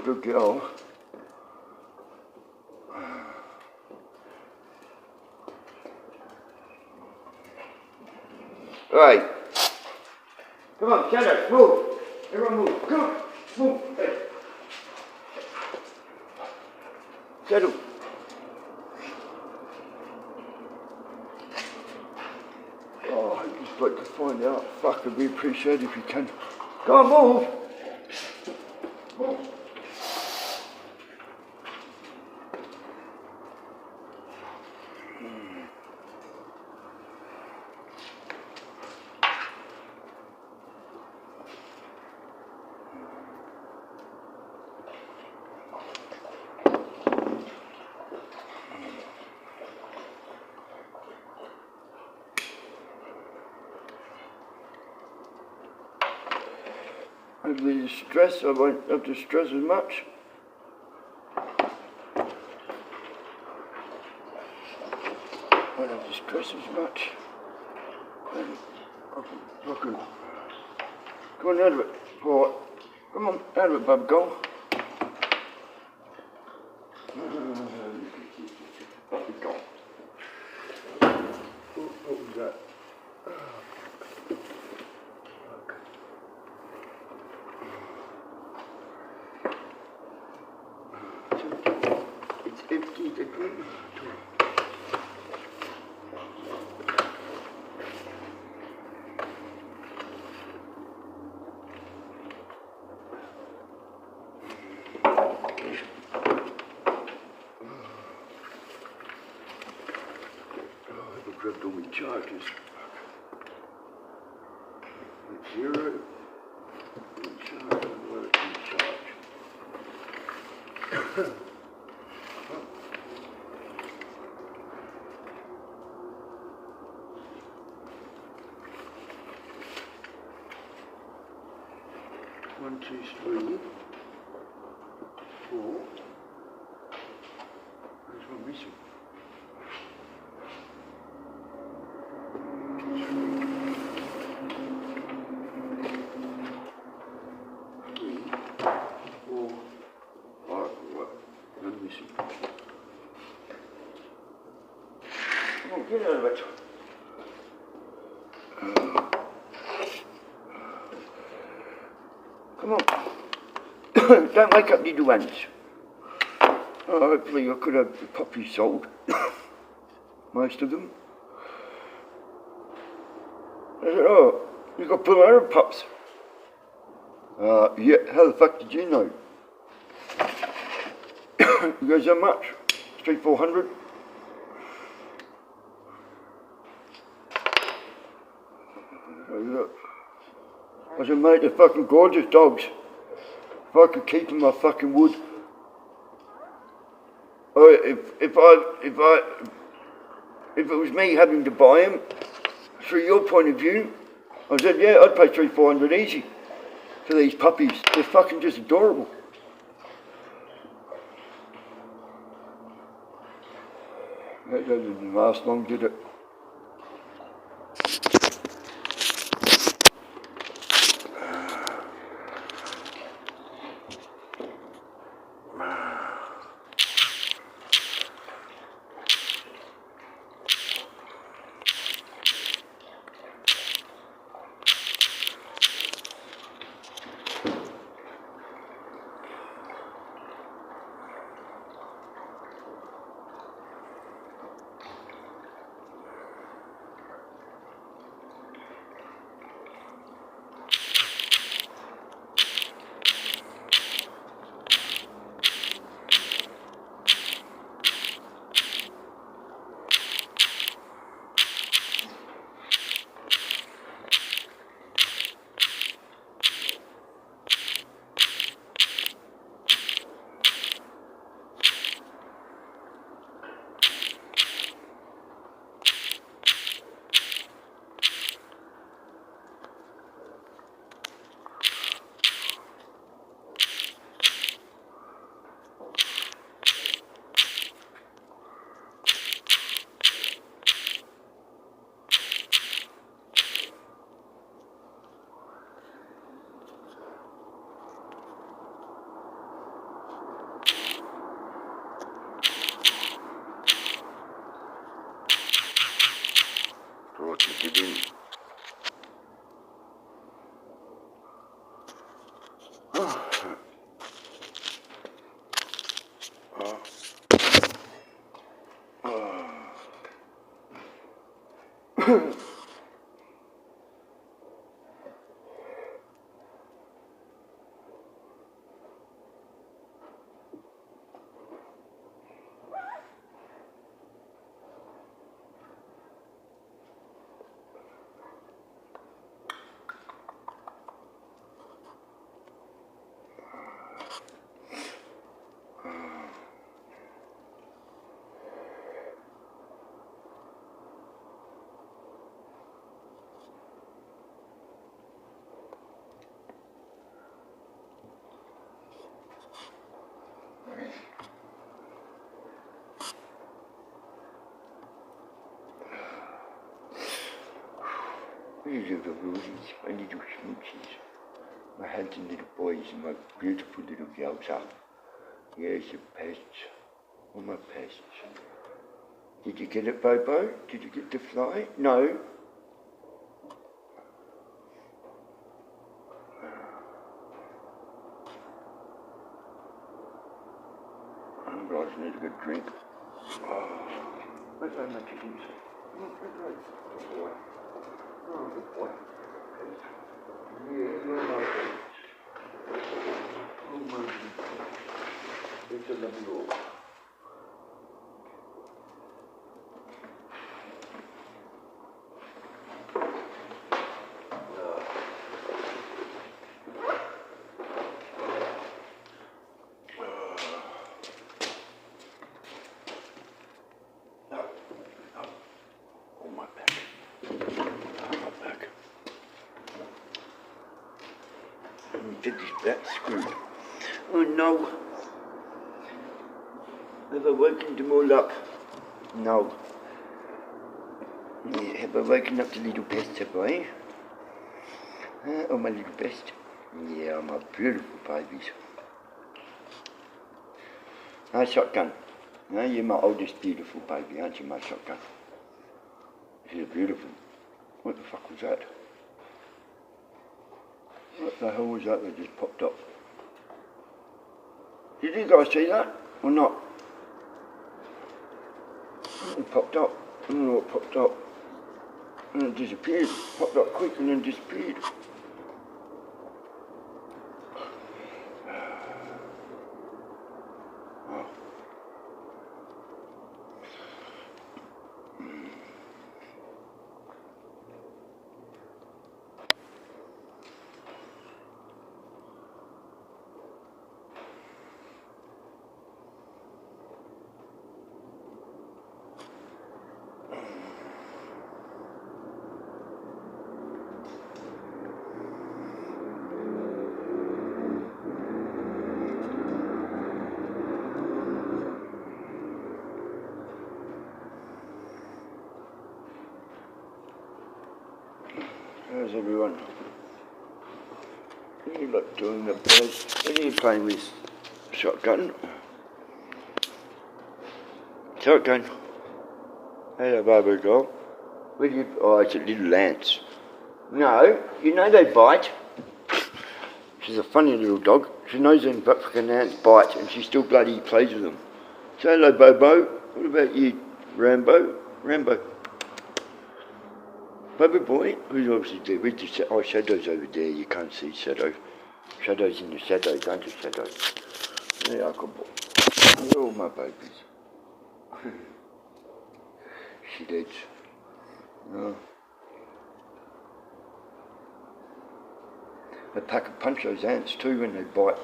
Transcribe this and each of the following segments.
good girl. Right. Come on, Shadow, move. Everyone move. Come on, move. Hey. Shadow. Oh, I'd just like to find out. Fuck, I'd be appreciated if you can. Come on, move. Move. With the stress, I won't have to stress as much. Won't have to stress as much. And I can. Come on, out of it. Paul. Come on, out of it, bub, go. Off you go. What was that? It's empty again. I grabbed all my charges. Zero. Charge. Where is the charge? 1, 2, 3, 4. There's one missing. 3, 4, 5. One missing. Come on, get out of it. Come on. Don't wake up little ones. Hopefully I could have the puppies sold. Most of them. I said, oh, you got to pull out of pups. Yeah, how the fuck did you know? You guys, how much? 300-400? Look. I said, mate, they're fucking gorgeous dogs. If I could keep them, I fucking would. Or if it was me having to buy them, through your point of view, I said, yeah, I'd pay 300-400 easy for these puppies. They're fucking just adorable. That didn't last long, did it? to do. These are the roses, my little smoochies. My handsome little boys and my beautiful little girls are. Here's your pests. All my pests. Did you get it, Bobo? Did you get the fly? No. I need a good drink. Where's my chickens? Good boy. Oh, good boy. Yeah, you're my baby. Oh, my God. It's a lovely dog. Get this back screwed. Oh no. Have I woken them all up? No. Yeah, have I woken up the little pest, have I? Oh, my little pest. Yeah, my beautiful babies. Hi, Shotgun. No, you're my oldest beautiful baby, aren't you, my Shotgun? You're beautiful. What the fuck was that? What the hell was that just popped up? Did you guys see that or not? It popped up. I don't know what popped up. And it disappeared. Popped up quick and then disappeared. How's everyone? What are you like doing the best? What are you playing with? Shotgun? Shotgun? Hello, baby girl. Where do you... Oh, it's a little ants. No, you know they bite. She's a funny little dog. She knows them fucking ants bite and she still bloody plays with them. Say hello, Bobo. What about you, Rambo? Rambo. Baby boy, who's obviously there? Where's the oh, Shadow's over there. You can't see Shadow. Shadow's in the shadow, don't you, Shadow? There are, good boy. They're all my babies. She did. No. They pack a punch those ants too when they bite.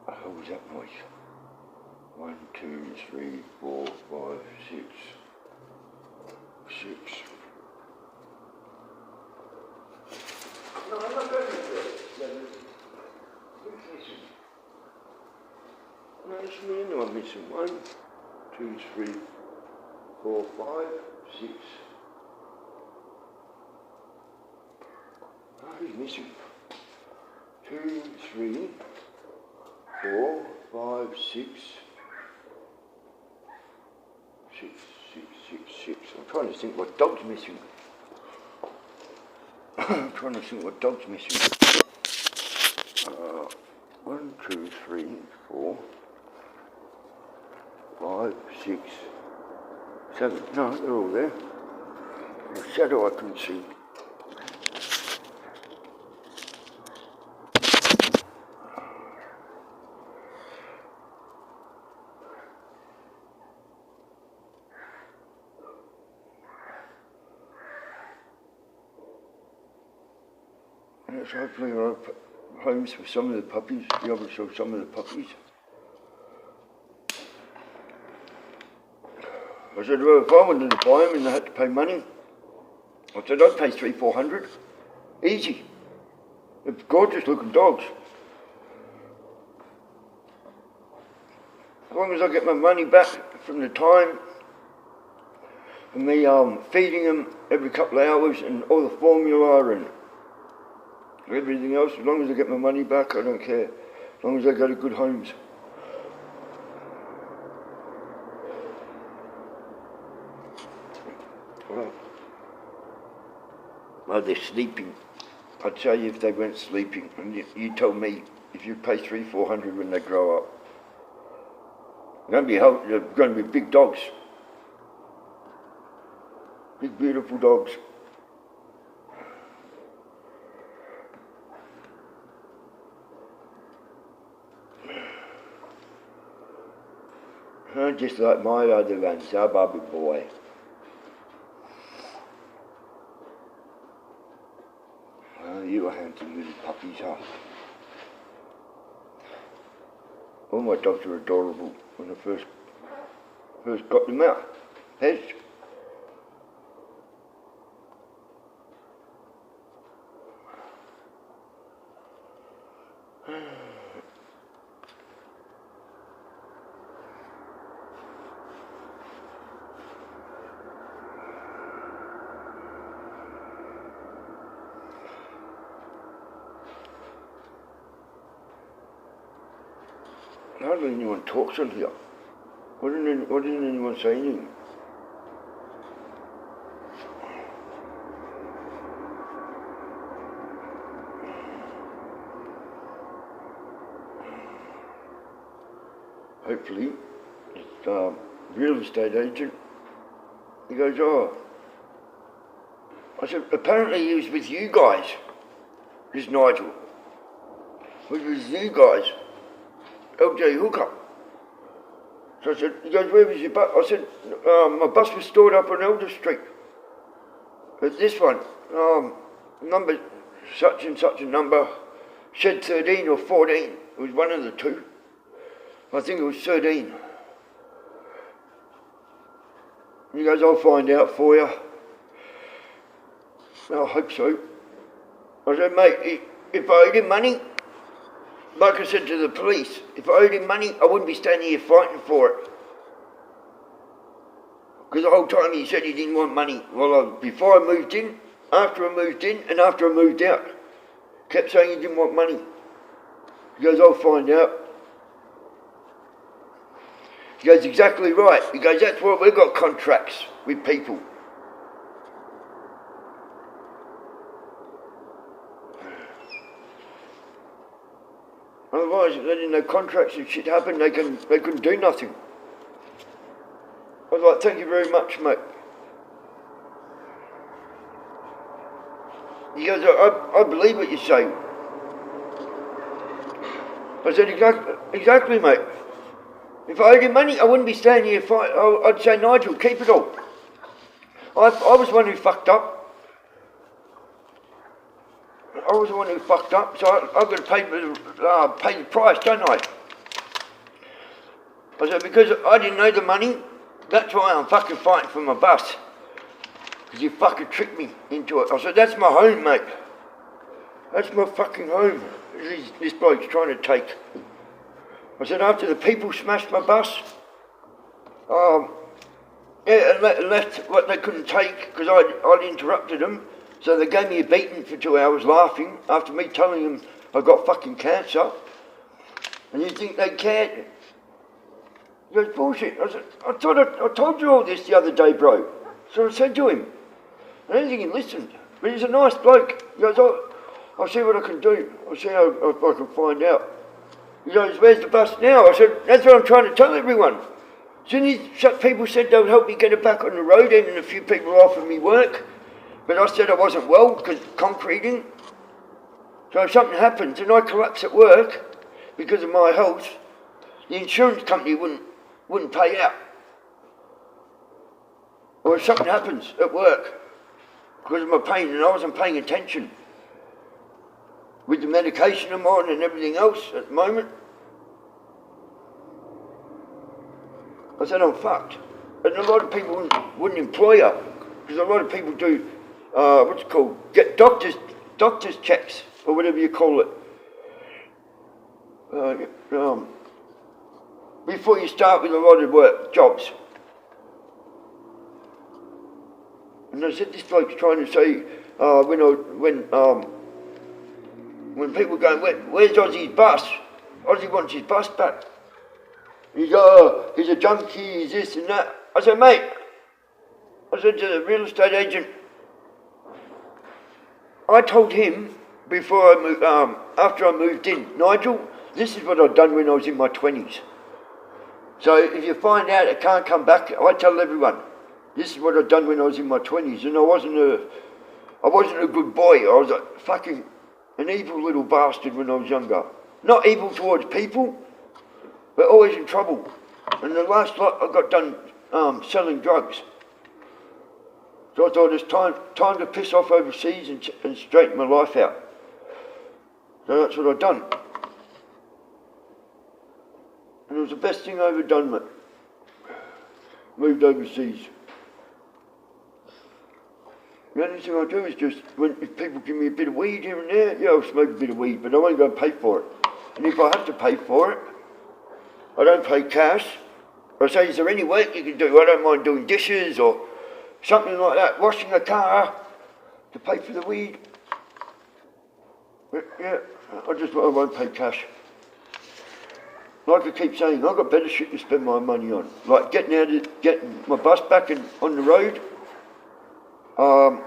What was that noise? 1, 2, 3, 4, 5, 6. 6. No, I'm not going to do it. Who's missing? No, it's me. No, I'm missing 1, 2, 3, 4, 5, 6. Oh, who's missing? 2, 3, 4, 5, 6, 6, 6, 6, 6. I'm trying to think what dog's missing. I'm trying to think what dog's missing. 1, 2, 3, 4, 5, 6, 7. No, they're all there. The shadow I couldn't see. Yes, hopefully there are homes for some of the puppies. Be able to show some of the puppies. I said, well, if I wanted to buy them and I had to pay money, I said I'd pay $300-400. Easy. They're gorgeous looking dogs. As long as I get my money back from the time of me feeding them every couple of hours and all the formula and everything else, as long as I get my money back, I don't care. As long as I go to good homes. Well, they're sleeping. I'd tell you if they weren't sleeping, and you told me if you pay $300-400 when they grow up. They're going to be big dogs. Big, beautiful dogs. Just like my other ones, our baby boy. You are handsome little puppies, huh? All my dogs are adorable when I first got them out. Hez. Hardly anyone talks on here. Why didn't anyone say anything? Hopefully, it's real estate agent. He goes, oh. I said, apparently he was with you guys, this Nigel. He was with you guys. LJ Hooker. So I said, he goes, where was your bus? I said, my bus was stored up on Elder Street. But this one, number such and such a number, shed 13 or 14. It was one of the two. I think it was 13. He goes, I'll find out for you. I hope so. I said, mate, if I owed him money, like I said to the police, if I owed him money, I wouldn't be standing here fighting for it. Because the whole time he said he didn't want money. Well, before I moved in, after I moved in, and after I moved out, kept saying he didn't want money. He goes, I'll find out. He goes, exactly right. He goes, that's why we've got contracts with people. Otherwise, if they didn't have contracts and shit happen, they couldn't do nothing. I was like, thank you very much, mate. He goes, I believe what you say. I said, exactly, mate. If I owed you money, I wouldn't be standing here fighting. I'd say, Nigel, keep it all. I was the one who fucked up. I was the one who fucked up, so I've got to pay the price, don't I? I said, because I didn't know the money, that's why I'm fucking fighting for my bus. Because you fucking tricked me into it. I said, that's my home, mate. That's my fucking home. This bloke's trying to take. I said, after the people smashed my bus, and left what they couldn't take, because I'd interrupted them. So they gave me a beating for 2 hours laughing after me telling them I got fucking cancer. And you think they cared? He goes, bullshit. I said, I told you all this the other day, bro. So I said to him. I don't think he listened. But he's a nice bloke. He goes, I'll see what I can do. I'll see how I can find out. He goes, where's the bus now? I said, that's what I'm trying to tell everyone. As soon as people said they would help me get it back on the road, even a few people offered me work. But I said I wasn't well because concreting. So if something happens and I collapse at work because of my health, the insurance company wouldn't pay out. Or if something happens at work because of my pain and I wasn't paying attention with the medication I'm on and everything else at the moment, I said I'm fucked. And a lot of people wouldn't employ her because a lot of people do, what's it called, get doctors checks or whatever you call it. Before you start with a lot of jobs. And I said, this bloke's trying to say, when people go, where's Ozzy's bus? Ozzy wants his bus back. He's a junkie, he's this and that. I said, mate, I said to the real estate agent, I told him before I moved, after I moved in, Nigel, this is what I'd done when I was in my 20s. So if you find out it can't come back, I tell everyone, this is what I'd done when I was in my 20s, and I wasn't a good boy. I was fucking an evil little bastard when I was younger. Not evil towards people, but always in trouble. And the last lot I got done selling drugs. So I thought it's time to piss off overseas and straighten my life out. So that's what I've done. And it was the best thing I ever done, mate. Moved overseas. The only thing I do is just, if people give me a bit of weed here and there, yeah, I'll smoke a bit of weed, but I won't go and pay for it. And if I have to pay for it, I don't pay cash. I say, is there any work you can do? I don't mind doing dishes or something like that, washing a car to pay for the weed. But yeah, I won't pay cash. Like I keep saying, I've got better shit to spend my money on. Like getting my bus back on the road. And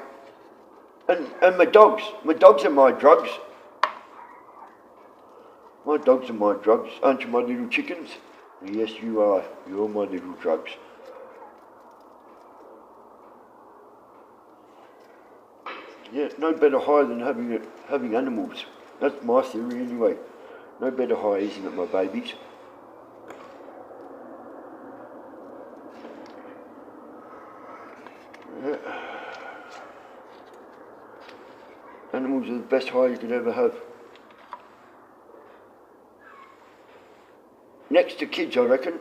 my dogs. My dogs are my drugs. My dogs are my drugs. Aren't you my little chickens? Yes, you are. You're my little drugs. Yeah, no better high than having animals. That's my theory anyway. No better high, isn't it, my babies? Yeah. Animals are the best high you could ever have. Next to kids, I reckon.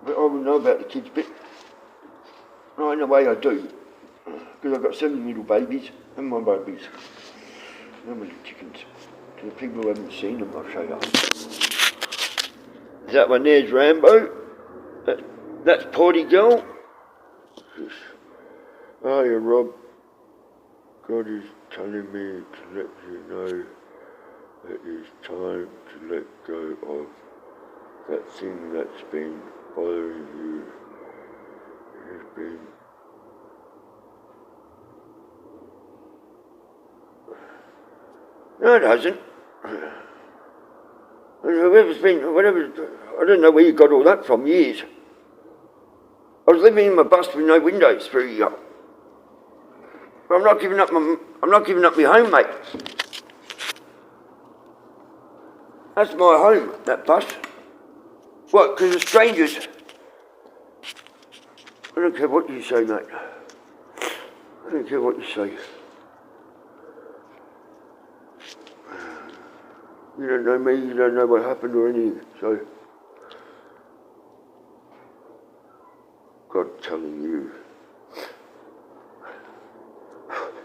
But I wouldn't know about the kids bit. No, in a way I do. Because I've got 7 little babies, and my babies. And my little chickens. To the people who haven't seen them, I'll show you. That one there's Rambo. That's Porty Girl. Oh, yeah, Rob. God is telling me to let you know that it's time to let go of that thing that's been bothering you. It has been no, it hasn't. Whatever, I don't know where you got all that from, years. I was living in my bus with no windows for a year. But I'm not giving up my home, mate. That's my home, that bus. What, because of strangers? I don't care what you say, mate. I don't care what you say. You don't know me, you don't know what happened or anything, so God telling you.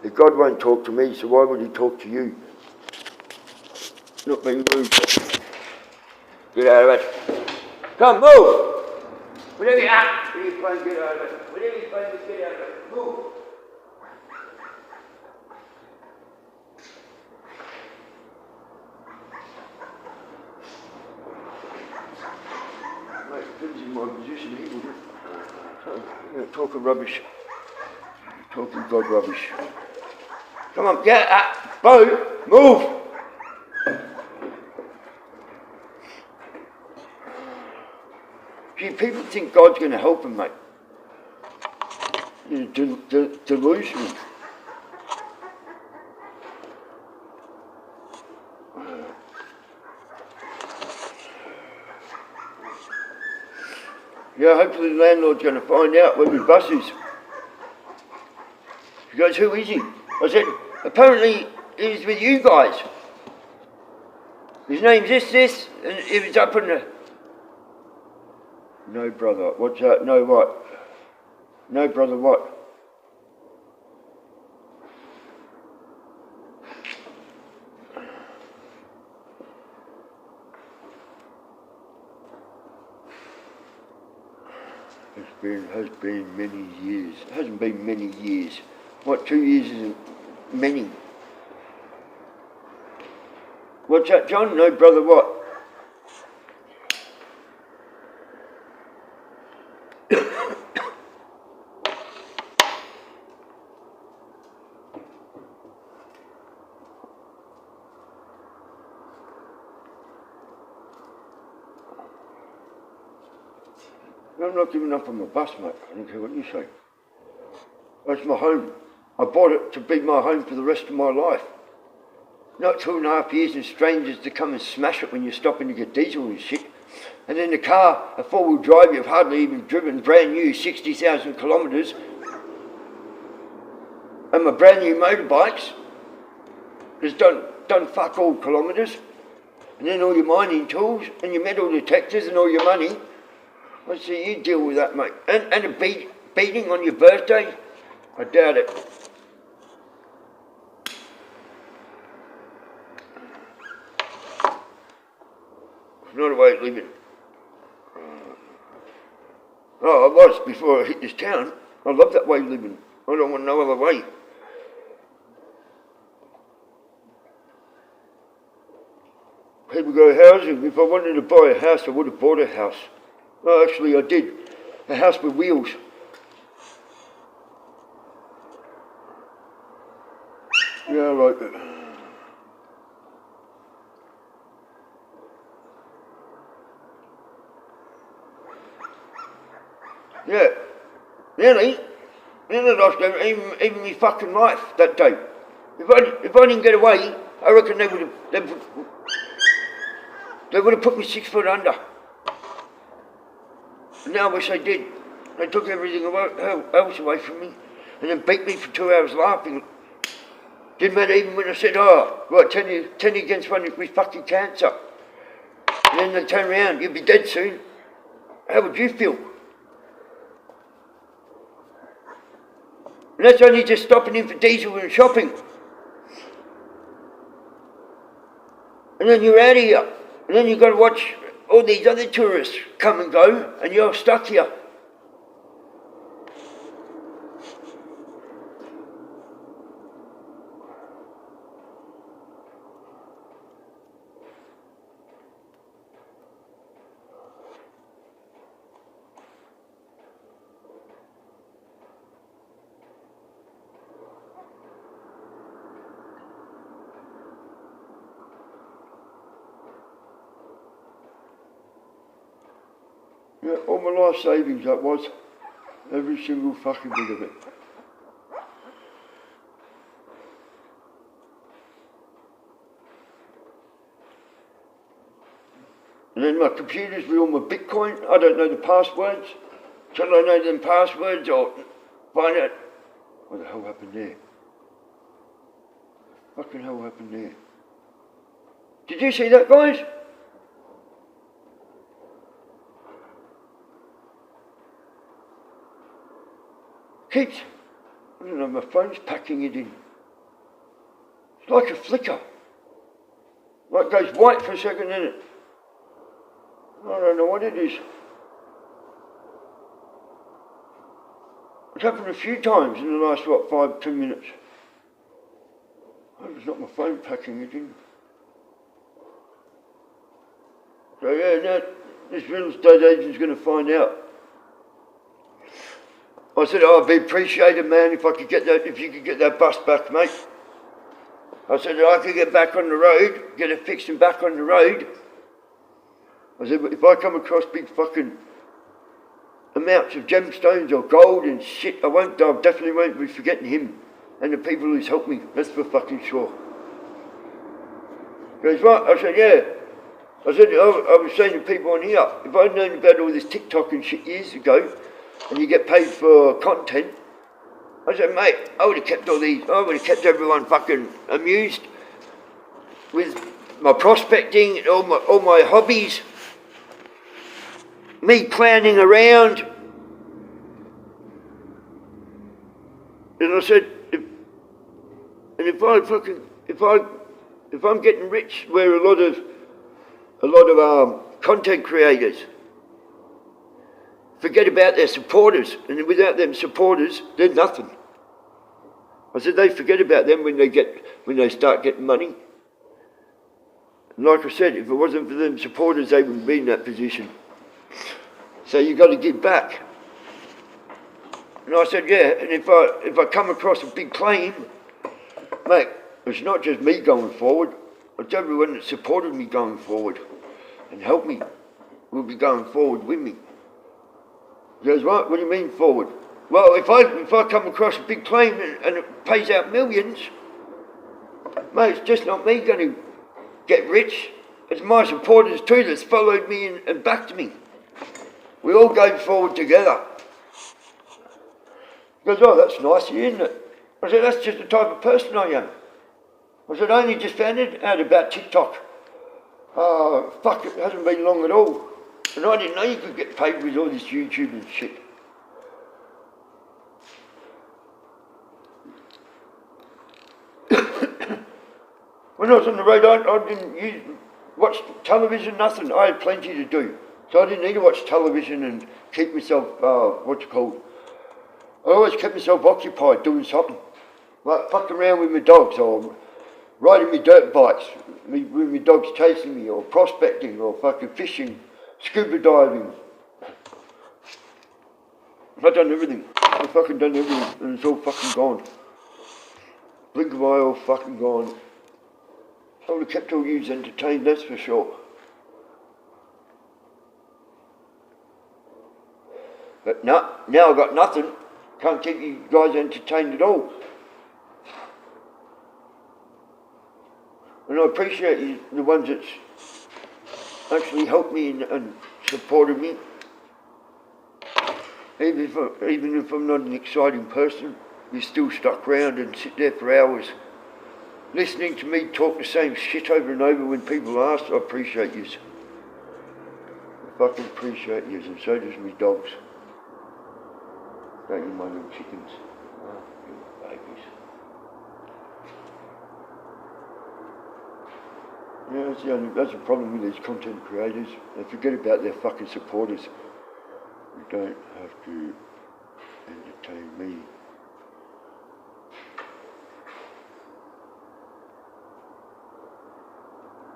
If God won't talk to me, so why would he talk to you? Not being rude. Get out of it. Come, move! Whatever you are, get out of it. Whatever you're playing, get out of it. Move! talking rubbish. Talking God rubbish. Come on, get up. Bo, move. Gee, people think God's going to help them, mate. You're delusional. Yeah, hopefully the landlord's going to find out where my bus is. He goes, who is he? I said, apparently he's with you guys. His name's this, and he was up in the... No, brother. What's that? No, what? No, brother, what? Has been many years. It hasn't been many years. What, 2 years isn't many? What's that, John? No, brother, what? I'm not giving up on my bus, mate. I don't care what you say. That's my home. I bought it to be my home for the rest of my life. Not 2.5 years and strangers to come and smash it when you're stopping to get diesel and shit. And then the car, a four-wheel drive you've hardly even driven, brand new, 60,000 kilometres. And my brand new motorbikes, that's done fuck all kilometres. And then all your mining tools and your metal detectors and all your money. I say, you deal with that, mate. And a beating on your birthday? I doubt it. It's not a way of living. Oh, I was before I hit this town. I love that way of living. I don't want no other way. People go housing. If I wanted to buy a house, I would have bought a house. Well, actually, I did. A house with wheels. Yeah, I like it. Yeah. Nearly lost even my fucking life that day. If I didn't get away, I reckon they would have put me 6 foot under. And now I wish they did. They took everything else away from me and then beat me for 2 hours laughing. Didn't matter even when I said, oh, right, 10 against 1 with fucking cancer. And then they turn around, you'll be dead soon. How would you feel? And that's only just stopping in for diesel and shopping. And then you're out of here. And then you've got to watch all these other tourists come and go, and you're stuck here. Yeah, all my life savings, that was. Every single fucking bit of it. And then my computers with all my Bitcoin, I don't know the passwords. Shall I know them passwords or find out what the hell happened there? What the hell happened there? Did you see that, guys? Keeps, I don't know, my phone's packing it in. It's like a flicker. Like it goes white for a second, and it. I don't know what it is. It's happened a few times in the last, 10 minutes. It's not my phone packing it in. So yeah, now this real estate agent's going to find out. I said, oh, I'd be appreciated, man, if you could get that bus back, mate. I said, I could get back on the road, get it fixed and back on the road. I said, if I come across big fucking amounts of gemstones or gold and shit, I definitely won't be forgetting him and the people who's helped me. That's for fucking sure. He goes, what? I said, yeah. I said, I was saying to people on here, if I'd known about all this TikTok and shit years ago, and you get paid for content, I said, mate, I would have kept everyone fucking amused with my prospecting and all my hobbies, me clowning around. And I said, if I'm getting rich, where a lot of content creators forget about their supporters, and without them supporters, they're nothing. I said they forget about them when they start getting money. And like I said, if it wasn't for them supporters, they wouldn't be in that position. So you got to give back. And I said, yeah. And if I come across a big claim, mate, it's not just me going forward. It's everyone that supported me going forward and helped me will be going forward with me. He goes, what? What do you mean forward? Well, if I come across a big claim and it pays out millions, mate, it's just not me going to get rich. It's my supporters too that's followed me and backed me. We all go forward together. He goes, oh, that's nice of you, isn't it? I said, that's just the type of person I am. I said, I only just found out about TikTok. Fuck, it hasn't been long at all. And I didn't know you could get paid with all this YouTube and shit. When I was on the road, I didn't watch television, nothing. I had plenty to do. So I didn't need to watch television and keep myself, I always kept myself occupied doing something. Like fucking around with my dogs or riding my dirt bikes with my dogs chasing me, or prospecting, or fucking fishing, scuba diving. I've done everything. I've fucking done everything, and it's all fucking gone. Blink of an eye, all fucking gone. I would have kept all yous entertained, that's for sure. But no, now I've got nothing. Can't keep you guys entertained at all. And I appreciate you, the ones that's actually helped me and supported me. Even if I'm not an exciting person, you still stuck around and sit there for hours listening to me talk the same shit over and over when people ask. I appreciate you. I fucking appreciate you, and so does my dogs. Don't you, my little chickens? Oh, you babies. Yeah, that's the problem with these content creators. They forget about their fucking supporters. You don't have to entertain me.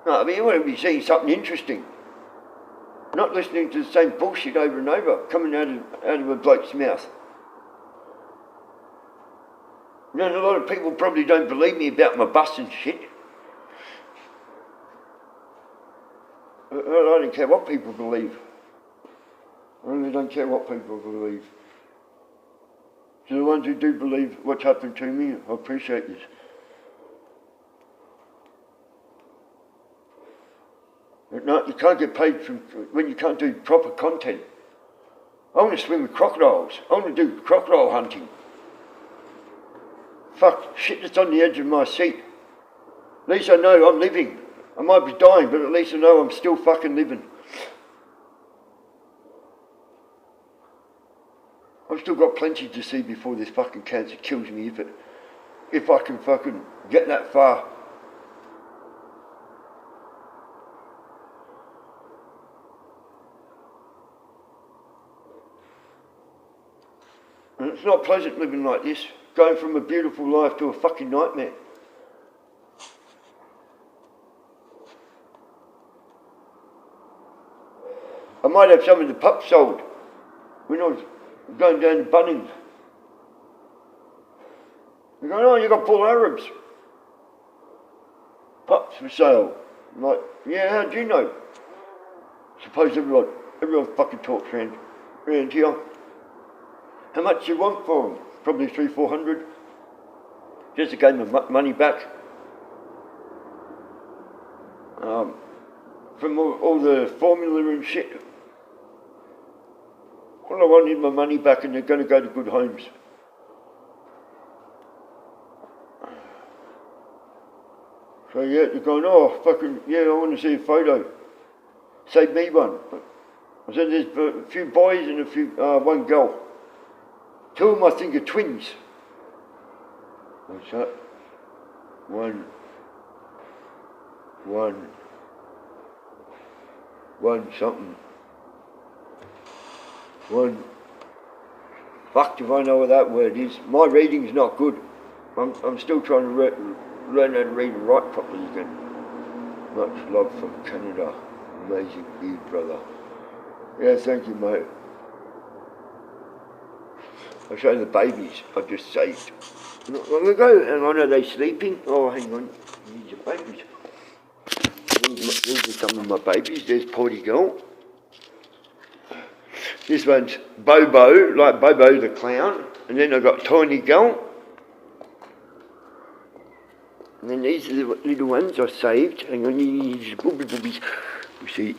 No, I mean, you want to be seeing something interesting. Not listening to the same bullshit over and over, coming out of a bloke's mouth. You know, a lot of people probably don't believe me about my bus and shit. I don't care what people believe. I really don't care what people believe. To the ones who do believe what's happened to me, I appreciate this. But no, you can't get paid when you can't do proper content. I want to swim with crocodiles. I want to do crocodile hunting. Fuck, shit that's on the edge of my seat. At least I know I'm living. I might be dying, but at least I know I'm still fucking living. I've still got plenty to see before this fucking cancer kills me, if I can fucking get that far. And it's not pleasant living like this, going from a beautiful life to a fucking nightmare. I might have some of the pups sold when I was going down to Bunnings. They go, oh, you got bull Arabs. Pups for sale. I'm like, yeah, how do you know? Suppose everyone fucking talks around here. How much do you want for them? Probably 300-400. Just to gain my money back. From all the formula and shit. All I want is my money back, and they're going to go to good homes. So yeah, they're going, oh, fucking, yeah, I want to see a photo. Save me one. I said, there's a few boys and one girl. Two of them I think are twins. What's that? One something. Fuck if I know what that word is. My reading's not good. I'm still trying to learn how to read and write properly again. Much love from Canada. Amazing dude, brother. Yeah, thank you, mate. I'll show you the babies I've just saved. Not long ago, and I know they're sleeping. Oh, hang on. These are babies. These are some of my babies. There's Porty Girl. This one's Bobo, like Bobo the clown. And then I've got Tiny Girl. And then these are the little ones I saved. Hang on, these boobies. You see,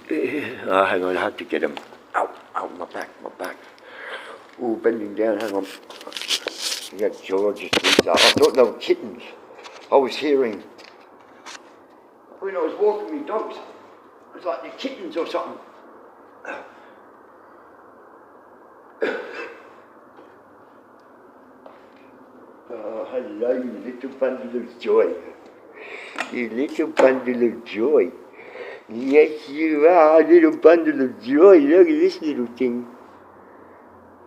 oh, hang on, I have to get them. Ow, my back. Oh, bending down, hang on. Yeah, George, I thought they were kittens. I was hearing, when I was walking my dogs, it was like the kittens or something. Oh, hello, you little bundle of joy. You little bundle of joy. Yes, you are, a little bundle of joy. Look at this little thing.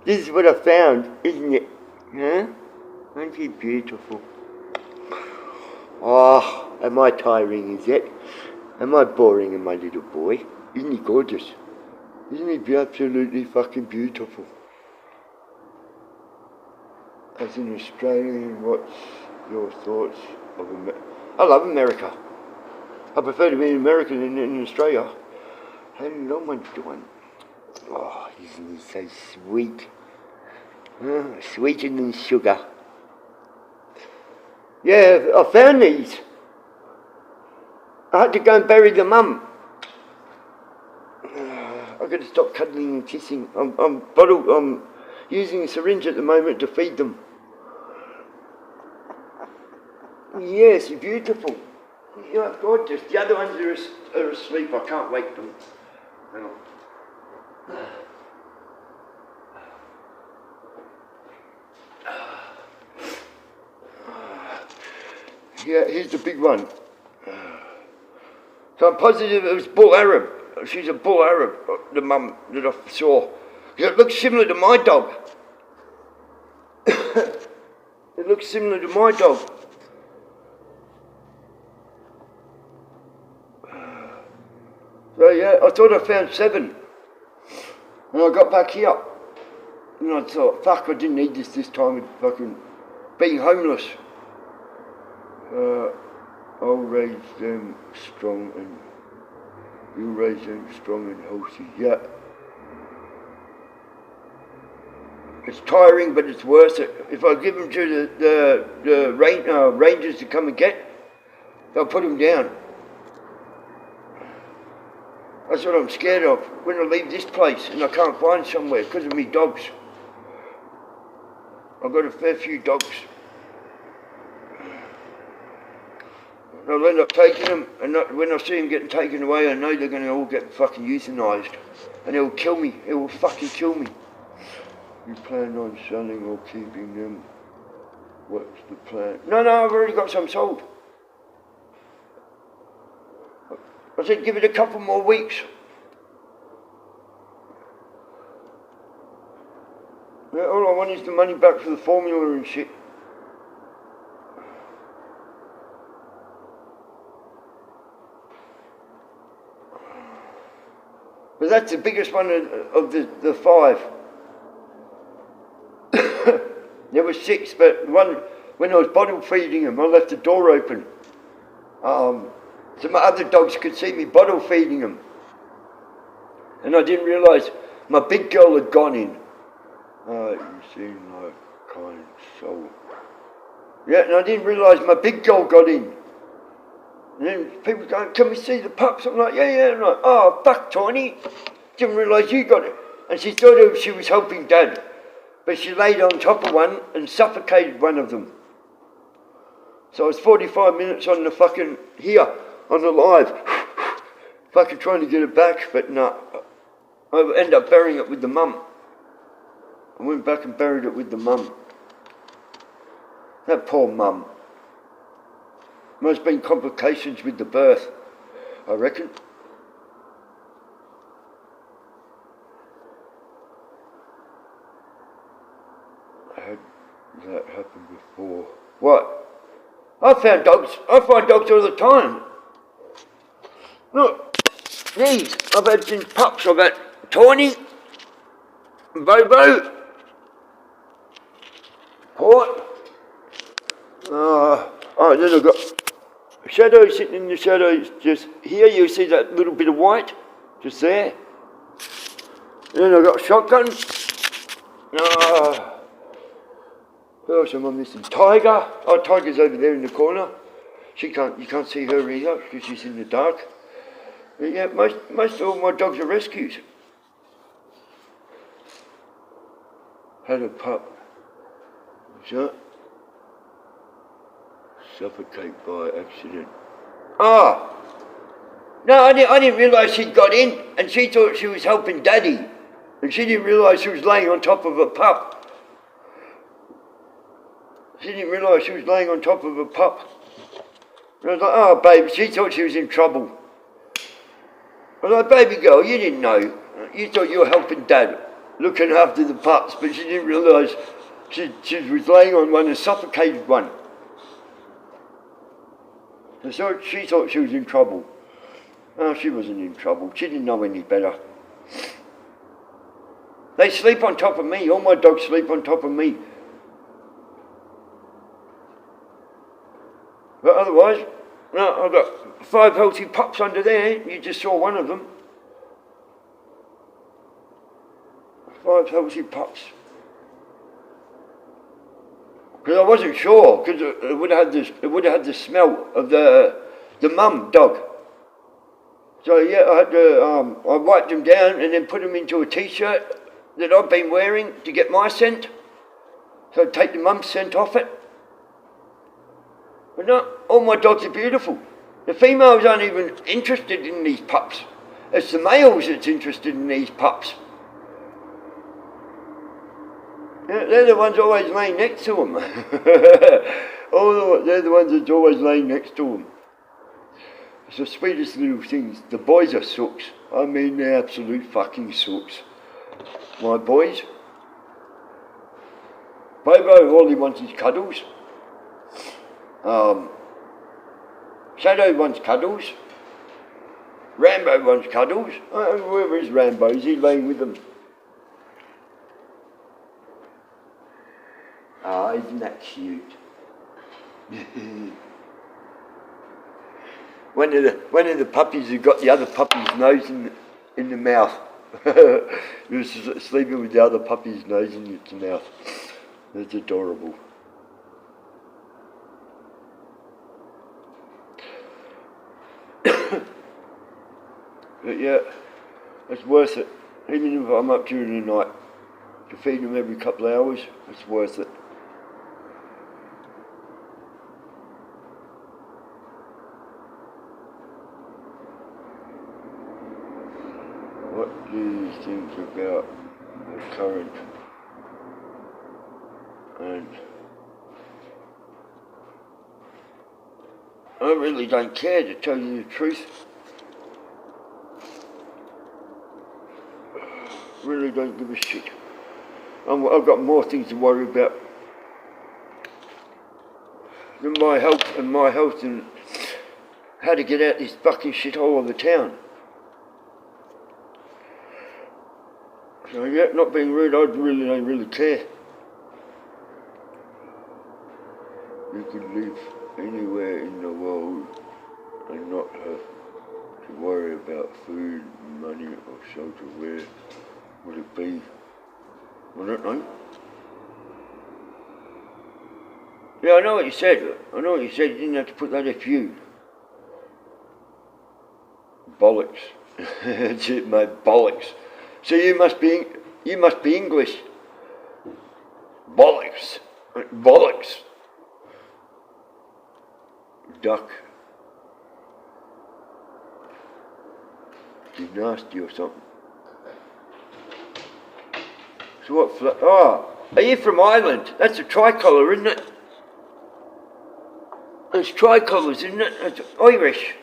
This is what I found, isn't it? Huh? Aren't you beautiful? Oh, am I tiring, is it? Am I boring, my little boy? Isn't he gorgeous? Isn't he absolutely fucking beautiful? As an Australian, what's your thoughts of America? I love America. I prefer to be an American than in Australia. Hello, my doing? Oh, isn't he so sweet? Sweeter than sugar. Yeah, I found these. I had to go and bury the mum. I've got to stop cuddling and kissing. I'm using a syringe at the moment to feed them. Yes, beautiful. Yeah, gorgeous. The other ones are asleep. I can't wake them. Hang on. Yeah, here's the big one. So I'm positive it was bull Arab. She's a bull Arab, the mum that I saw. It looks similar to my dog. It looks similar to my dog. So yeah, I thought I found 7. And I got back here. And I thought, fuck, I didn't need this time with fucking being homeless. I'll raise them strong and you'll raise them strong and healthy. Yeah. It's tiring, but it's worth it. If I give them to the rangers to come and get, they'll put them down. That's what I'm scared of. When I leave this place and I can't find somewhere because of me dogs. I've got a fair few dogs. I'll end up taking them, and when I see them getting taken away, I know they're going to all get fucking euthanized. And it will kill me. It will fucking kill me. You plan on selling or keeping them? What's the plan? No, I've already got some sold. I said, give it a couple more weeks. Yeah, all I want is the money back for the formula and shit. But that's the biggest one of the 5. There were 6, but one when I was bottle feeding them, I left the door open. So my other dogs could see me bottle feeding them. And I didn't realise my big girl had gone in. You seem like a kind soul. Yeah, and I didn't realise my big girl got in. And then people going, can we see the pups? I'm like, yeah. I'm like, oh, fuck, Tiny. Didn't realise you got it. And she thought she was helping Dad. But she laid on top of one and suffocated one of them. So I was 45 minutes on the fucking, here, on the live. Fucking trying to get it back, but no. I ended up burying it with the mum. I went back and buried it with the mum. That poor mum. Must have been complications with the birth, I reckon. Had that happened before? What? I find dogs all the time. Look, these, I've had since pups. I've had Tawny, Bobo, Port. Then I've got Shadow sitting in the shadows just here. You see that little bit of white? Just there. Then I've got Shotgun. Who else am I missing? Tiger. Oh, Tiger's over there in the corner. You can't see her either because she's in the dark. But yeah, most of all my dogs are rescues. Had a pup. So, suffocate by accident. No, I didn't realise she'd got in, and she thought she was helping Daddy, and she didn't realise she was laying on top of a pup. She didn't realise she was laying on top of a pup. And I was like, oh, baby, she thought she was in trouble. I was like, baby girl, you didn't know. You thought you were helping Dad, looking after the pups, but she didn't realise she was laying on one and suffocated one. And so she thought she was in trouble. No, she wasn't in trouble. She didn't know any better. They sleep on top of me. All my dogs sleep on top of me. But otherwise, no, I've got 5 healthy pups under there. You just saw one of them. 5 healthy pups. Because I wasn't sure, because it would have had the smell of the mum dog. So yeah, I wiped them down and then put them into a t-shirt that I've been wearing to get my scent. So I'd take the mum's scent off it. But no, all my dogs are beautiful. The females aren't even interested in these pups. It's the males that's interested in these pups. They're the ones always laying next to them. They're the ones that's always laying next to them. It's the sweetest little things. The boys are sooks. I mean, they're absolute fucking sooks. My boys. Bobo, all he wants is cuddles. Shadow wants cuddles. Rambo wants cuddles. Where is Rambo? Is he laying with them? Isn't that cute? One of the puppies who got the other puppy's nose in the mouth. He was sleeping with the other puppy's nose in its mouth. That's adorable. But yeah, it's worth it. Even if I'm up during the night to feed them every couple of hours, it's worth it. What do you think about the current and I really don't care, to tell you the truth. Really don't give a shit. I've got more things to worry about than my health and how to get out this fucking shithole of the town. So yeah, not being rude, I really don't really care. you could live anywhere in the world and not have to worry about food, money or shelter, where would it be? I don't know. Yeah, I know what you said. You didn't have to put that if you. Bollocks. That's it, mate, bollocks. So you must be English. Bollocks. Bollocks. Duck. Be nasty or something. So what? Are you from Ireland? That's a tricolour, isn't it? It's tricolours, isn't it? It's Irish.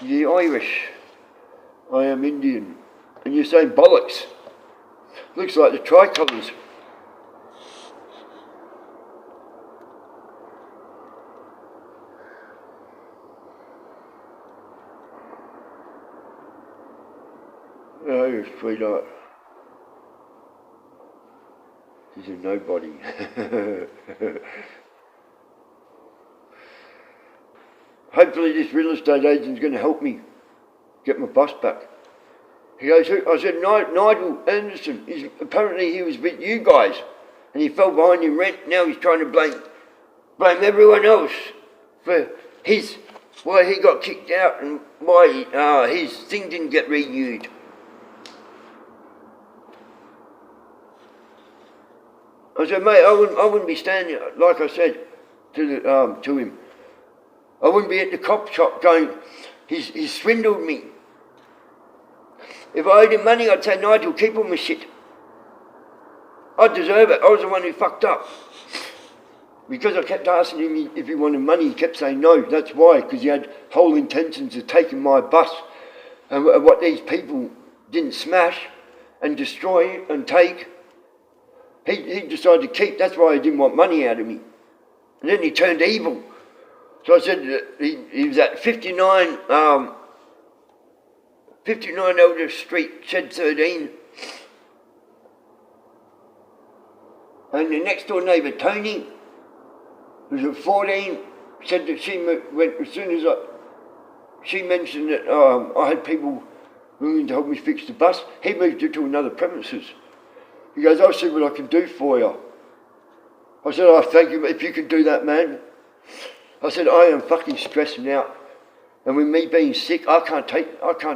You're Irish. I am Indian. And you're saying bollocks. Looks like the tricolours. Oh, you sweetheart. He's a nobody. Hopefully this real estate agent's going to help me get my bus back. He goes, I said, Nigel Anderson, apparently he was with you guys and he fell behind in rent. Now he's trying to blame everyone else for why he got kicked out and why his thing didn't get renewed. I said, mate, I wouldn't be standing, like I said to him, I wouldn't be at the cop shop going, he's swindled me. If I owed him money, I'd say, Nigel, keep all my shit. I deserve it. I was the one who fucked up. Because I kept asking him if he wanted money, he kept saying no. That's why, because he had whole intentions of taking my bus. And what these people didn't smash and destroy and take, he decided to keep. That's why he didn't want money out of me. And then he turned evil. So I said he was at 59 Elder Street, Shed 13. And the next door neighbour, Tony, who's at 14, said that she went, as soon as she mentioned that I had people willing to help me fix the bus, he moved it to another premises. He goes, I'll see what I can do for you. I said, oh, thank you, if you can do that, man. I said, I am fucking stressing out. And with me being sick, I can't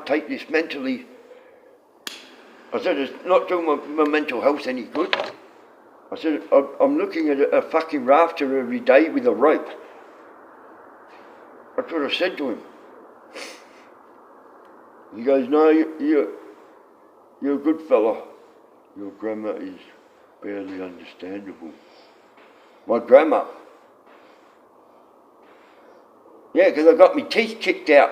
take this mentally. I said, it's not doing my mental health any good. I said, I'm looking at a fucking rafter every day with a rope. That's what I said to him. He goes, no, you're a good fella. Your grammar is barely understandable. My grammar? Yeah, because I got my teeth kicked out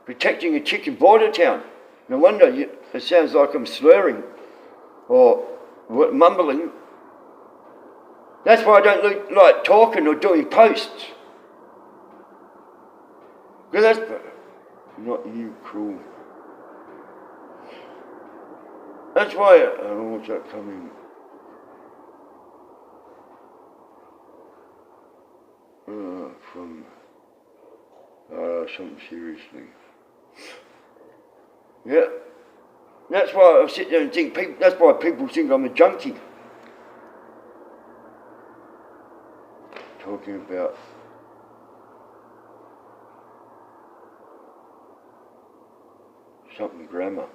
protecting a chicken border town. No wonder it sounds like I'm slurring or mumbling. That's why I don't look like talking or doing posts. Because that's not you, cruel. That's why I don't know what's that coming. From something seriously. Yeah. That's why I sit there and think, that's why people think I'm a junkie. Talking about something grammar.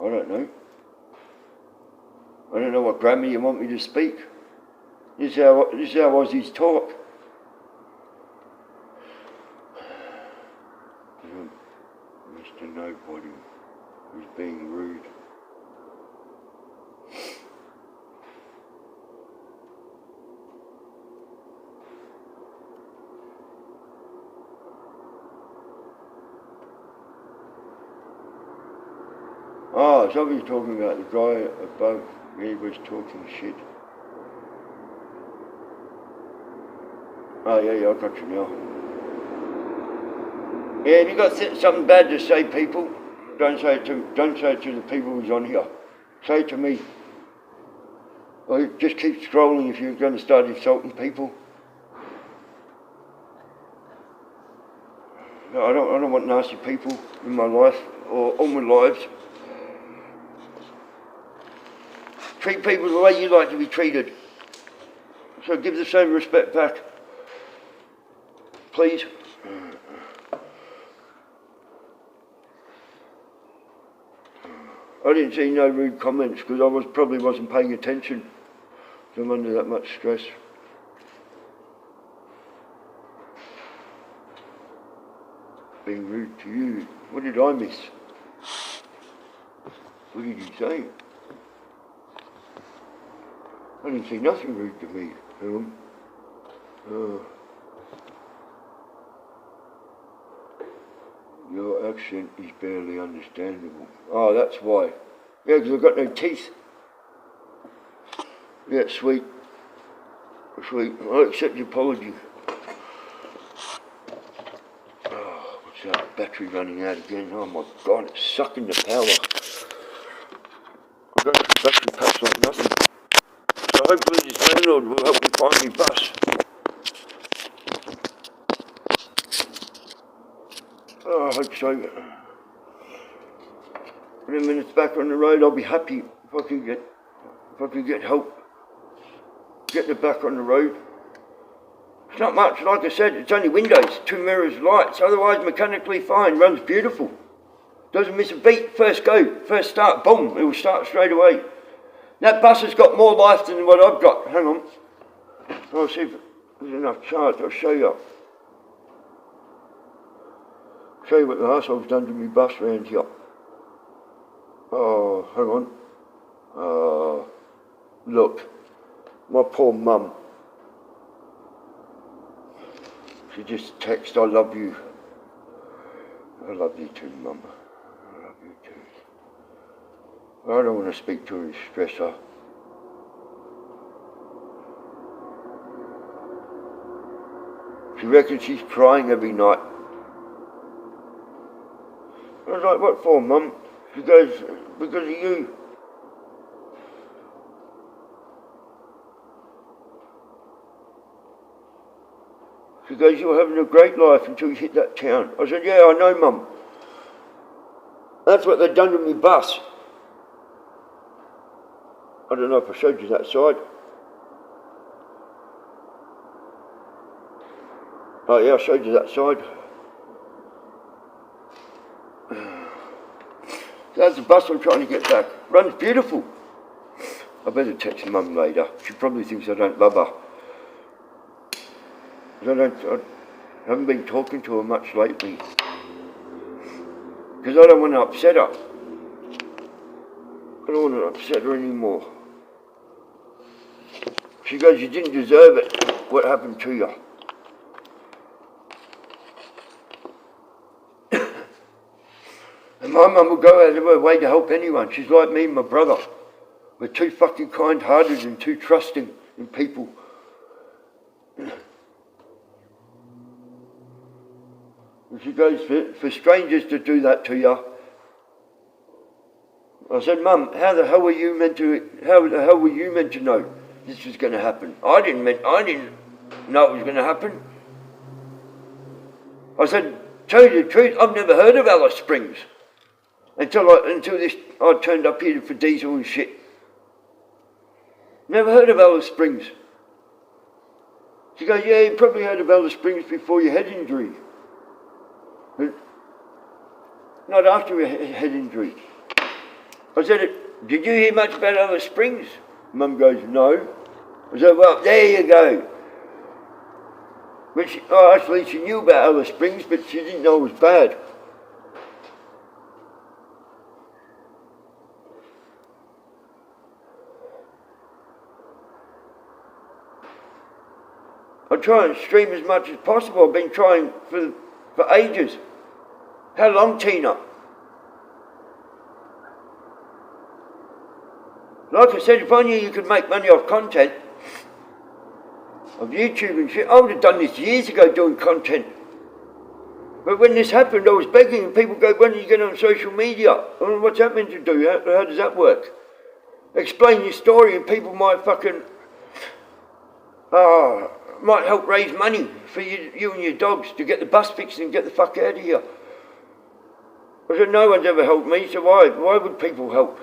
I don't know. I don't know what grammar you want me to speak. This is how Aussies talk. Mr. Nobody who's being rude. Oh, somebody's talking about the guy above. He was talking shit. Oh yeah, I got you now. Yeah, if you got something bad to say, people, don't say it to the people who's on here. Say it to me. Or just keep scrolling if you're going to start insulting people. No, I don't want nasty people in my life or all my lives. Treat people the way you like to be treated. So give the same respect back. Please. I didn't see no rude comments because I probably wasn't paying attention. So I'm under that much stress. Being rude to you. What did I miss? What did you say? I didn't see nothing rude to me. Your accent is barely understandable. Oh, that's why. Yeah, because I've got no teeth. Yeah, sweet. Sweet. I'll accept your apology. Oh, what's that? Battery running out again. Oh my God, it's sucking the power. I've got the battery packs like nothing. So hopefully this landlord will help me find my bus. Oh, I hope so. In a minute back on the road, I'll be happy if I can get help. Get the back on the road. It's not much, like I said, it's only windows, 2 mirrors, lights, otherwise mechanically fine, runs beautiful. Doesn't miss a beat, first go, first start, boom, it will start straight away. That bus has got more life than what I've got. Hang on. I'll see if there's enough charge, I'll show you. Show you what the arsehole's done to me bus round here. Oh, hang on. Look, my poor mum. She just texted, I love you. I love you too, mum. I love you too. I don't want to speak to her and stress her. She reckons she's crying every night. I was like, what for, mum? She goes, because of you. She goes, you were having a great life until you hit that town. I said, yeah, I know, mum. That's what they've done to me bus. I don't know if I showed you that side. Oh yeah, I showed you that side. That's the bus I'm trying to get back. Runs beautiful. I better text mum later. She probably thinks I don't love her. I haven't been talking to her much lately. Because I don't want to upset her. I don't want to upset her anymore. She goes, you didn't deserve it. What happened to you? And my mum will go out of her way to help anyone. She's like me and my brother. We're too fucking kind-hearted and too trusting in people. And she goes, for strangers to do that to you. I said, Mum, how the hell were you meant to know this was going to happen? I didn't know it was going to happen. I said, tell you the truth, I've never heard of Alice Springs until I turned up here for diesel and shit. Never heard of Alice Springs. She goes, yeah, you probably heard of Alice Springs before your head injury. But not after your head injury. I said, did you hear much about Alice Springs? Mum goes, no. I said, well, there you go. But actually she knew about Alice Springs, but she didn't know it was bad. I try and stream as much as possible. I've been trying for ages. How long, Tina? Like I said, if I knew you could make money off content, of YouTube and shit, I would have done this years ago doing content. But when this happened, I was begging and people go, when are you getting on social media? What's that meant to do? How does that work? Explain your story and people might fucking... might help raise money for you and your dogs to get the bus fixed and get the fuck out of here. I said, no one's ever helped me, so why would people help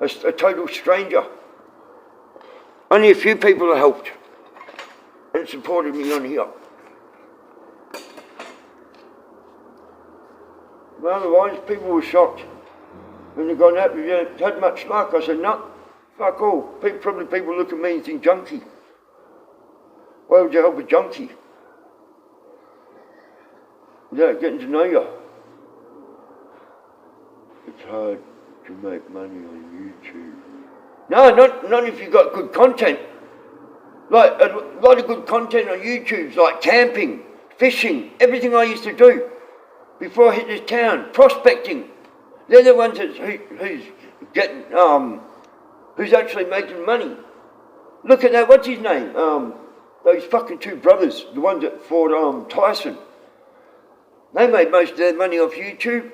a total stranger? Only a few people have helped and supported me on here. But otherwise, people were shocked. When they gone out, you had much luck. I said, no, fuck all. Probably people look at me and think junkie. Why would you help a junkie? Without getting to know you. It's hard to make money on YouTube. No, not if you've got good content. Like a lot of good content on YouTube, like camping, fishing, everything I used to do before I hit this town, prospecting. They're the ones who's getting, who's actually making money. Look at that, what's his name? Those fucking two brothers, the ones that fought Tyson. They made most of their money off YouTube.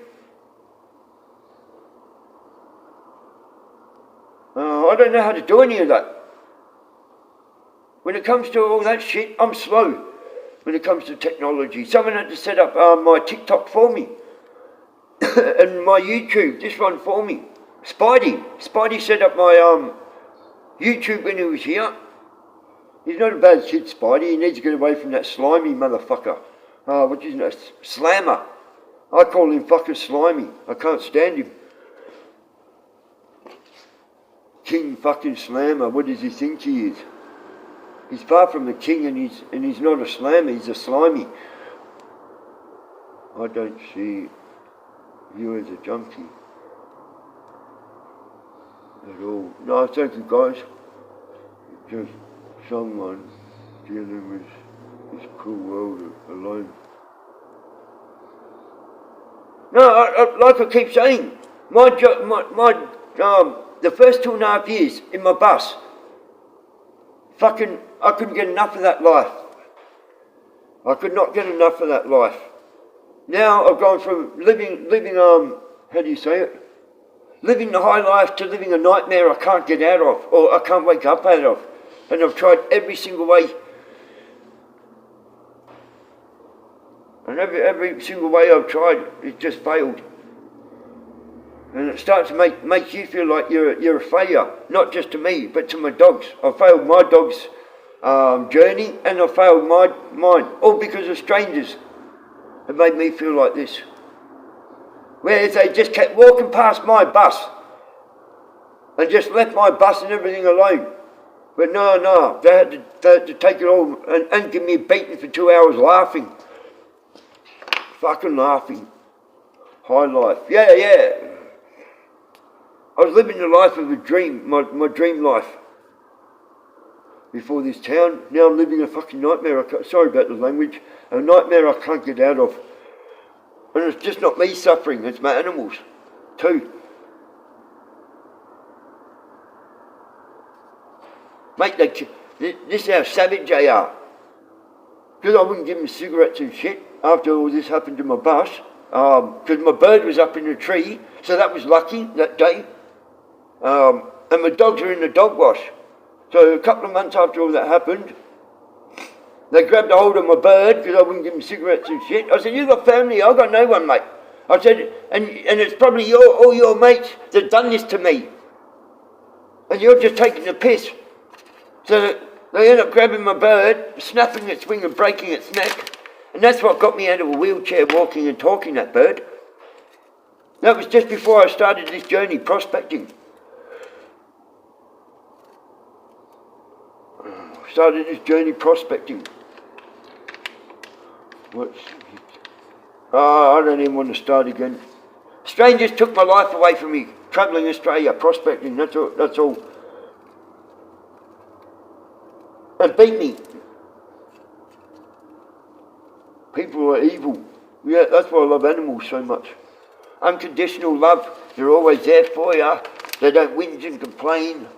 I don't know how to do any of that. When it comes to all that shit, I'm slow. When it comes to technology, someone had to set up my TikTok for me. And my YouTube, this one for me. Spidey set up my YouTube when he was here. He's not a bad kid, Spidey. He needs to get away from that slimy motherfucker. What's his name? Slammer. I call him fucking slimy. I can't stand him. King fucking Slammer. What does he think he is? He's far from the king, and he's not a slammer. He's a slimy. I don't see you as a junkie at all. No, thank you guys. Just someone dealing with this cruel world alone. No, like I keep saying, the first 2.5 years in my bus, I couldn't get enough of that life. I could not get enough of that life. Now I've gone from living, how do you say it? Living the high life to living a nightmare I can't get out of, or I can't wake up out of. And I've tried every single way. And every single way I've tried, it just failed. And it starts to make you feel like you're a failure, not just to me, but to my dogs. I failed my dog's journey, and I failed mine, all because of strangers. It made me feel like this. Whereas they just kept walking past my bus and just left my bus and everything alone. But no, they had to take it all and give me a beating for 2 hours laughing. Fucking laughing. High life. Yeah. I was living the life of a dream, my dream life. Before this town, now I'm living a fucking nightmare. Sorry about the language. A nightmare I can't get out of. And it's just not me suffering, it's my animals, too. Mate, this is how savage they are. Because I wouldn't give them cigarettes and shit after all this happened to my bus. Because my bird was up in the tree, so that was lucky that day. And my dogs are in the dog wash. So a couple of months after all that happened, they grabbed a hold of my bird because I wouldn't give them cigarettes and shit. I said, you got family? I got no one, mate. I said, and it's probably all your mates that done this to me. And you're just taking the piss. So they end up grabbing my bird, snapping its wing and breaking its neck. And that's what got me out of a wheelchair walking and talking, that bird. That was just before I started this journey prospecting. Started this journey prospecting. I don't even want to start again. Strangers took my life away from me, travelling Australia, prospecting, that's all. And beat me. People are evil. Yeah, that's why I love animals so much. Unconditional love, they're always there for you. They don't whinge and complain.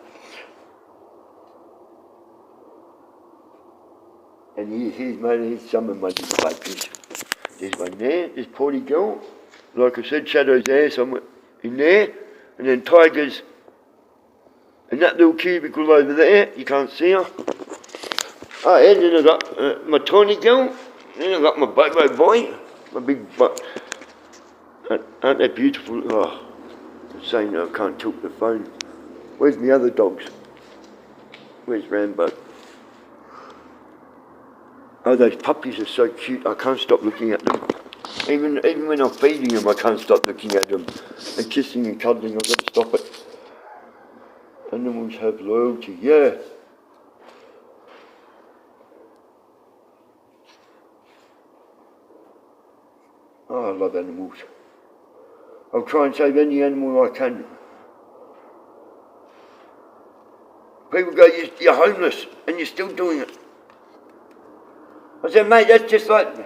And here's some of my little babies. There's one there, there's Porty Girl. Like I said, Shadow's there, somewhere in there. And then Tiger's in that little cubicle over there, you can't see her. Oh yeah, then I got my tiny girl, then I got my Bobo boy, my big butt. Aren't they beautiful? Oh, I'm saying I can't talk the phone. Where's my other dogs? Where's Rambo? Oh, those puppies are so cute. I can't stop looking at them. Even when I'm feeding them, I can't stop looking at them and kissing and cuddling. I've got to stop it. Animals have loyalty. Yeah. Oh, I love animals. I'll try and save any animal I can. People go, you're homeless, and you're still doing it. I said, mate, that's just like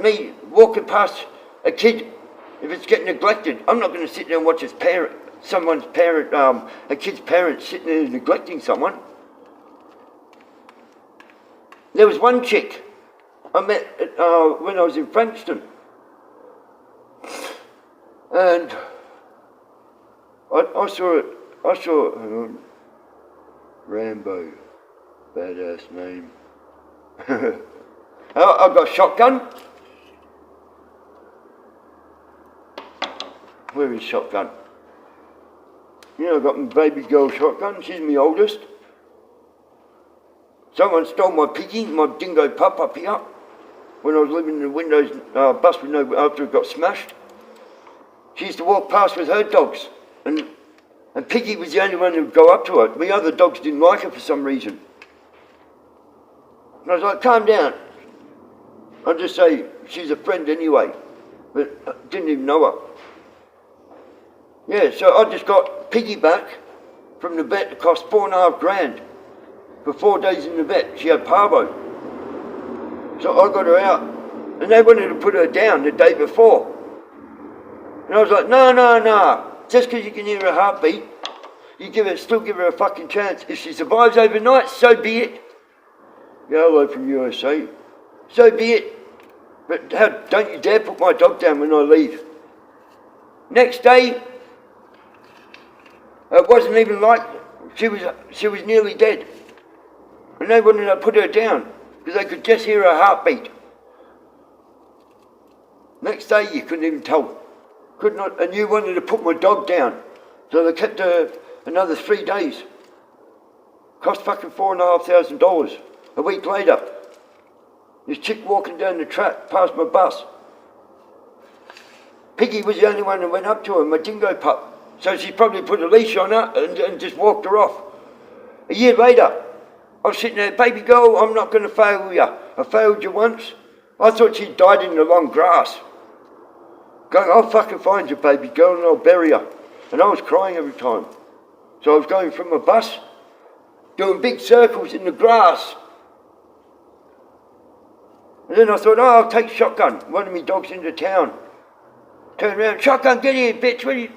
me walking past a kid. If it's getting neglected, I'm not going to sit there and watch a kid's parent sitting there neglecting someone. There was one chick I met when I was in Frankston, and I saw Rambo, badass name. I've got a shotgun. Where is shotgun? You know, I've got my baby girl shotgun. She's my oldest. Someone stole my piggy, my dingo pup up here, when I was living in the windows bus after it got smashed. She used to walk past with her dogs, and Piggy was the only one who would go up to her. The other dogs didn't like her for some reason. And I was like, calm down. I'll just say, she's a friend anyway, but I didn't even know her. Yeah, so I just got Piggy back from the vet. It cost $4,500 for 4 days in the vet. She had parvo. So I got her out, and they wanted to put her down the day before. And I was like, no. Just because you can hear her heartbeat, still give her a fucking chance. If she survives overnight, so be it. Yeah, hello from USA. So be it. But don't you dare put my dog down when I leave. Next day, it wasn't even like she was nearly dead. And they wanted to put her down because they could just hear her heartbeat. Next day, you couldn't even tell. Could not, and you wanted to put my dog down. So they kept her another 3 days. Cost fucking $4,500. A week later, this chick walking down the track past my bus. Piggy was the only one that went up to her, my dingo pup. So she probably put a leash on her and just walked her off. A year later, I was sitting there, baby girl, I'm not going to fail you. I failed you once. I thought she died in the long grass. Going, I'll fucking find you, baby girl, and I'll bury her. And I was crying every time. So I was going from my bus, doing big circles in the grass. And then I thought, I'll take shotgun. One of my dogs into town. Turn around, shotgun, get here, bitch. What are you?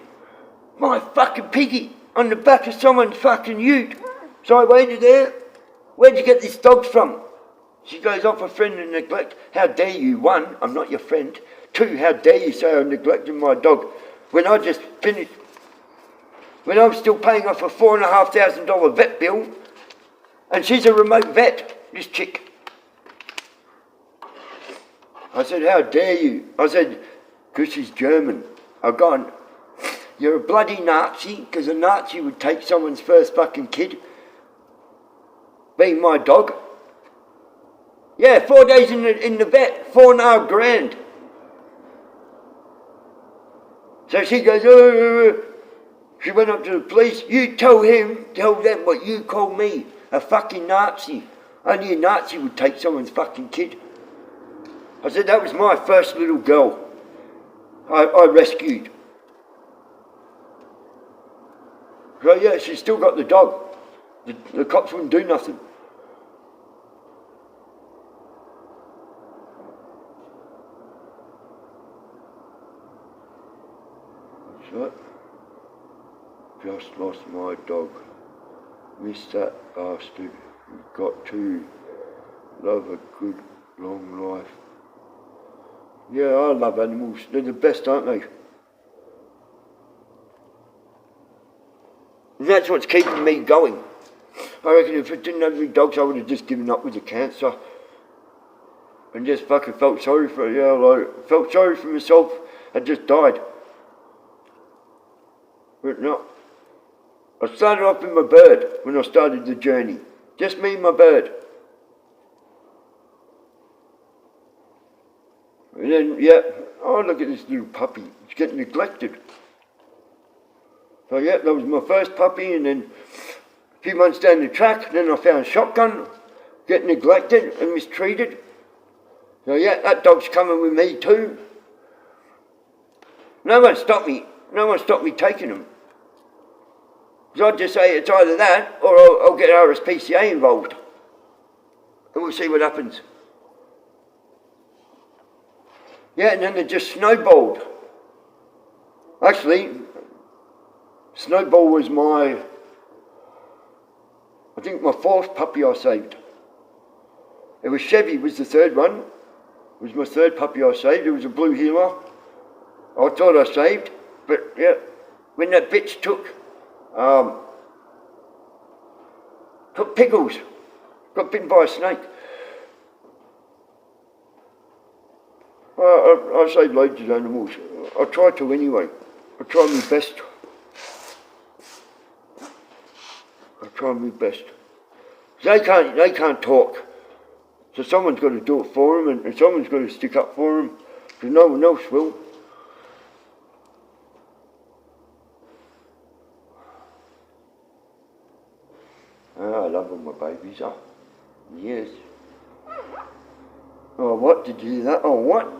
My fucking Piggy on the back of someone's fucking ute. So I waited there. Where'd you get these dogs from? She goes, off a friend and neglect. How dare you? 1, I'm not your friend. 2, how dare you say I'm neglecting my dog when I just finished, when I'm still paying off a $4,500 vet bill, and she's a remote vet, this chick. I said, how dare you? I said, because she's German. I've gone, you're a bloody Nazi, because a Nazi would take someone's first fucking kid, being my dog. Yeah, 4 days in the vet, $4,500. So she goes, she went up to the police. You tell them what you call me, a fucking Nazi. Only a Nazi would take someone's fucking kid. I said, that was my first little girl I rescued. So yeah, she's still got the dog. The cops wouldn't do nothing. Just lost my dog. Missed that bastard. Got to love a good long life. Yeah, I love animals. They're the best, aren't they? And that's what's keeping me going. I reckon if it didn't have any dogs, I would have just given up with the cancer. And just fucking felt sorry for it, felt sorry for myself and just died. But no. I started off with my bird when I started the journey. Just me and my bird. And then, oh, look at this little puppy. It's getting neglected. So, that was my first puppy, and then a few months down the track, then I found a shotgun, getting neglected and mistreated. So, that dog's coming with me too. No one stopped me taking him. So I'd just say it's either that, or I'll get RSPCA involved. And we'll see what happens. And then it just snowballed. Actually, Snowball was I think my fourth puppy I saved. It was Chevy was the third one. It was my third puppy I saved. It was a blue heeler. I thought I saved, but when that bitch took pickles, got bitten by a snake. I save loads of animals. I try to anyway. I try my best. They can't talk. So someone's got to do it for them, and someone's got to stick up for them, because no one else will. I love all my babies. Yes. Oh, what? Did you hear that? Oh, what?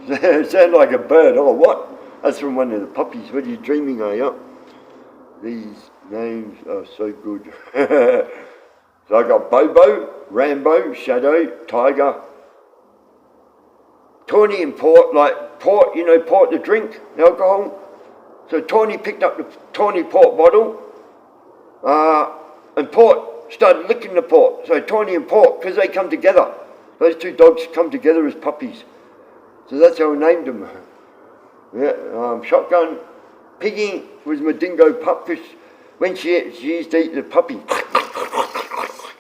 It sounded like a bird. Oh, what? That's from one of the puppies. What are you dreaming, are you? These names are so good. So I got Bobo, Rambo, Shadow, Tiger, Tawny and Port, like Port, Port the drink, alcohol. So Tawny picked up the Tawny Port bottle, and Port started licking the Port. So Tawny and Port, because they come together. Those two dogs come together as puppies. So that's how I named them. Shotgun. Piggy was my dingo pup, because when she used to eat the puppy,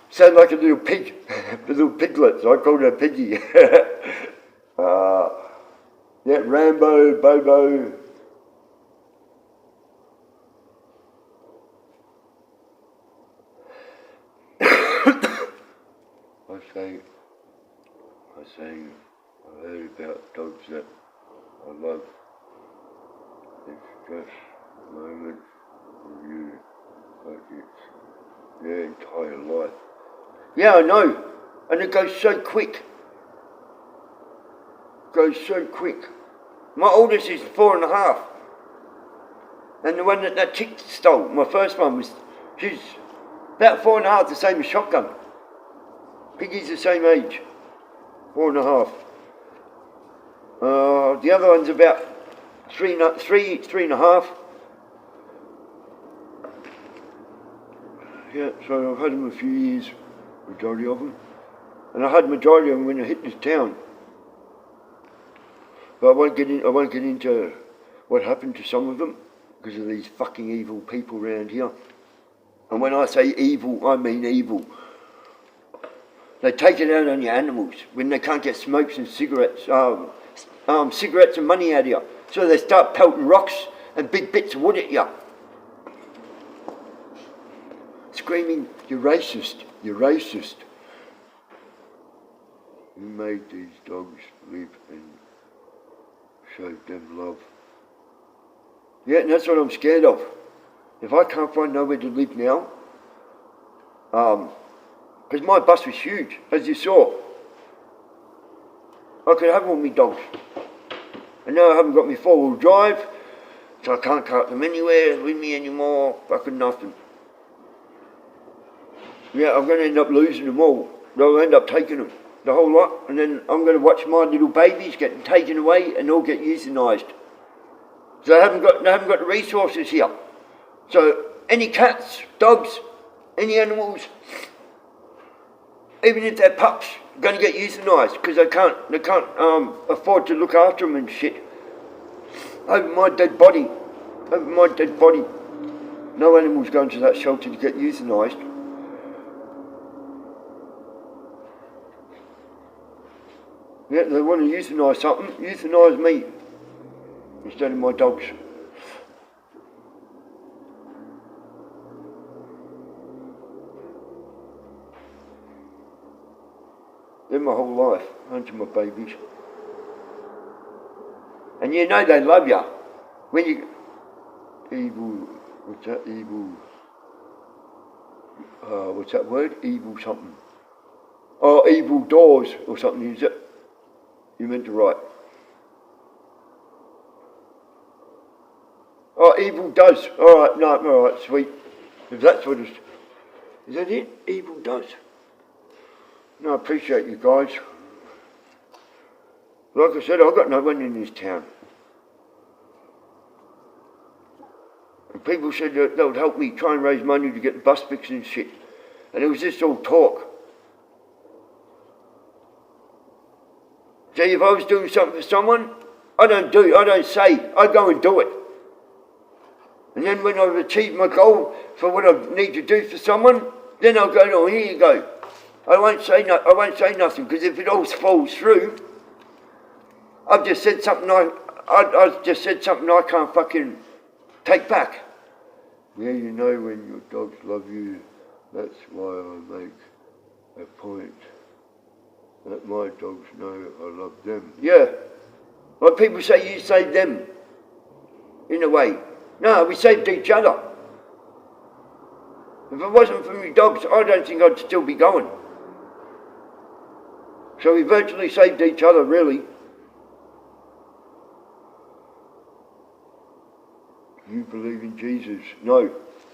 sounded like a little pig, a little piglet, so I called her Piggy. Rambo, Bobo. I heard about dogs that I love. It's just moments with you, like it's their entire life. Yeah, I know, and it goes so quick. My oldest is 4.5, and the one that chick stole, my first one she's about 4.5, the same as Shotgun. Piggy's the same age, 4.5. The other one's about 3.5. So I've had them a few years, majority of them. And I had majority of them when I hit this town. But I won't get into what happened to some of them, because of these fucking evil people around here. And when I say evil, I mean evil. They take it out on your animals when they can't get smokes and cigarettes, cigarettes and money out of you. So they start pelting rocks and big bits of wood at you. Screaming, "You're racist, you're racist." You made these dogs live and showed them love. And that's what I'm scared of. If I can't find nowhere to live now, because my bus was huge, as you saw. I could have all my dogs. And now I haven't got my 4-wheel drive, so I can't cart them anywhere with me anymore, fucking nothing. I'm going to end up losing them all. They'll end up taking them, the whole lot, and then I'm going to watch my little babies getting taken away and all get euthanised. So I haven't got the resources here. So any cats, dogs, any animals, even if they're pups, are going to get euthanised because they can't afford to look after them and shit. Over my dead body. No animal's going to that shelter to get euthanised. Yeah, they want to euthanize something, euthanize me instead of my dogs. They're my whole life, aren't you, my babies? And you know they love you. When you... Evil... What's that? Evil... what's that word? Evil something. Oh, evil doors or something, is it? You meant to write. Oh, evil does. Alright, no, alright, sweet. If that's what it's... Is that it? Evil does. No, I appreciate you guys. Like I said, I've got no one in this town. And people said that they would help me try and raise money to get the bus fixed and shit. And it was just all talk. See, if I was doing something for someone, I don't say, I go and do it. And then when I've achieved my goal for what I need to do for someone, then I'll go, oh, here you go. I won't say nothing, because if it all falls through, I've just said something I just said something I can't fucking take back. Yeah, you know when your dogs love you, that's why I make a point that my dogs know I love them. Yeah, like people say you saved them, in a way. No, we saved each other. If it wasn't for me dogs, I don't think I'd still be going. So we virtually saved each other, really. You believe in Jesus? No,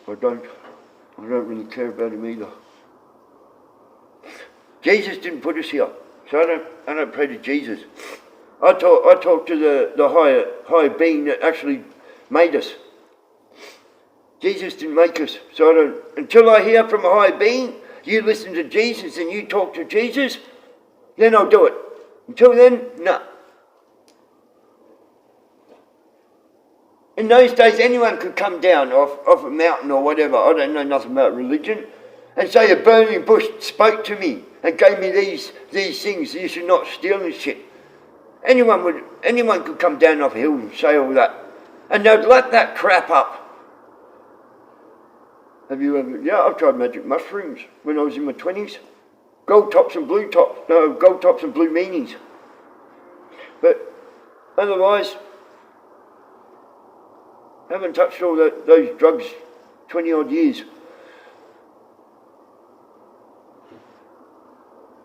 I don't. I don't really care about him either. Jesus didn't put us here, so I don't pray to Jesus. I talk to the higher being that actually made us. Jesus didn't make us, so I don't. Until I hear from a higher being, you listen to Jesus and you talk to Jesus, then I'll do it. Until then, no. In those days, anyone could come down off a mountain or whatever, I don't know nothing about religion, and say a burning bush spoke to me and gave me these things, you should not steal and shit. Anyone could come down off a hill and say all that, and they'd lap that crap up. Have you ever? Yeah, I've tried magic mushrooms when I was in my 20s. Gold tops and blue tops, no, gold tops and blue meanies. But otherwise, I haven't touched all those drugs 20 odd years.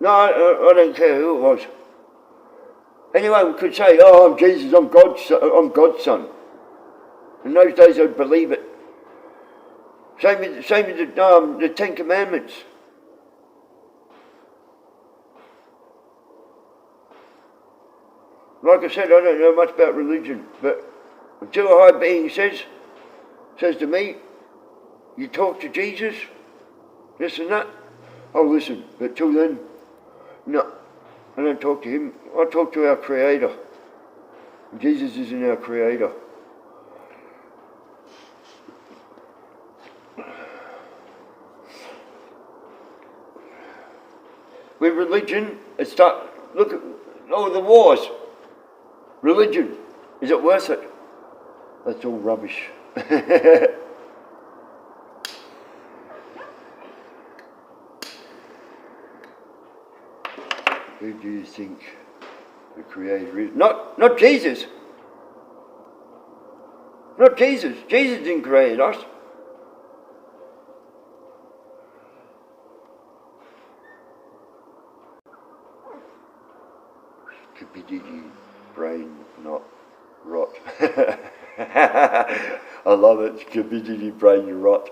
No, I don't care who it was. Anyone could say, oh, I'm Jesus, I'm God's son. In those days I'd believe it. Same with the Ten Commandments. Like I said, I don't know much about religion, but until a high being says to me, you talk to Jesus, this and that, I'll listen. But till then, no, I don't talk to him. I talk to our Creator. Jesus isn't our Creator. With religion, look at all the wars. Religion, is it worth it? That's all rubbish. Who do you think the Creator is? Not Jesus. Not Jesus. Jesus didn't create us. Skibidi brain not rot. I love it. Skibidi brain rot.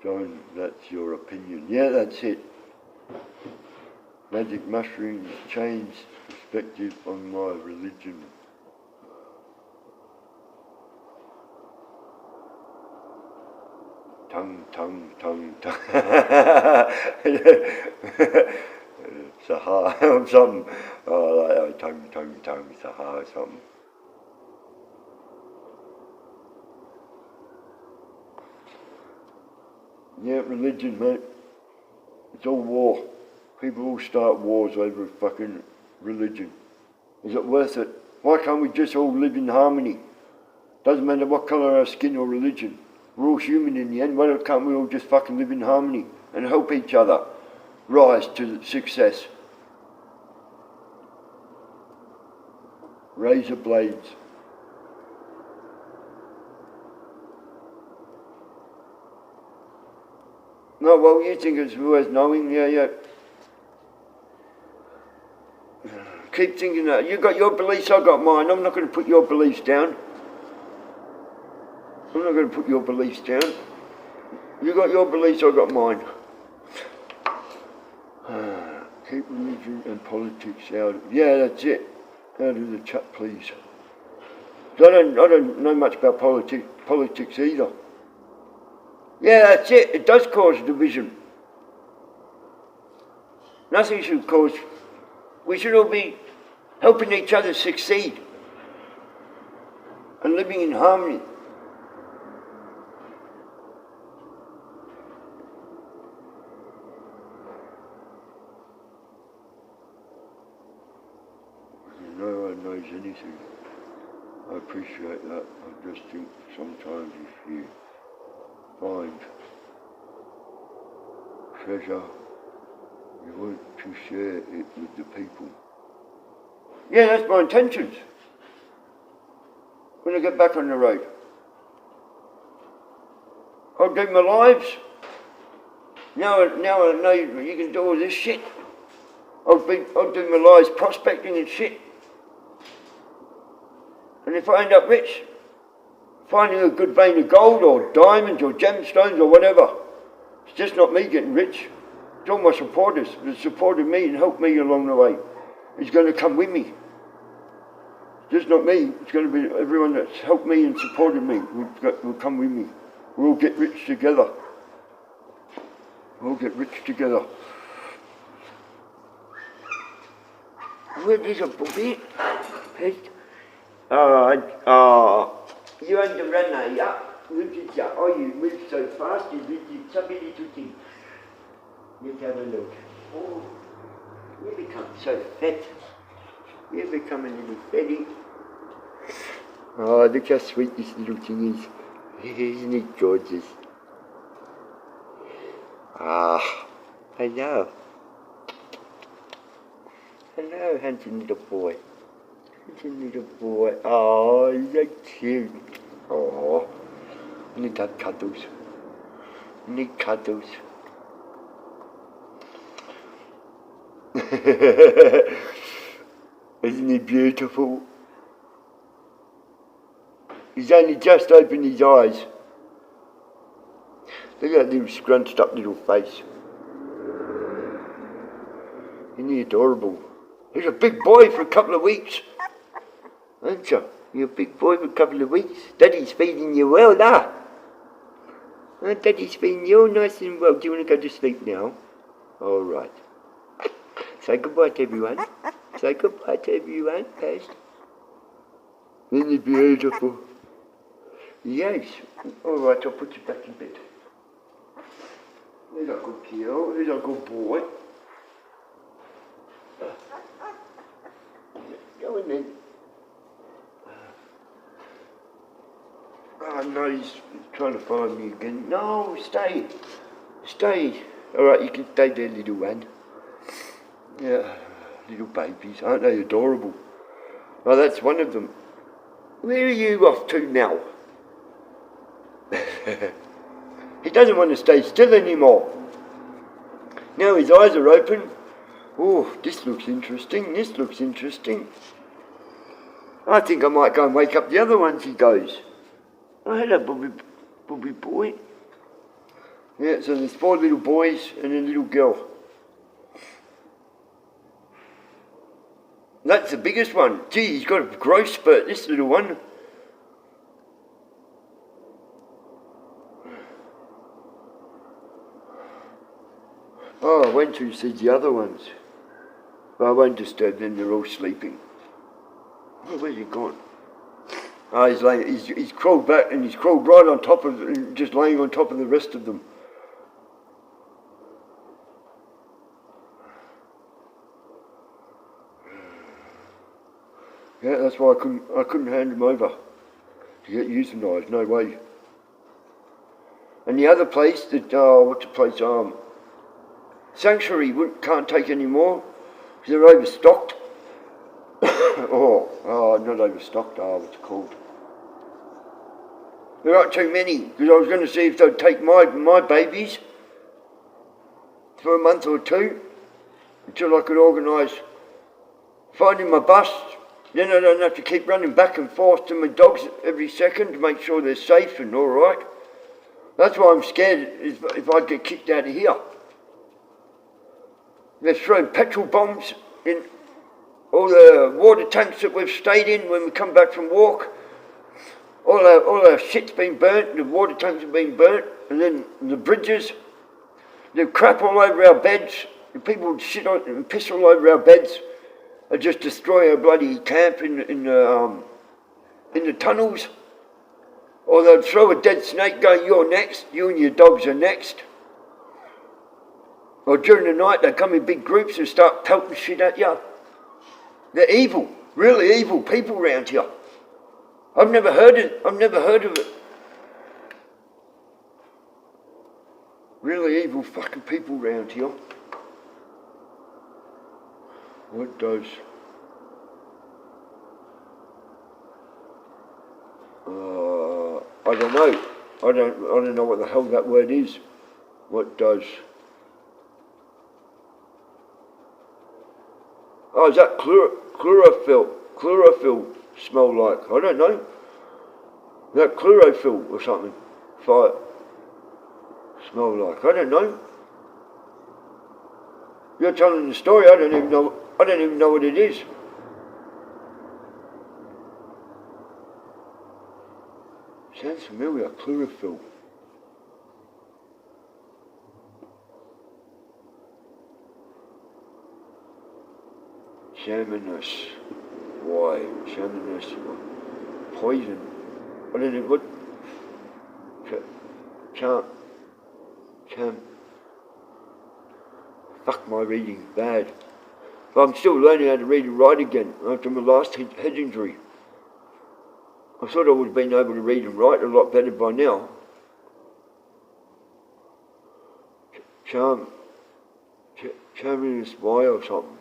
John, that's your opinion. Yeah, that's it. Magic mushrooms changed perspective on my religion. Tongue. Sahar, something. Oh, like tongue, Sahar, something. Yeah, religion, mate. It's all war. People all start wars over fucking religion? Is it worth it? Why can't we just all live in harmony? Doesn't matter what colour our skin or religion. We're all human in the end. Why can't we all just fucking live in harmony and help each other rise to success? Razor blades. No, well, you think it's worth knowing, yeah. Keep thinking that. You got your beliefs, I got mine. I'm not going to put your beliefs down. I'm not going to put your beliefs down. You got your beliefs, I got mine. Keep religion and politics out. Yeah, that's it. Out of the chat, please. I don't know much about politics either. Yeah, that's it. It does cause division. Nothing should cause. We should all be helping each other succeed and living in harmony. No one knows anything. I appreciate that. I just think sometimes if you find treasure, you want to share it with the people. Yeah, that's my intentions. When I get back on the road, I'll do my lives. Now I know you can do all this shit. I'll do my lives prospecting and shit. And if I end up rich, finding a good vein of gold or diamonds or gemstones or whatever, it's just not me getting rich. It's all my supporters that supported me and helped me along the way. It's going to come with me. It's just not me. It's going to be everyone that's helped me and supported me will come with me. We'll all get rich together. We'll all get rich together. Where is a puppy? You underrun now, yeah? Oh, you move so fast, you did chubby little thing. Let's have a look. Oh, you become so fat. You become a little fatty. Oh, look how sweet this little thing is. Isn't it gorgeous? Ah, hello. Hello, handsome little boy. Handsome little boy. Oh, you're so cute. Oh, you need to have cuddles. You need cuddles. Isn't he beautiful? He's only just opened his eyes. Look at that little scrunched up little face. Isn't he adorable? He's a big boy for a couple of weeks. Aren't you? You're a big boy for a couple of weeks. Daddy's feeding you well, lah. Daddy's feeding you all nice and well. Do you want to go to sleep now? All right. Say goodbye to everyone. Say goodbye to everyone, Paz. Isn't he beautiful? Yes. All right, I'll put you back in bed. There's a good girl. There's a good boy. Go in then. Oh no, he's trying to find me again. No, stay. Stay. All right, you can stay there, little one. Yeah, little babies, aren't they adorable? Oh, that's one of them. Where are you off to now? He doesn't want to stay still anymore. Now his eyes are open. Oh, this looks interesting, this looks interesting. I think I might go and wake up the other ones, he goes. Oh, hello, Bobby boy. Yeah, so there's 4 little boys and a little girl. That's the biggest one. Gee, he's got a growth spurt, this little one. Oh, I went to see the other ones. But I won't disturb them, they're all sleeping. Oh, where's he gone? Oh, he's crawled back and he's crawled right on top of, just laying on top of the rest of them. Yeah, that's why I couldn't hand them over to get euthanised, no way. And the other place that, what's the place, Sanctuary can't take any more because they're overstocked. Not overstocked, what's it called? There aren't too many, because I was going to see if they'd take my babies for a month or two until I could organise finding my bus. Then I don't have to keep running back and forth to my dogs every second to make sure they're safe and all right. That's why I'm scared if I get kicked out of here. They're throwing petrol bombs in all the water tanks that we've stayed in when we come back from walk. All our shit's been burnt, the water tanks have been burnt, and then the bridges, there's crap all over our beds, the people shit on and piss all over our beds, and just destroy our bloody camp in the tunnels. Or they'll throw a dead snake going, you're next, you and your dogs are next. Or during the night they come in big groups and start pelting shit at you. They're evil, really evil people around here. I've never heard of it. Really evil fucking people around here. What does? I don't know. I don't know what the hell that word is. What does? Oh, is that chlorophyll smell like? I don't know. Is that chlorophyll or something? Fire smell like? I don't know. You're telling the story. I don't even know what it is. Sounds familiar. Chlorophyll. Shamanous. Why? Shamanous. Poison. I don't know what. Fuck, my reading's bad. But I'm still learning how to read and write again after my last head injury. I thought I would have been able to read and write a lot better by now. Shamanous why or something.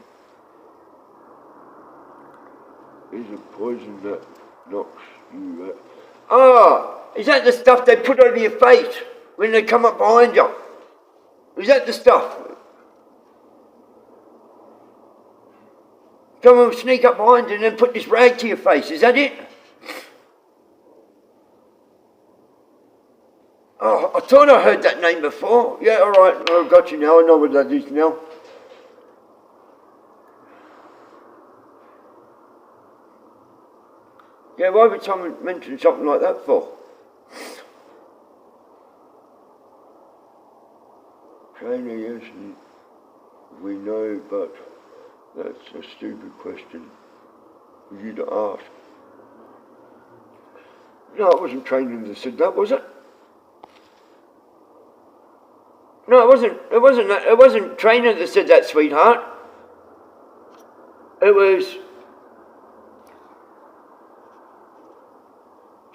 Is a poison that knocks you out. Ah! Is that the stuff they put over your face when they come up behind you? Is that the stuff? Someone will sneak up behind you and then put this rag to your face. Is that it? Oh, I thought I heard that name before. Yeah, all right. I've got you now. I know what that is now. Yeah, why would someone mention something like that for? Trainer, yes, we know, but that's a stupid question for you to ask. No, it wasn't training that said that, was it? No, it wasn't trainer that said that, sweetheart. It was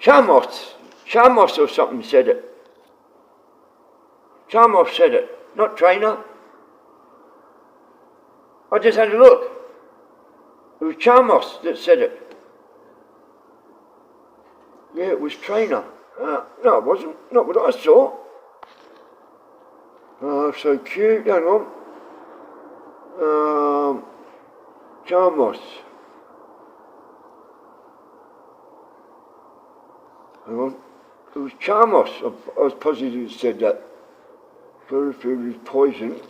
Chamos or something said it. Chamos said it, not trainer. I just had a look. It was Chamos that said it. Yeah, it was trainer. No, it wasn't. Not what I saw. Oh, so cute. Hang on. Chamos. Hang on. It was Chamos. I was positive it said that. Chlorophyll is poison.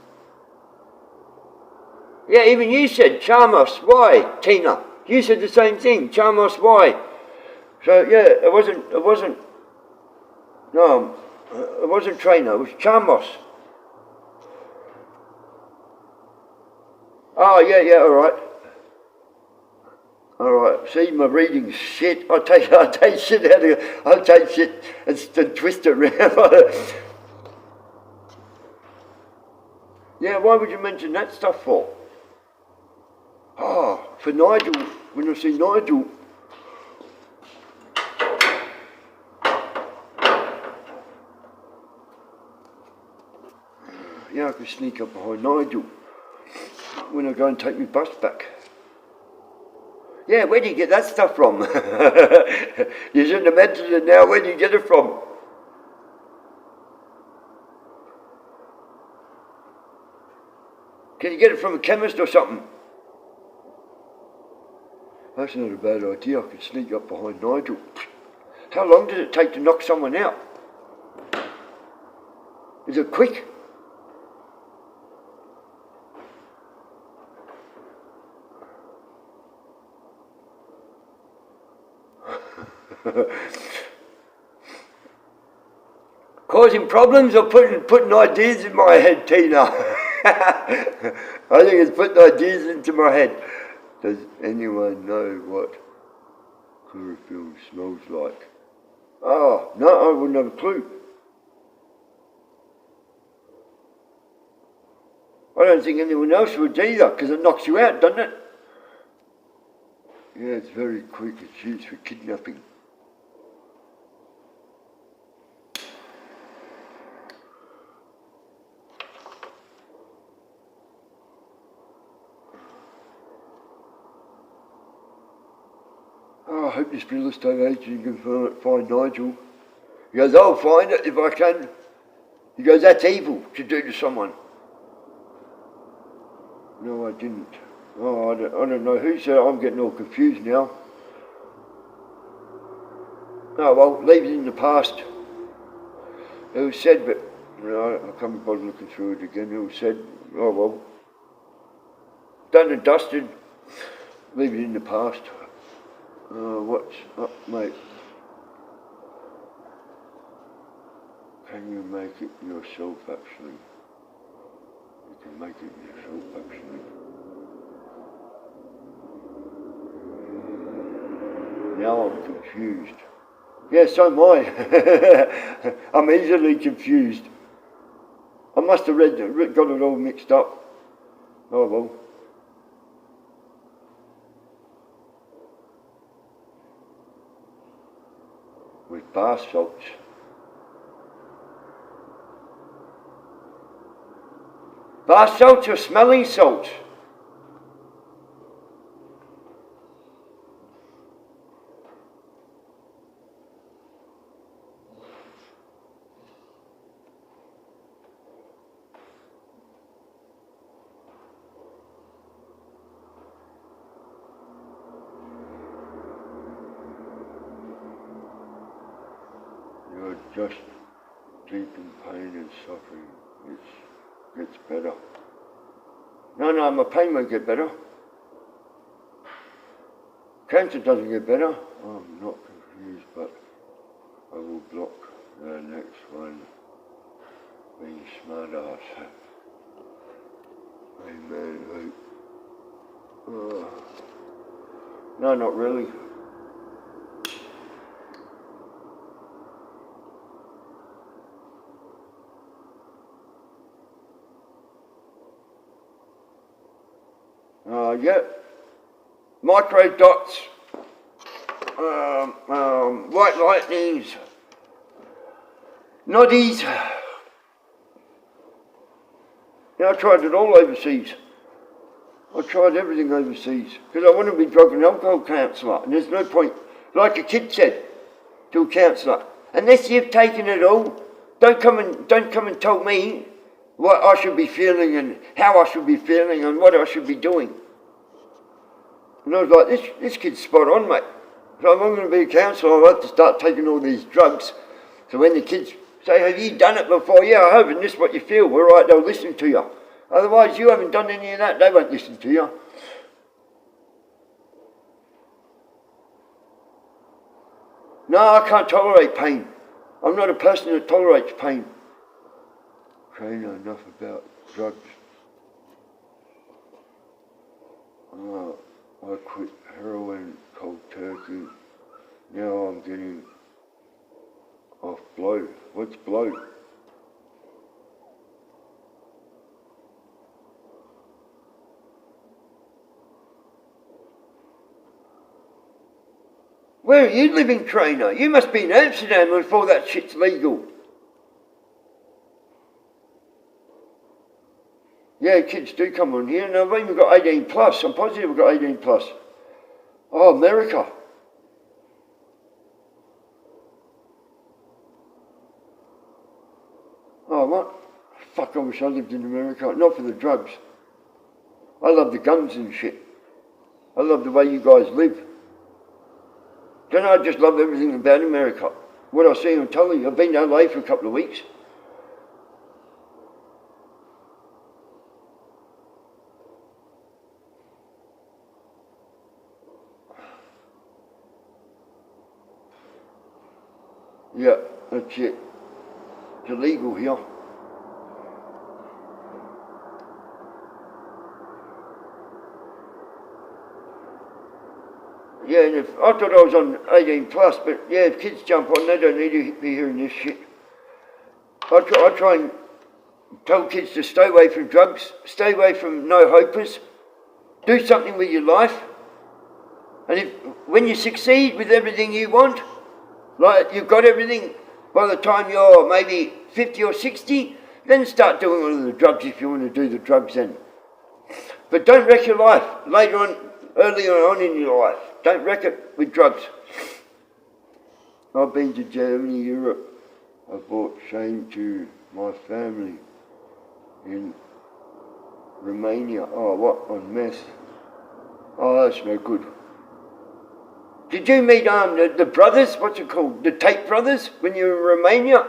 Yeah, even you said Chamos. Why, Tina? You said the same thing. Chamos. Why? So yeah, it wasn't. No, it wasn't trainer. It was Chamos. Oh yeah. All right. See, my reading's shit. I'll take shit out of it. I'll take shit and twist it around. Yeah, why would you mention that stuff for? Oh, for Nigel when I see Nigel. Yeah, I can sneak up behind Nigel when I go and take my bus back. Yeah, where do you get that stuff from? You shouldn't have mentioned it now. Where do you get it from? Can you get it from a chemist or something? That's not a bad idea. I could sneak up behind Nigel. How long does it take to knock someone out? Is it quick? Causing problems or putting ideas in my head, Tina? I think it's putting ideas into my head. Does anyone know what chlorophyll smells like? Oh, no, I wouldn't have a clue. I don't think anyone else would either, because it knocks you out, doesn't it? Yeah, it's very quick. It's used for kidnapping. Oh, I hope this real estate agent can find Nigel. He goes, I'll find it if I can. He goes, that's evil to do to someone. No, I didn't. Oh, I don't know who said it. I'm getting all confused now. Oh, well, leave it in the past. It was said, but I can't be bothered looking through it again. It was said, oh, well, done and dusted. Leave it in the past. What's up, mate? Can you make it yourself, actually? You can make it yourself, actually. Now I'm confused. Yeah, so am I. I'm easily confused. I must have got it all mixed up. Oh well. With bar salts. Bar salts or smelling salts? You're just deep in pain and suffering. It gets better. No, my pain won't get better. Cancer doesn't get better. I'm not confused, but I will block the next one. Being smart ass. Amen. No, not really. Yeah, micro dots, white lightnings, noddies. Yeah, I tried it all overseas. I tried everything overseas because I want to be drug and alcohol counsellor, and there's no point, like a kid said to a counsellor, unless you've taken it all, don't come and tell me what I should be feeling and how I should be feeling and what I should be doing. And I was like, this kid's spot on, mate. So if I'm going to be a counsellor, I'll have to start taking all these drugs. So when the kids say, have you done it before? Yeah, I have, and this is what you feel. All right, they'll listen to you. Otherwise, you haven't done any of that, they won't listen to you. No, I can't tolerate pain. I'm not a person that tolerates pain. Trainer, enough about drugs. I quit heroin cold turkey. Now I'm getting off blow. What's blow? Where are you living, trainer? You must be in Amsterdam before that shit's legal. Yeah, kids do come on here, and I've even got 18 plus. I'm positive I've got 18 plus. Oh, America. Oh, what? Fuck, I wish I lived in America. Not for the drugs. I love the guns and shit. I love the way you guys live. Don't I just love everything about America? What I see on telly. I've been to LA for a couple of weeks. Yeah, that's it. It's illegal here. Yeah, and I thought I was on 18 plus, but yeah, if kids jump on, they don't need to be hearing this shit. I try and tell kids to stay away from drugs, stay away from no-hopers, do something with your life, and when you succeed with everything you want, like you've got everything, by the time you're maybe 50 or 60, then start doing all of the drugs if you want to do the drugs then. But don't wreck your life later on, earlier on in your life. Don't wreck it with drugs. I've been to Germany, Europe. I brought shame to my family in Romania. Oh, what on mess? Oh, that's no good. Did you meet the brothers, what's it called, the Tate brothers, when you were in Romania?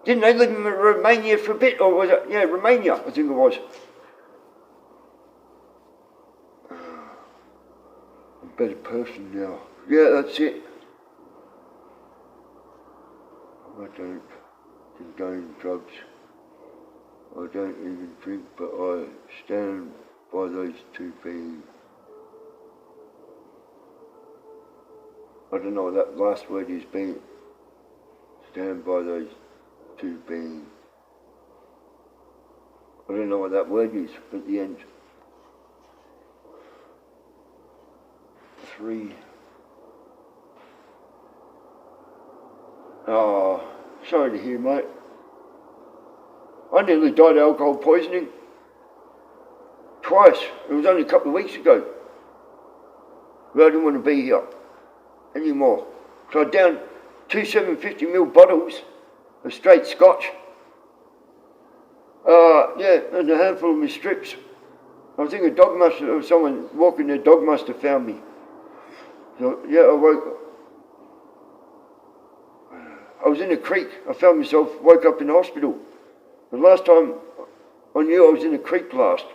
Didn't they live in Romania for a bit, or was it, yeah, Romania, I think it was. I'm a better person now. Yeah, that's it. I don't condone drugs. I don't even drink, but I stand by those two beings. I don't know what that last word is, being. Stand by those two beings. I don't know what that word is, but at the end. 3. Oh, sorry to hear, mate. I nearly died of alcohol poisoning. Twice. It was only a couple of weeks ago. But I didn't want to be here anymore. So I downed 2 750ml bottles of straight scotch. Yeah, and a handful of my strips. I think a dog or someone walking their dog must have found me. So, yeah, I was in a creek. I found myself, woke up in the hospital. The last time I knew I was in a creek last.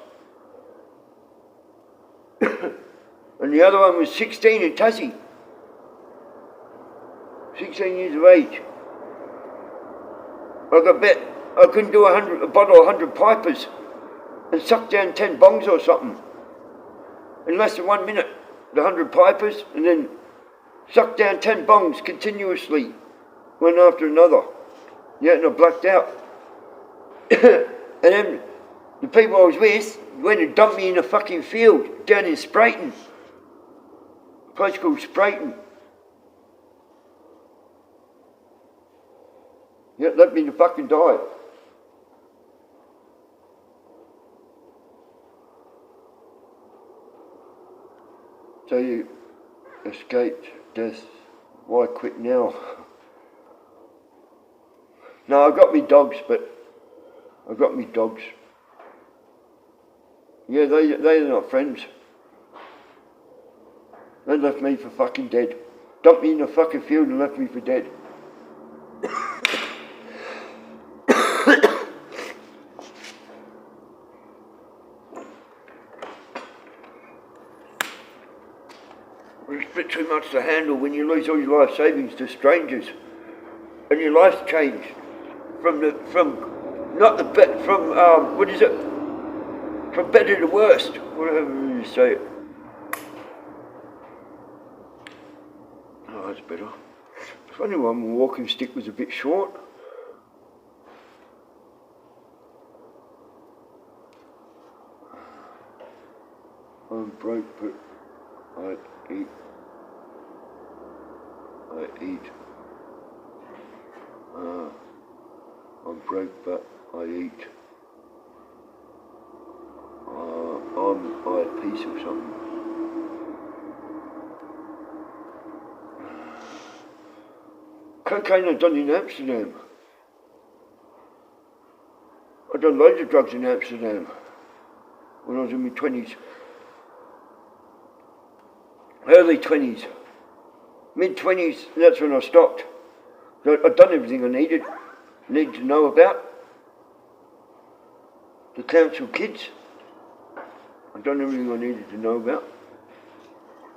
And the other one was 16 in Tassie. 16 years of age. I couldn't do a bottle of 100 pipers and suck down 10 bongs or something. In less than 1 minute, the 100 pipers, and then suck down 10 bongs continuously, one after another. Yeah, and I blacked out. And then the people I was with went and dumped me in a fucking field down in Sprayton. A place called Sprayton. Yeah, left me to fucking die. So you escaped death. Why quit now? No, I got me dogs, but I got me dogs. Yeah, they're not friends. They left me for fucking dead. Dumped me in a fucking field and left me for dead. It's a bit too much to handle when you lose all your life savings to strangers, and your life's changed from better to worst, whatever you say it. Oh, that's better. It's funny why my walking stick was a bit short. I'm broke, but I eat. I'm broke, but I eat. I'm at peace or something. Cocaine I've done in Amsterdam. I've done loads of drugs in Amsterdam when I was in my 20s. Early 20s. Mid-20s, that's when I stopped. I'd done everything I needed to know about. The council kids. I'd done everything I needed to know about.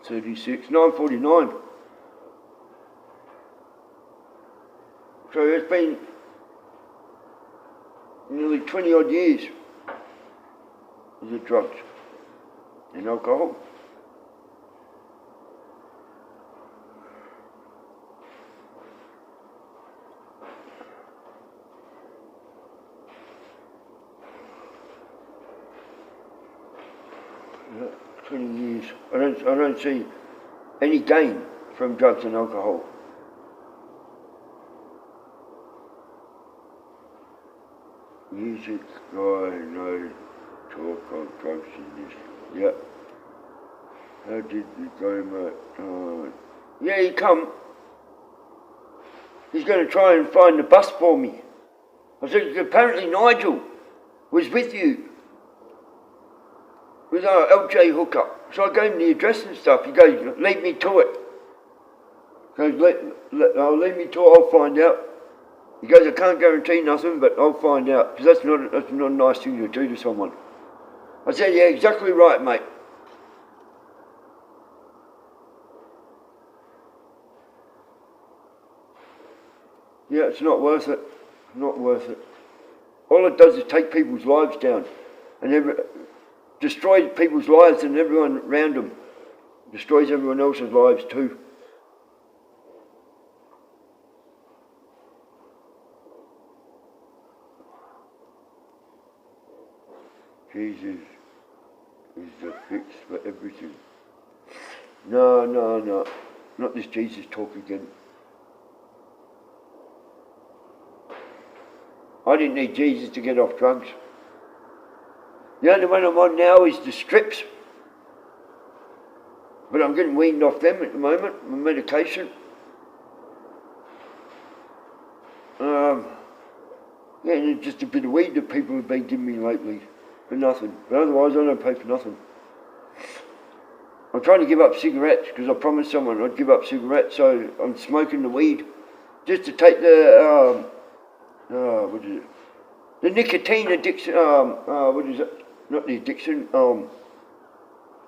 36, 9:49. So it's been nearly 20 odd years of the drugs and alcohol. Yeah, 20 years. I don't see any gain from drugs and alcohol. Music, no talk on drugs in this. Yeah. How did it go, mate? Yeah, he come. He's going to try and find the bus for me. I said, apparently Nigel was with you. With our LJ hookup. So I gave him the address and stuff. He goes, lead me to it. He goes, lead me to it, I'll find out. He goes, I can't guarantee nothing, but I'll find out. Because that's not a nice thing to do to someone. I said, yeah, exactly right, mate. Yeah, it's not worth it. Not worth it. All it does is take people's lives down. And destroys people's lives and everyone around them. Destroys everyone else's lives too. Jesus is the fix for everything. No. Not this Jesus talk again. I didn't need Jesus to get off drugs. The only one I'm on now is the strips. But I'm getting weaned off them at the moment, my medication. Yeah, and just a bit of weed that people have been giving me lately. For nothing. But otherwise, I don't pay for nothing. I'm trying to give up cigarettes because I promised someone I'd give up cigarettes, so I'm smoking the weed just to take the what is it? The nicotine addiction. What is it? Not the addiction.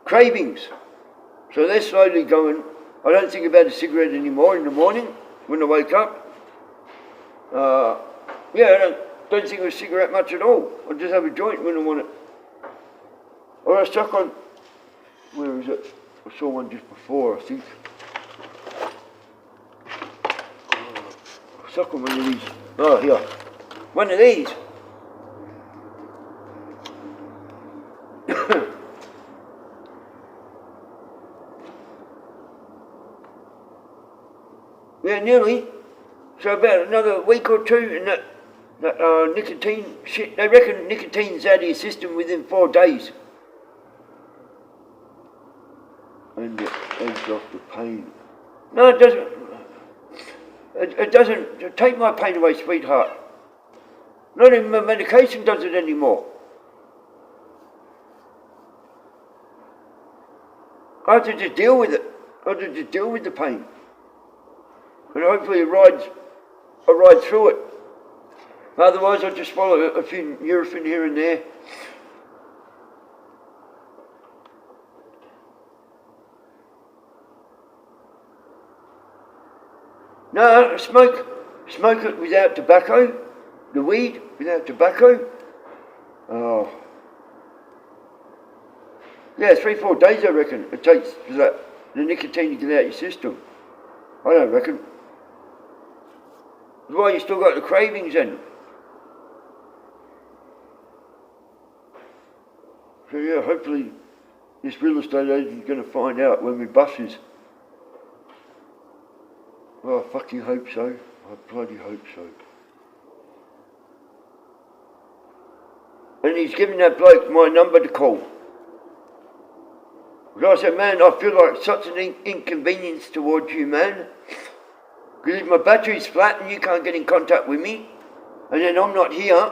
Cravings. So they're slowly going. I don't think about a cigarette anymore in the morning when I wake up. Yeah, I don't think of a cigarette much at all. I just have a joint when I want it. Or I stuck on, where is it? I saw one just before, I think. I stuck on one of these. Oh, here. One of these. Yeah, nearly. So about another week or two, and that nicotine shit, they reckon nicotine's out of your system within 4 days. And it takes off the pain. No, it doesn't. It doesn't take my pain away, sweetheart. Not even my medication does it anymore. I have to just deal with it. I have to just deal with the pain. And hopefully I ride through it. Otherwise I just swallow a few Nurofen here and there. No, smoke it without tobacco, the weed without tobacco. Oh. Yeah, 3-4 days I reckon it takes for the nicotine to get out your system. I don't reckon. That's why you still got the cravings then. So yeah, hopefully this real estate agent's going to find out when my bus is. Well, I fucking hope so. I bloody hope so. And he's giving that bloke my number to call. Because I said, man, I feel like such an inconvenience towards you, man. Because if my battery's flat and you can't get in contact with me, and then I'm not here,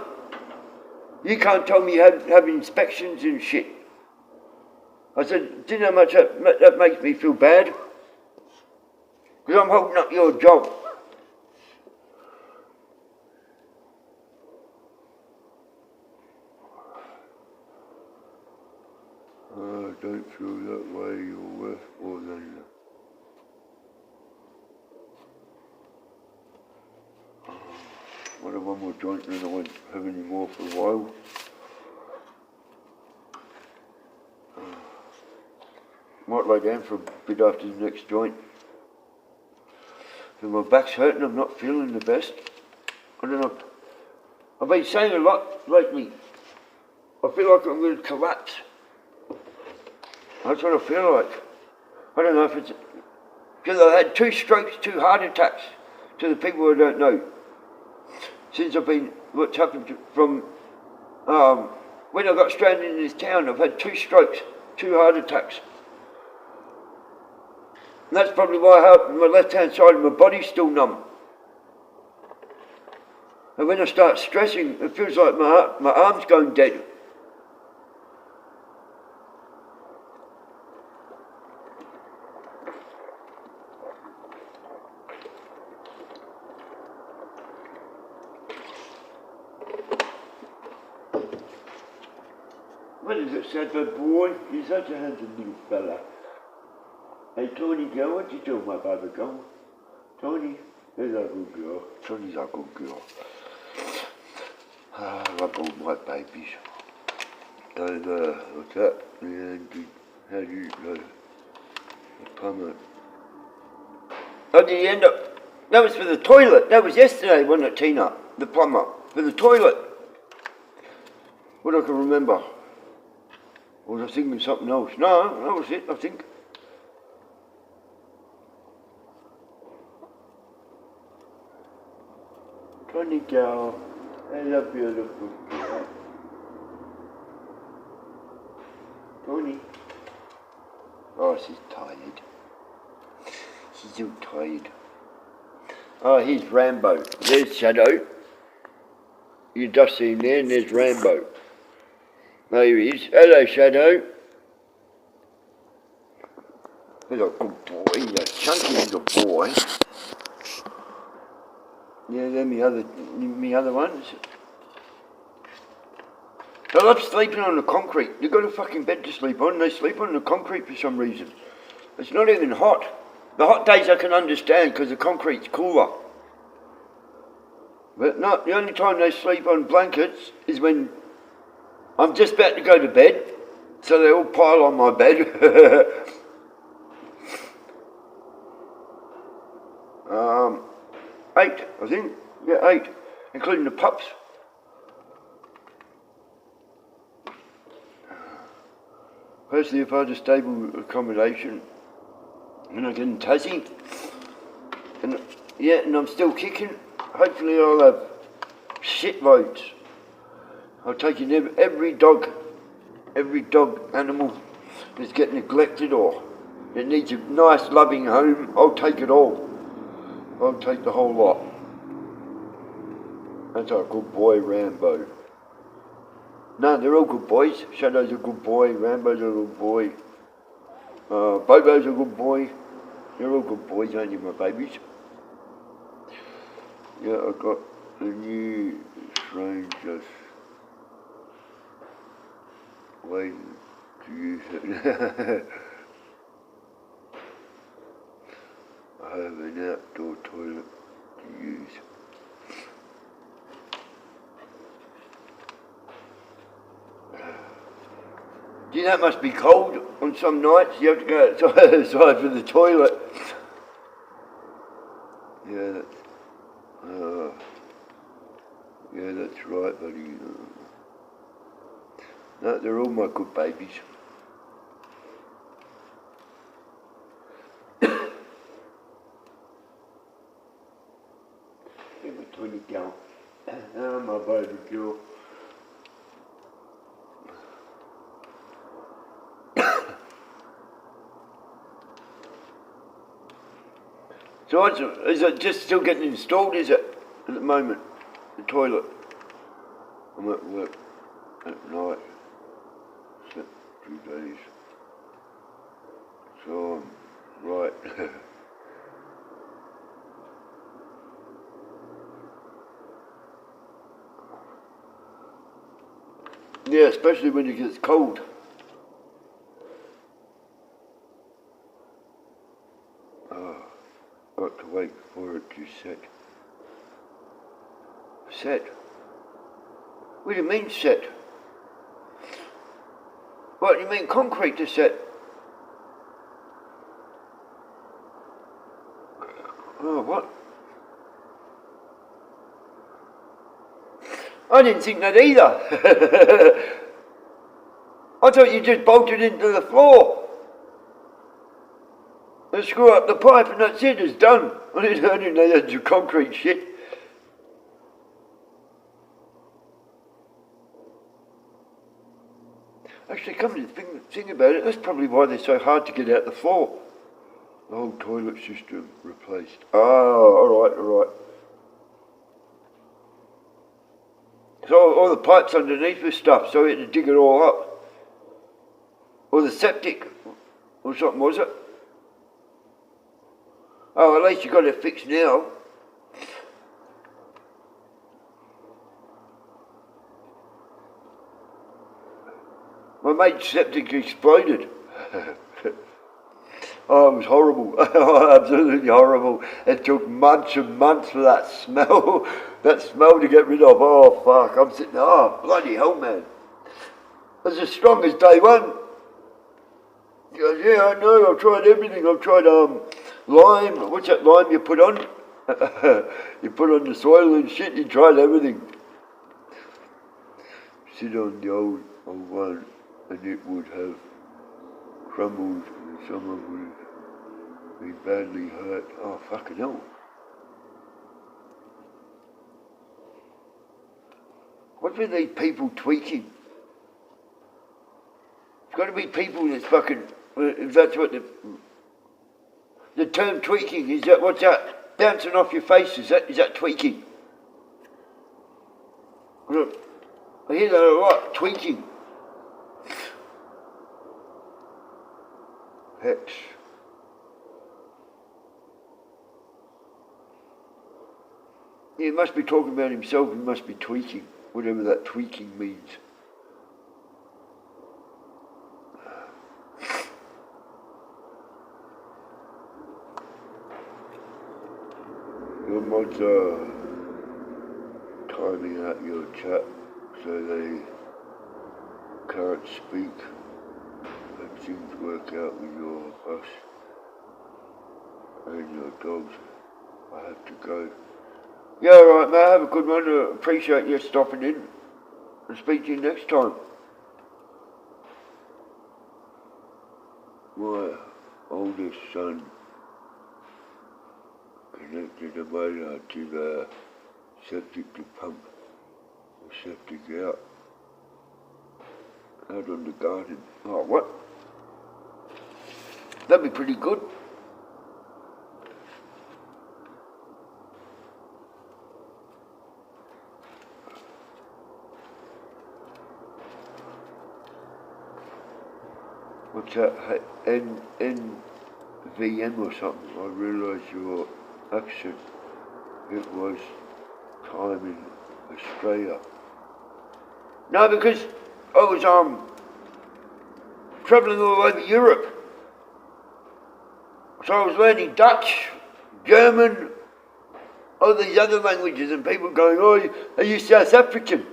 you can't tell me you have inspections and shit. I said, do you know how much that makes me feel bad? Because I'm holding up your job. I don't feel that way, you're worth more than that. I'll have one more joint and I won't have any more for a while. Might lay down for a bit after the next joint. And my back's hurting, I'm not feeling the best. I don't know. I've been saying a lot lately. I feel like I'm going to collapse. That's what I feel like. I don't know if it's because I had 2 strokes, 2 heart attacks to the people I don't know. Since I've been, what's happened from when I got stranded in this town, I've had 2 strokes, 2 heart attacks. And that's probably why my left-hand side of my body's still numb. And when I start stressing, it feels like my arm's going dead. What is it, said the boy? He's such a handsome little fella. Hey, Tony girl, what you doing, my baby girl? Tony, there's a good girl. Tony's a good girl. I love all my babies. And, what's that? And how do you, the plumber. Oh, did you end up, that was for the toilet. That was yesterday, wasn't it, Tina? The plumber. For the toilet. What I can remember. Or was I thinking of something else? No, that was it, I think. Tony girl, I love beautiful girl. Tony. Oh, she's tired. She's so tired. Oh, here's Rambo. There's Shadow. You just see him there, and there's Rambo. There he is. Hello, Shadow. He's a good boy. He's a chunky little boy. Yeah, they're me other ones. I love sleeping on the concrete. They've got a fucking bed to sleep on. They sleep on the concrete for some reason. It's not even hot. The hot days I can understand because the concrete's cooler. But not the only time they sleep on blankets is when I'm just about to go to bed, so they all pile on my bed. 8, I think. Yeah, 8, including the pups. Personally, if I had a stable accommodation and I get in Tassie, and I'm still kicking, hopefully I'll have shitloads. I'll take in every dog animal that's getting neglected or it needs a nice loving home. I'll take it all. I'll take the whole lot. That's our good boy, Rambo. No, they're all good boys. Shadow's a good boy, Rambo's a good boy. Bobo's a good boy. They're all good boys, aren't you, my babies? Yeah, I got the new Rangers. Waiting to use it. I have an outdoor toilet to use. Gee, that must be cold on some nights. You have to go outside for the toilet. Yeah, that's right, buddy. No, they're all my good babies. baby girl. So is it just still getting installed, is it, at the moment, the toilet? I'm at work at night, slept 2 days, so I'm right. Yeah, especially when it gets cold. Got to wait for it to set. Set? What do you mean set? What do you mean concrete to set? Oh, what? I didn't think that either. I thought you just bolted into the floor and screw up the pipe and that's it, it's done. I didn't know that's your concrete shit. Actually, come to think about it, that's probably why they're so hard to get out the floor. The whole toilet system replaced. Oh, alright. So all the pipes underneath were stuff, so we had to dig it all up. Or the septic, or something, was it? Oh, at least you got it fixed now. My mate's septic exploded. Oh, it was horrible. Absolutely horrible. It took months and months for that smell to get rid of. Oh, fuck. I'm sitting there, oh, bloody hell, man. It was as strong as day one. He goes, yeah, I know, I've tried everything. I've tried lime. What's that lime you put on? You put on the soil and shit, you tried everything. Sit on the old one and it would have crumbled and someone would have been badly hurt. Oh, fucking hell. What were these people tweaking? It's got to be people that's fucking, if that's what the term tweaking, is that, what's that? Bouncing off your face, is that tweaking? Look, I hear that a lot, tweaking. Hex. He must be talking about himself, he must be tweaking, whatever that tweaking means. Your mods are timing out your chat so they can't speak and things work out with your us and your dogs. I have to go. Yeah, alright mate, have a good one. Appreciate you stopping in and speak to you next time. My oldest son connected a motor to the septic to pump the septic out on the garden. Oh, what? That'd be pretty good. What's that? NVM or something? I realise your accent. It was time in Australia. No, because I was travelling all over Europe. So I was learning Dutch, German, all these other languages, and people going, oh, are you South African?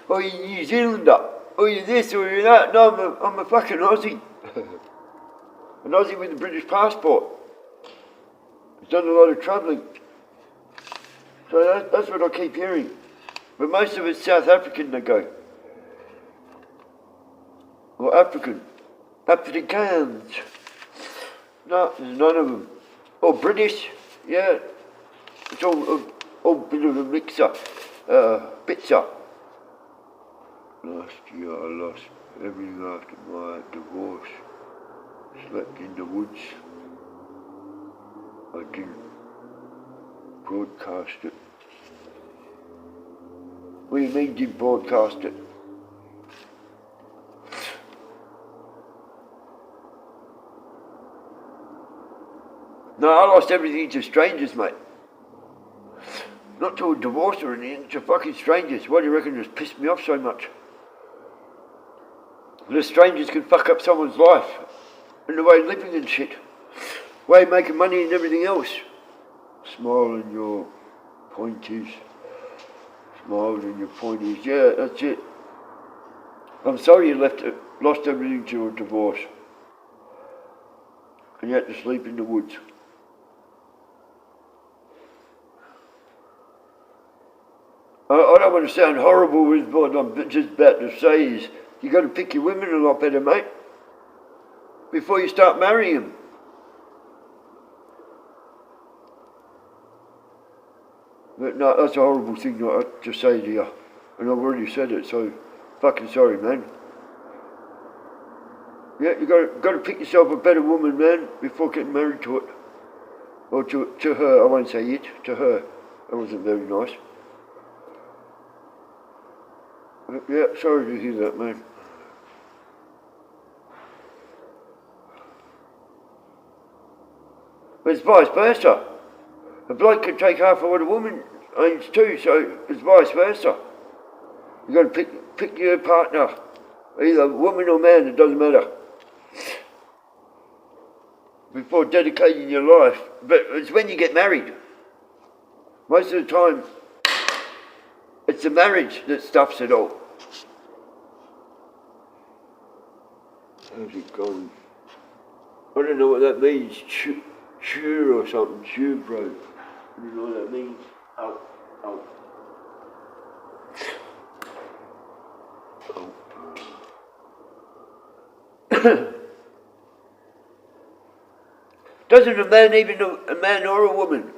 Or are you New Zealander? Or are you this, or are you that? No, I'm a fucking Aussie. An Aussie with a British passport. I've done a lot of travelling. So that's what I keep hearing. But most of it's South African they go. Or African. Afrikaans. No, there's none of them. Or British, yeah. It's all bit of a mixer, bitzer. Last year I lost everything after my divorce. Slept in the woods. I didn't broadcast it. What do you mean didn't broadcast it? No, I lost everything to strangers, mate. Not to a divorce or anything, to fucking strangers. Why do you reckon it's pissed me off so much? The strangers can fuck up someone's life and the way of living and shit. Way of making money and everything else. Smile and your pointies. Smile and your pointies. Yeah, that's it. I'm sorry you lost everything to a divorce. And you had to sleep in the woods. I don't want to sound horrible with what I'm just about to say is, you got to pick your women a lot better, mate, before you start marrying them. But no, that's a horrible thing to say to you, and I've already said it, so fucking sorry, man. Yeah, you got to pick yourself a better woman, man, before getting married to it. Or to her, I won't say it, to her. That wasn't very nice. Yeah, sorry to hear that, man. But it's vice versa. A bloke can take half of what a woman owns too, so it's vice versa. You got to pick your partner, either woman or man, it doesn't matter. Before dedicating your life. But it's when you get married. Most of the time, it's the marriage that stuffs it all. How's it going? I don't know what that means. Cheer or something. Cheer, bro. I don't know what that means. Oh. Doesn't a man, even a man or a woman,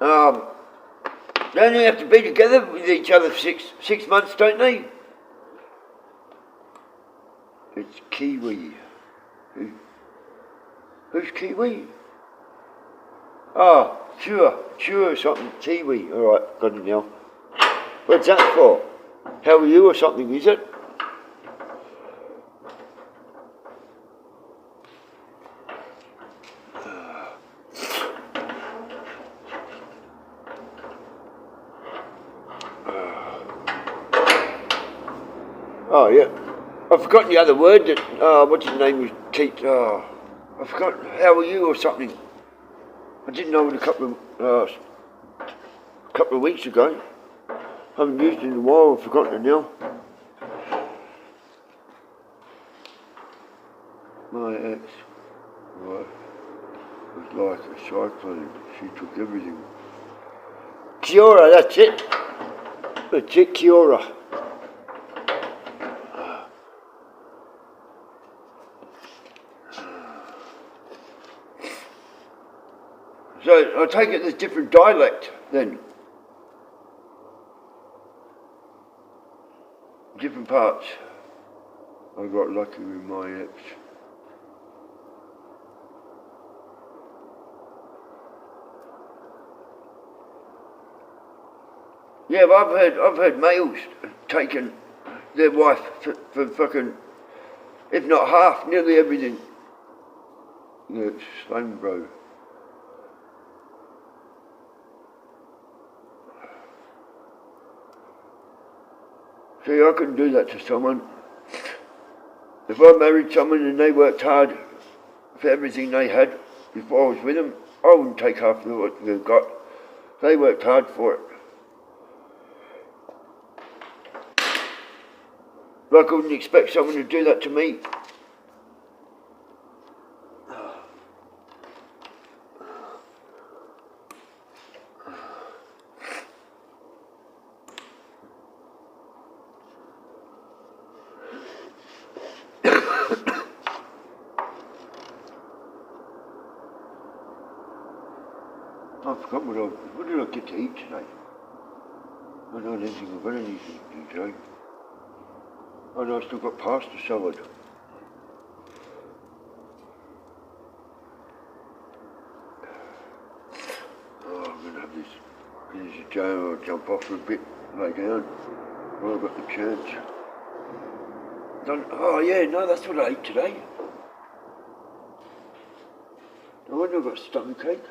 they only have to be together with each other for six months, don't they? It's Kiwi. Who's Kiwi? Oh, sure, something. Kiwi. Alright, got it now. What's that for? How are you or something, is it? Oh, yeah. I've forgotten the other word that, what's his name was Keith, I forgot, how are you or something. I didn't know it a couple of weeks ago. I haven't used it in a while, I've forgotten it now. My ex-wife was like a cyclone, she took everything. Kiora, that's it. That's it, Kiora. So I take it there's different dialect then. Different parts. I got lucky with my ex. Yeah, but I've heard males taking their wife for fucking, if not half, nearly everything. Yeah, it's slang, bro. See, I couldn't do that to someone. If I married someone and they worked hard for everything they had before I was with them, I wouldn't take half of what they've got. They worked hard for it. Like I wouldn't expect someone to do that to me. I forgot what did I get to eat today? I don't think I've got anything to eat today. Oh no, I still got pasta salad. Oh, I'm going to have this finish the jail, I'll jump off for a bit, lay down, while I've got the chance. Oh yeah, no, that's what I ate today. No wonder I've got stomachache.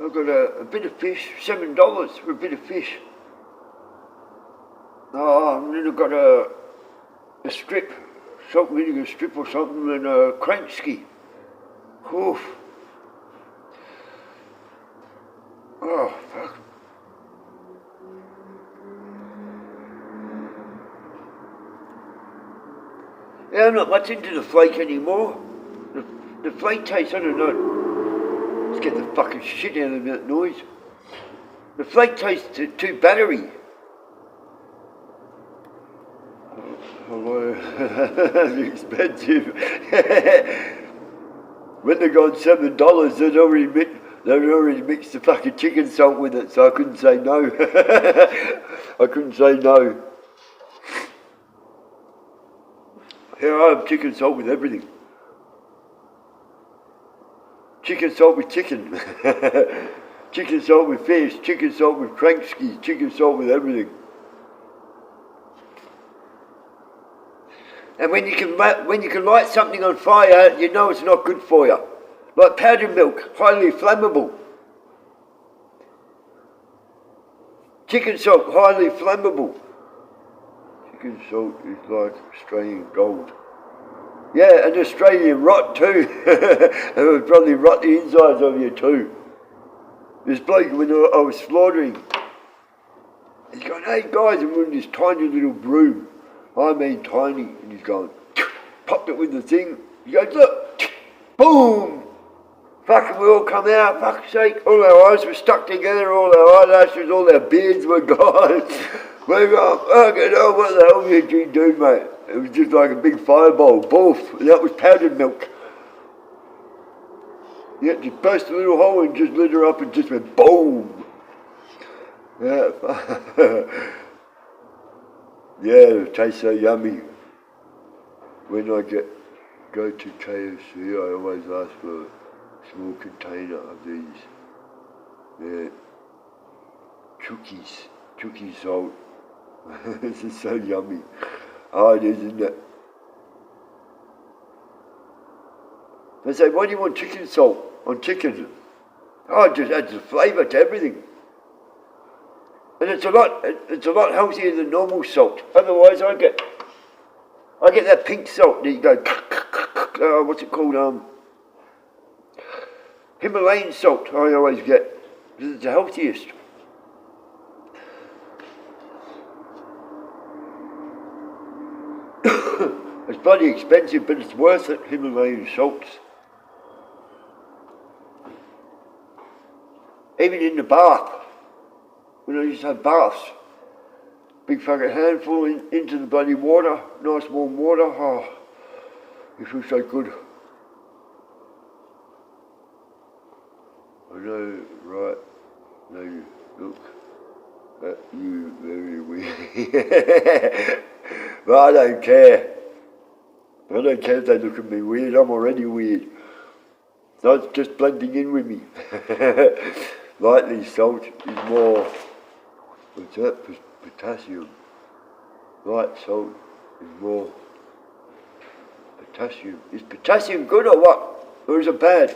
I've got a bit of fish, $7 for a bit of fish. Oh, and then I've got a strip, salt and vinegar strip or something, and a crank ski. Oof. Oh, fuck. Yeah, I'm not much into the flake anymore. The flake taste, I don't know. Let's get the fucking shit out of that noise. The flake tastes too battery. Oh, that's expensive. When they got $7, they'd already mixed the fucking chicken salt with it, so I couldn't say no. I couldn't say no. Here I have chicken salt with everything. Chicken salt with chicken. Chicken salt with fish, chicken salt with crank skis, chicken salt with everything. And when you can light something on fire, you know it's not good for you. Like powdered milk, highly flammable. Chicken salt, highly flammable. Chicken salt is like Australian gold. Yeah, and Australian rot too. It would probably rot the insides of you too. This bloke, when I was slaughtering, he's going, hey guys, and we're in this tiny little broom. I mean tiny, and he's going, popped it with the thing. He goes, look, boom! Fucking we all come out, fuck's sake, all our eyes were stuck together, all our eyelashes, all our beards were gone. We're going, fucking hell, what the hell did you do, mate? It was just like a big fireball, boof, and that was powdered milk. Yeah, just burst a little hole and just lit her up and just went boom. Yeah, yeah, it tastes so yummy. When I go to KFC, I always ask for a small container of these. Yeah, Chookie salt. This is so yummy. Oh, it is, isn't it? They say, why do you want chicken salt on chicken? Oh, it just adds a flavour to everything. And it's a lot healthier than normal salt. Otherwise, I get that pink salt that you go, what's it called? Himalayan salt. I always get because it's the healthiest. It's bloody expensive, but it's worth it. Himalayan salts. Even in the bath. When I used to have baths, big fucking handful into the bloody water, nice warm water, oh, it feels so good. I know, right, they look at you very weird. But I don't care. I don't care if they look at me weird, I'm already weird. So it's just blending in with me. Lightly salt is more, what's that, potassium. Light salt is more potassium. Is potassium good or what? Or is it bad?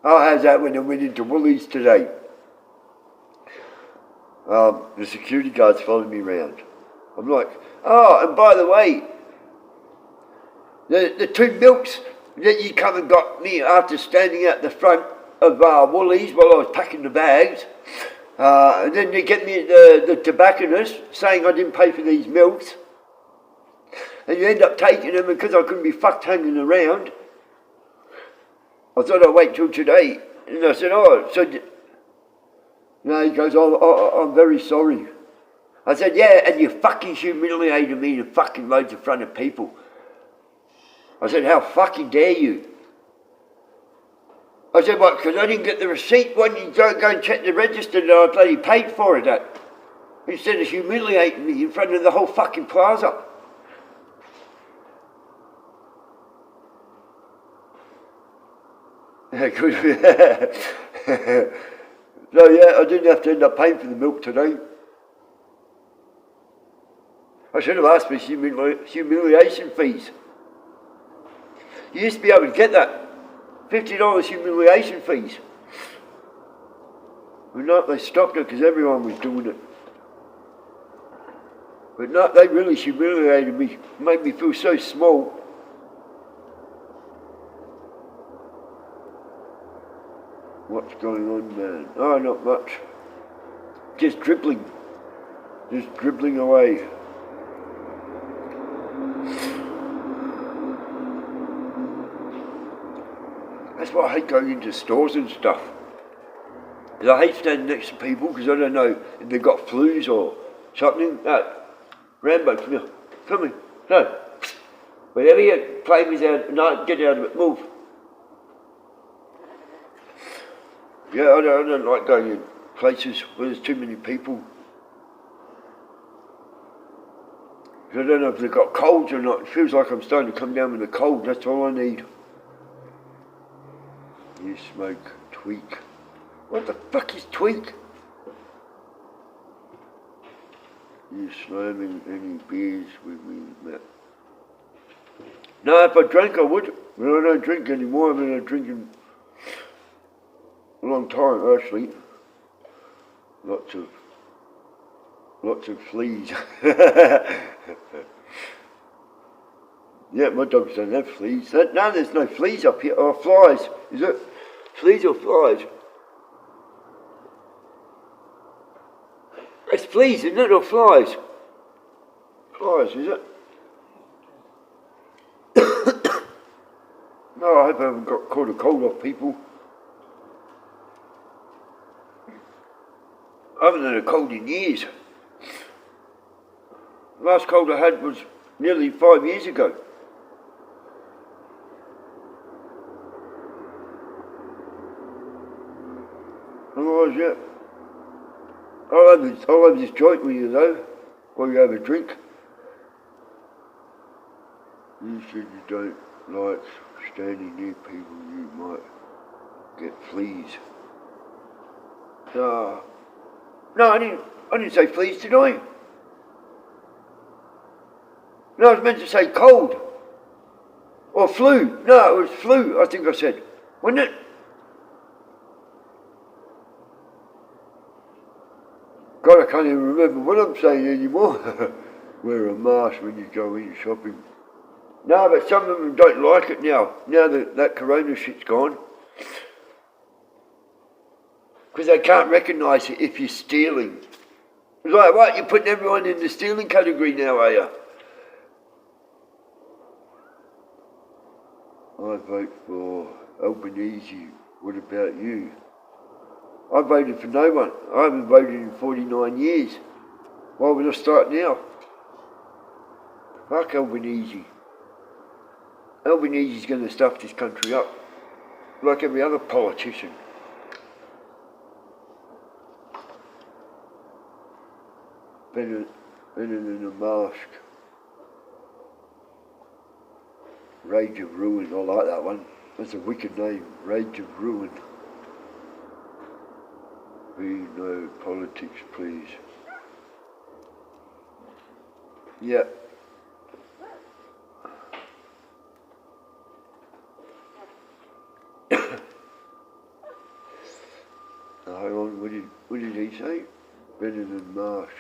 Oh, how's that when I went into Woolies today? The security guards followed me around. I'm like, oh, and by the way, the two milks that you come and got me after standing out the front of Woolies while I was packing the bags, and then they get me the tobacconist saying I didn't pay for these milks, and you end up taking them because I couldn't be fucked hanging around. I thought I'd wait till today, and I said, oh, so no, he goes, I'm very sorry. I said, yeah, and you fucking humiliated me in fucking loads in front of people. I said, how fucking dare you? I said, what, because I didn't get the receipt when you go and check the register that I bloody paid for it at. Instead of humiliating me in front of the whole fucking plaza. Good. So yeah, I didn't have to end up paying for the milk today. I should have asked for humiliation fees. You used to be able to get that. $50 humiliation fees. But no, they stopped it because everyone was doing it. But no, they really humiliated me, made me feel so small. What's going on, man? Oh, not much. Just dribbling. Just dribbling away. That's why I hate going into stores and stuff. Because I hate standing next to people because I don't know if they've got flus or something. No. Rambo, come here. Come here. No. Whenever you play me out, no, get out of it. Move. Yeah, I don't like going in places where there's too many people. I don't know if they've got colds or not. It feels like I'm starting to come down with a cold. That's all I need. You smoke tweak. What the fuck is tweak? You slamming any beers with me, Matt? No, if I drank I would. But I don't drink anymore. I mean, I'm drinking a long time actually. Lots of fleas. Yeah, my dogs don't have fleas. No, there's no fleas up here. Or flies. Is it? Fleas or flies? It's fleas, isn't it? Or flies? Flies, is it? No, I hope I haven't got caught a cold off people. I haven't had a cold in years. The last cold I had was nearly 5 years ago. Otherwise, yeah. I'll have this joint with you though, while you have a drink. You said you don't like standing near people, you might get fleas. No, I didn't say fleas, did I? No, I was meant to say cold. Or flu. No, it was flu, I think I said. Wasn't it? God, I can't even remember what I'm saying anymore. Wear a mask when you go in shopping. No, but some of them don't like it now. Now that corona shit's gone. Because they can't recognise it if you're stealing. It's like, what, you're putting everyone in the stealing category now, are you? I vote for Albanese. What about you? I voted for no one. I haven't voted in 49 years. Why would I start now? Fuck Albanese. Albanese's going to stuff this country up, like every other politician. Better than a mask. Rage of Ruin, I like that one. That's a wicked name, Rage of Ruin. Be no politics, please. Yeah. Hang on, what did he say? Better than mask.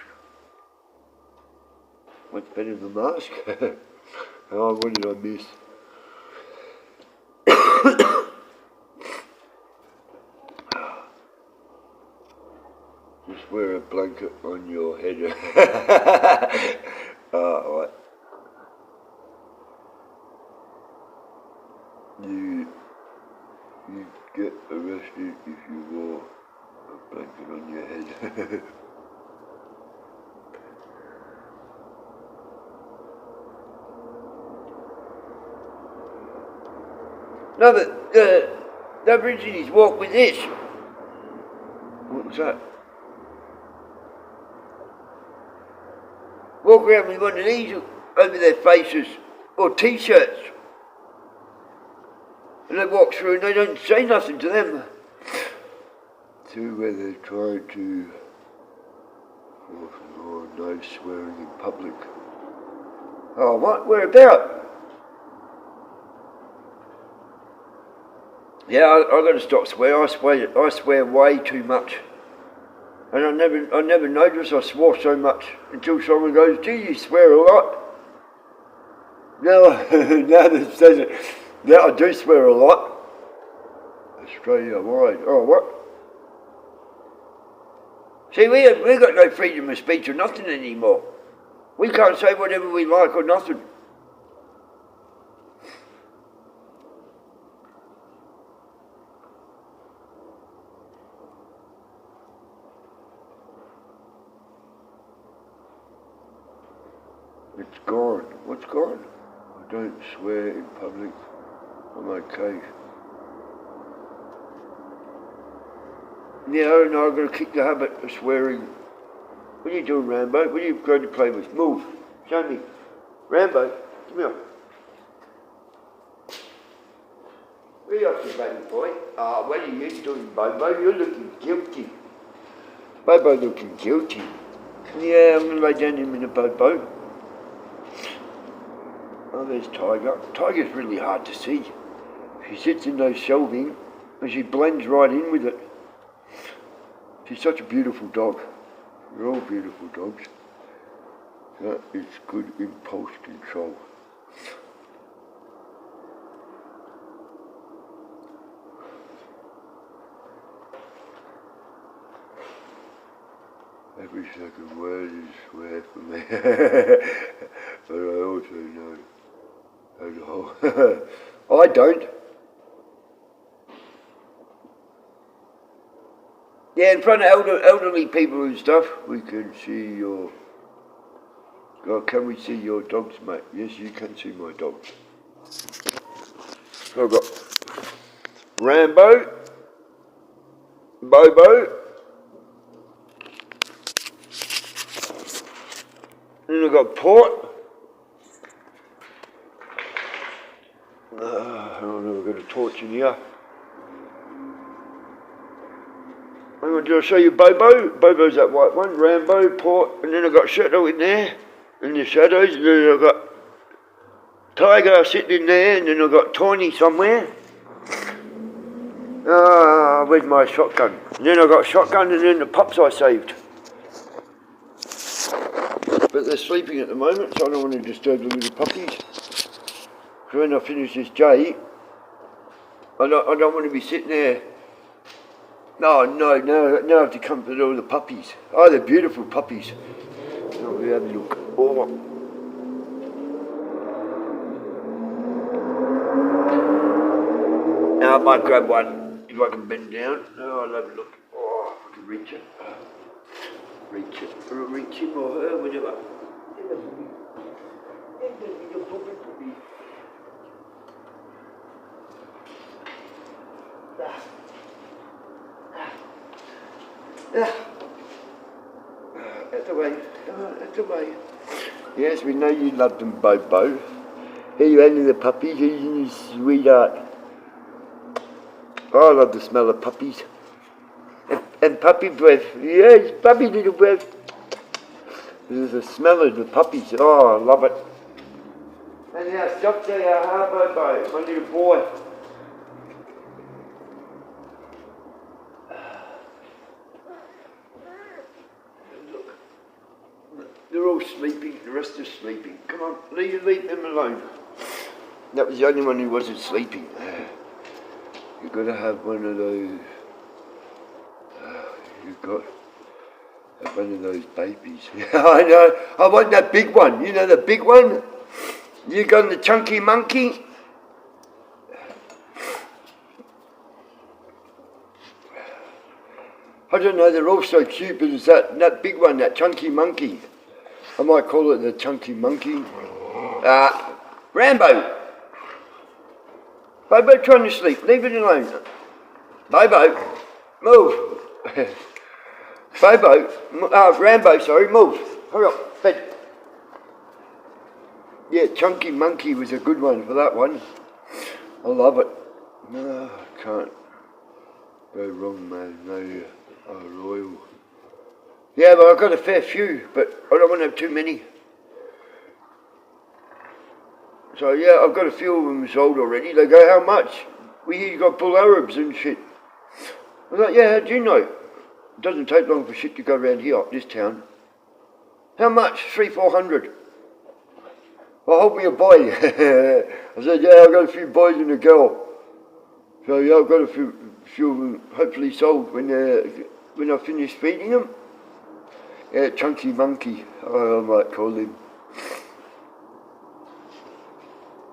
What's better than mask? Oh, what did I miss? Just wear a blanket on your head. Alright. You'd get arrested if you wore a blanket on your head. No, but the Aborigines walk with this. What was that? Walk around with one of these over their faces, or t-shirts. And they walk through and they don't say nothing to them. To where they're trying to force no swearing in public. Oh, what? Where about? Yeah, I got to stop swearing. I swear way too much. And I never noticed I swore so much until someone goes, "Gee, you swear a lot." Now that says it. Now I do swear a lot. Australia wide. Oh, what? See, we got no freedom of speech or nothing anymore. We can't say whatever we like or nothing. It's gone. What's gone? I don't swear in public. I'm okay. Yeah, no, I've got to kick the habit of swearing. What are you doing, Rambo? What are you going to play with? Move. Show me. Rambo, come here. Where are you up to, baby boy? What are you doing, Bobo? You're looking guilty. Bobo looking guilty. Yeah, I'm going to lay down him in a Bobo. Oh, there's Tiger. Tiger's really hard to see. She sits in those shelving and she blends right in with it. She's such a beautiful dog. They're all beautiful dogs. That is good impulse control. Every second word is swear for me. But I also know. I don't. Yeah, in front of elderly people and stuff, we can see your... Oh, can we see your dogs, mate? Yes, you can see my dogs. So I've got Rambo, Bobo, and then I've got Port. I don't know, I've got a torch in here. I'm going to show you Bobo. Bobo's that white one. Rambo, Port, and then I've got Shadow in there, in the shadows, and then I've got Tiger sitting in there, and then I've got Tawny somewhere. Where's my shotgun? And then I've got shotgun, and then the pups I saved. But they're sleeping at the moment, so I don't want to disturb the little puppies. So when I finish this day, I don't want to be sitting there. No, I have to comfort all the puppies. Oh, they're beautiful puppies. Oh, we have a look. Oh. Now I might grab one if I can bend down. Oh, I'll have a look. Oh, if I can reach it. Or reach him or her, whatever. That's the way. Yes, we know you love them, Bobo. Here you are, the puppies. Here's your sweetheart. Oh, I love the smell of puppies. And puppy breath. Yes, puppy little breath. There's the smell of the puppies. Oh, I love it. And now stop there, Bobo, my little boy. They're all sleeping, the rest are sleeping. Come on, leave them alone. That was the only one who wasn't sleeping. You've got to have one of those. You've got to have one of those babies. I know, I want that big one. You know the big one? You got the chunky monkey? I don't know, they're all so cute, but it's that big one, that chunky monkey. I might call it the chunky monkey. Rambo! Bobo trying to sleep. Leave it alone. Bobo, move. Bobo, Rambo, sorry, move. Hurry up, bed. Yeah, Chunky Monkey was a good one for that one. I love it. No, I can't go wrong, man. No, royal. Yeah, but I've got a fair few, but I don't want to have too many. So yeah, I've got a few of them sold already. They go, how much? We hear you got bull Arabs and shit. I was like, yeah, how do you know? It doesn't take long for shit to go around here, this town. How much? 300-400. Well, hold me a boy. I said, yeah, I've got a few boys and a girl. So yeah, I've got a few of them hopefully sold when I finish feeding them. Yeah, Chunky Monkey, I might call him.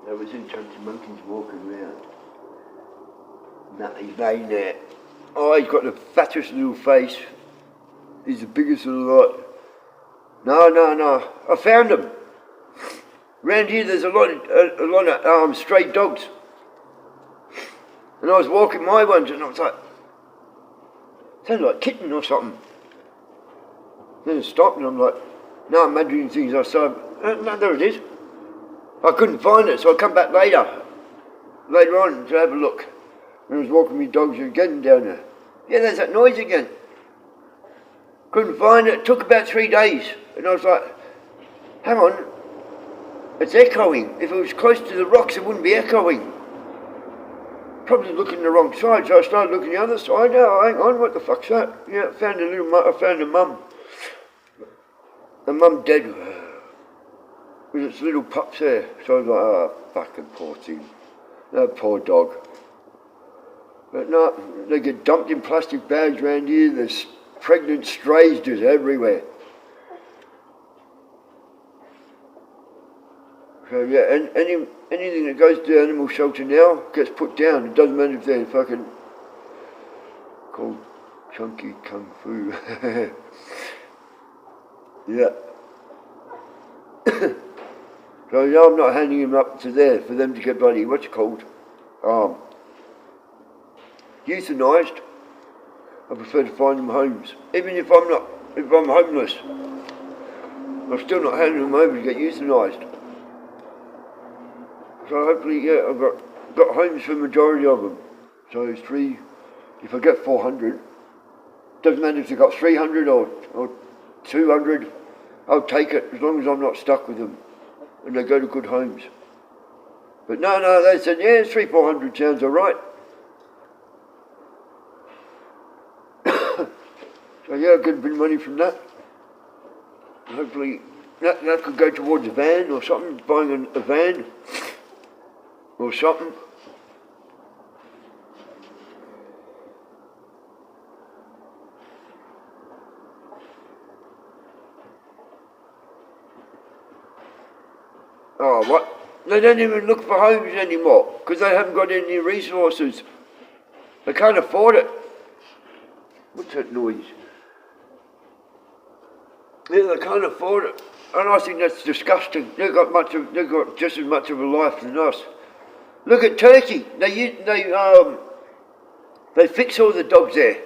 I was in Chunky Monkey's walking around. Nah, he's laying there. Oh, he's got the fattest little face. He's the biggest of the lot. No. I found him. Round here there's a lot of stray dogs. And I was walking my ones and I was like, sounds like a kitten or something. Then it stopped and I'm like, no, I'm imagining things I saw. No, there it is. I couldn't find it, so I come back later on to have a look. And I was walking my dogs again down there. Yeah, there's that noise again. Couldn't find it. It took about 3 days. And I was like, hang on, it's echoing. If it was close to the rocks, it wouldn't be echoing. Probably looking the wrong side, so I started looking the other side. Oh, hang on, what the fuck's that? Yeah, I found a mum. The mum dead with its little pups there. So I was like, oh, fucking poor thing. That poor dog. But no, they get dumped in plastic bags around here. There's pregnant strays just everywhere. So yeah, and anything that goes to the animal shelter now gets put down. It doesn't matter if they're fucking called Chunky Kung Fu. Yeah. So yeah, I'm not handing him up to there for them to get bloody, what's it called? Euthanized. I prefer to find them homes. Even if I'm homeless, I'm still not handing them over to get euthanized. So hopefully, yeah, I've got homes for the majority of them. So it's 3, if I get 400, doesn't matter if they've got 300 or 200, I'll take it as long as I'm not stuck with them and they go to good homes. But no, they said, yeah, 300-400 sounds all right. So yeah, I get a bit of money from that. Hopefully that could go towards a van or something, buying a van or something. Oh, what? They don't even look for homes anymore because they haven't got any resources. They can't afford it. What's that noise? Yeah, they can't afford it. And I think that's disgusting. They've got just as much of a life than us. Look at Turkey. They fix all the dogs there.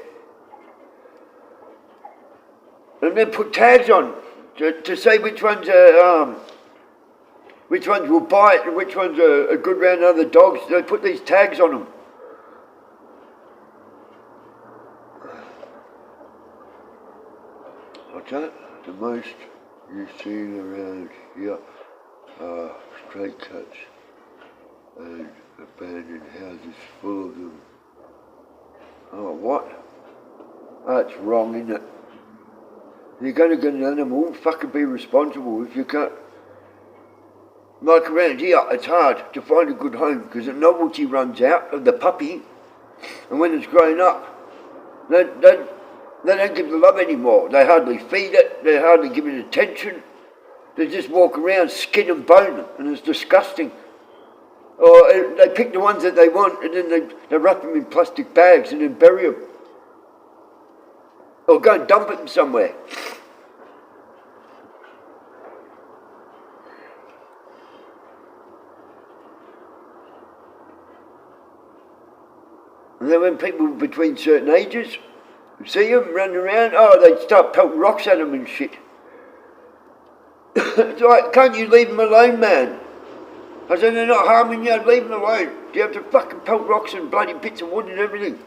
And then put tags on to say which ones will bite and which ones are good round other dogs. They put these tags on them. What's that? The most you've seen around here are stray cats and abandoned houses full of them. Oh, what? That's wrong, isn't it? You're going to get an animal, fucking be responsible if you can't. Like around here, it's hard to find a good home because the novelty runs out of the puppy, and when it's grown up, they don't give the love anymore. They hardly feed it, they hardly give it attention. They just walk around skin and bone, and it's disgusting. Or they pick the ones that they want, and then they wrap them in plastic bags and then bury them. Or go and dump them somewhere. And then when people between certain ages see them running around, oh, they'd start pelting rocks at them and shit. It's like, can't you leave them alone, man? I said, they're not harming you, leave them alone. You have to fucking pelt rocks and bloody bits of wood and everything.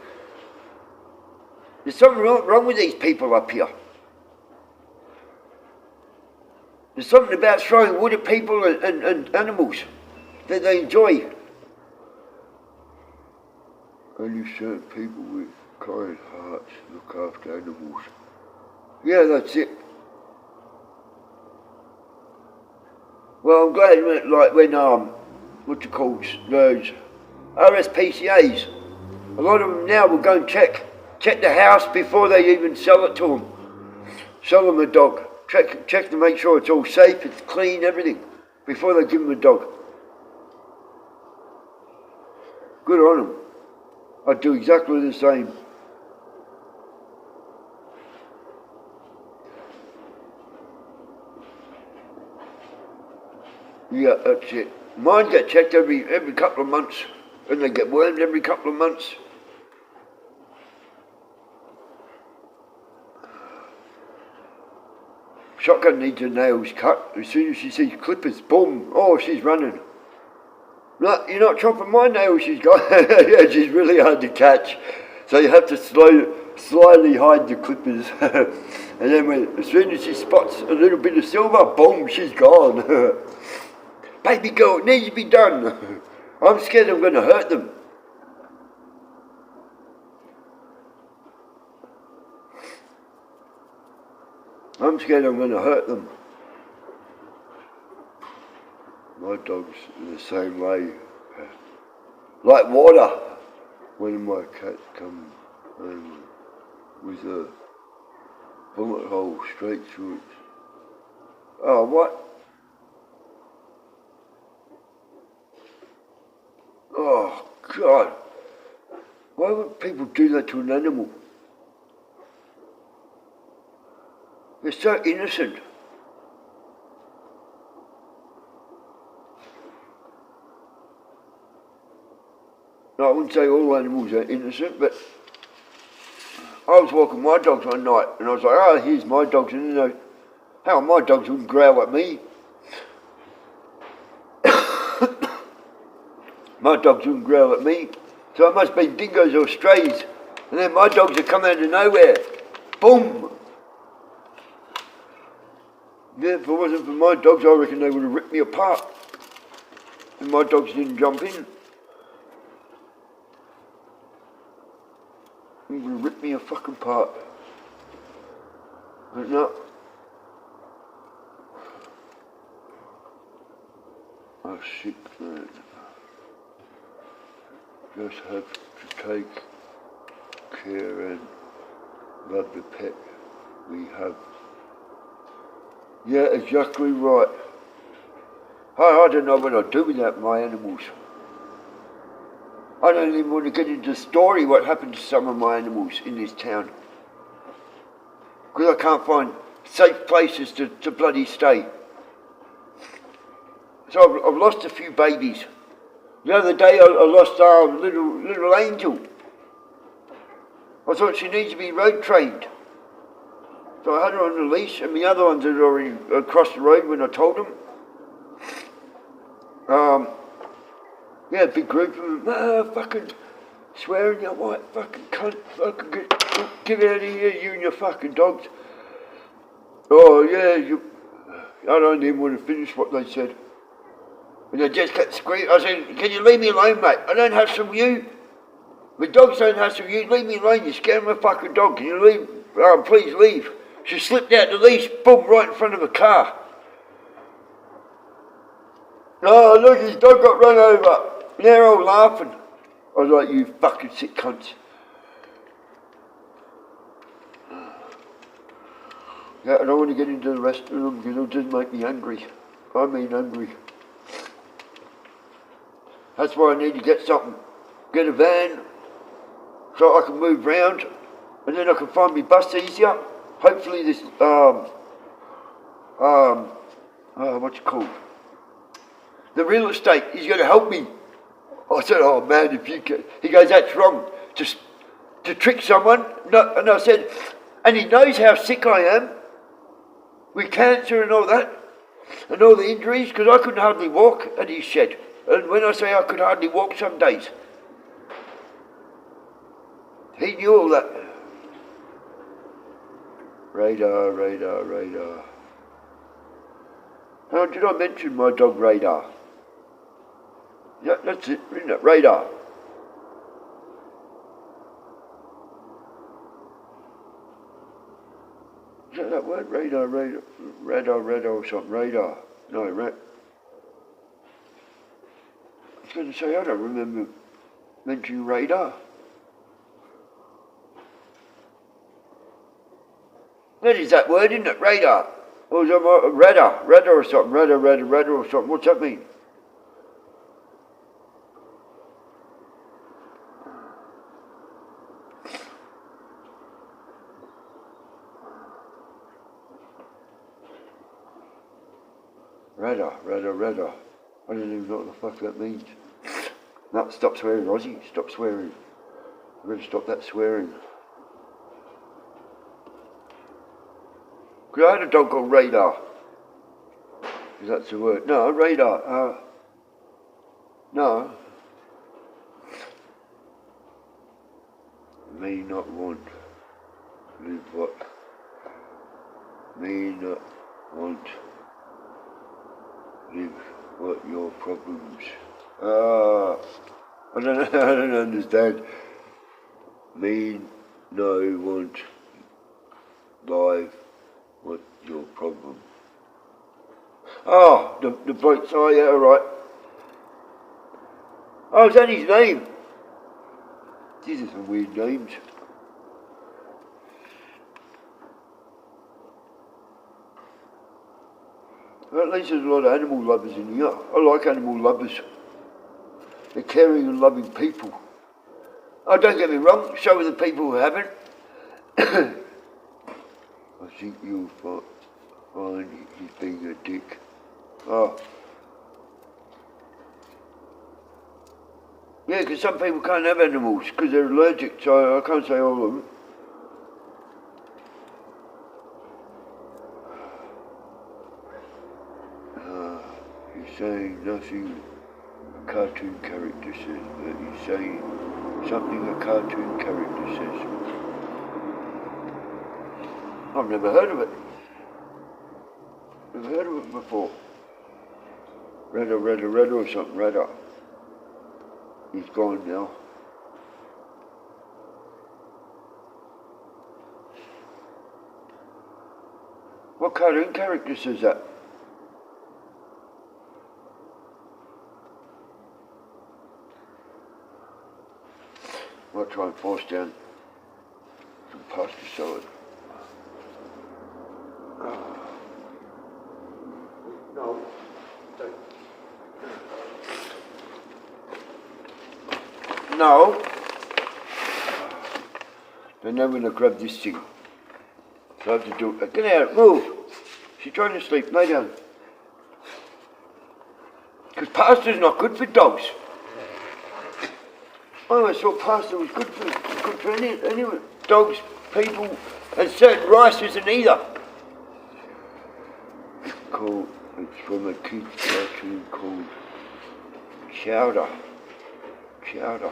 There's something wrong with these people up here. There's something about throwing wood at people and animals that they enjoy. Only certain people with kind hearts look after animals. Yeah, that's it. Well, I'm glad like when what you call those RSPCAs. A lot of them now will go and check the house before they even sell it to them. Sell them a dog. Check to make sure it's all safe, it's clean, everything before they give them a dog. Good on them. I'd do exactly the same. Yeah, that's it. Mine get checked every couple of months, and they get wormed every couple of months. Shotgun needs her nails cut. As soon as she sees clippers, boom, oh, she's running. No, you're not chopping my nails, she's gone. Yeah, she's really hard to catch. So you have to slyly hide the clippers. And then as soon as she spots a little bit of silver, boom, she's gone. Baby girl, it needs to be done. I'm scared I'm going to hurt them. I'm scared I'm going to hurt them. My dog's the same way. Like water. When my cat comes home with a bullet hole straight through it. Oh, what? Oh, God. Why would people do that to an animal? They're so innocent. No, I wouldn't say all animals are innocent, but I was walking my dogs one night and I was like, oh, here's my dogs. And you know, how my dogs wouldn't growl at me. My dogs wouldn't growl at me. So it must be dingoes or strays. And then my dogs would come out of nowhere. Boom! Yeah, if it wasn't for my dogs, I reckon they would have ripped me apart. And my dogs didn't jump in. They would have ripped me a fucking apart. But no. I'm sick, man. Just have to take care and love the pet we have. Yeah, exactly right. I don't know what I'd do without my animals. I don't even want to get into the story what happened to some of my animals in this town. Because I can't find safe places to bloody stay. So I've lost a few babies. The other day I lost little Angel. I thought she needs to be road trained. So I had her on the leash, and the other ones had already crossed the road when I told them. Yeah, a big group of them, fucking swearing, you white fucking cunt, fucking get out of here, you and your fucking dogs. Oh yeah, I don't even want to finish what they said. And they just kept screaming. I said, can you leave me alone, mate? I don't hassle you. The dogs don't hassle you. Leave me alone. You're scaring my fucking dog. Can you leave? Oh, please leave. She slipped out the leash, boom, right in front of a car. Oh, look, his dog got run over. And they're all laughing. I was like, you fucking sick cunts. Yeah, I don't want to get into the rest of them because it'll just make me angry. I mean angry. That's why I need to get something. Get a van so I can move round and then I can find my bus easier. Hopefully this, what's it called? The real estate, he's going to help me. I said, oh man, if you can. He goes, that's wrong. just to trick someone. No, and I said, and he knows how sick I am with cancer and all that, and all the injuries, because I couldn't hardly walk at his shed. And when I say I could hardly walk some days, he knew all that. Radar, radar, radar. How did I mention my dog Radar? Yeah, that's it, isn't it? Radar. Is that word? Radar, radar, radar, radar or something? Radar. No, I was going to say, I don't remember mentioning radar. That is that word, isn't it? Radar. Or is it radar? Radar or something? Radar, radar, radar or something. What's that mean? Radar, radar, radar. I don't even know what the fuck that means. No, stop swearing, Ozzy. Stop swearing. I better stop that swearing. Because I had a dog called Radar. Is that the word? No, Radar. No. May not want. Live what? May not want. Live what your problems. I don't understand. May no want. Live. What's your problem? Oh, the bloke, oh yeah, alright. Oh, is that his name? These are some weird names. Well, at least there's a lot of animal lovers in here. I like animal lovers. They're caring and loving people. Oh, don't get me wrong, so are the people who haven't. I think you'll find he's being a dick. Oh. Yeah, because some people can't have animals because they're allergic, so I can't say all of them. He's saying nothing a cartoon character says, but he's saying something a cartoon character says. I've never heard of it. Never heard of it before. Radar, radar, radar or something, radar. He's gone now. What cartoon character says that? I'll try and force down some pasta salad. No, don't. No. Then I'm going to grab this thing. So I have to do it. Get out, move. She's trying to sleep. Lay down. Because pasta's not good for dogs. I always thought pasta was good for anyone. Dogs, people, and certain rice isn't either. It's from a kid's cartoon called Chowder. Chowder.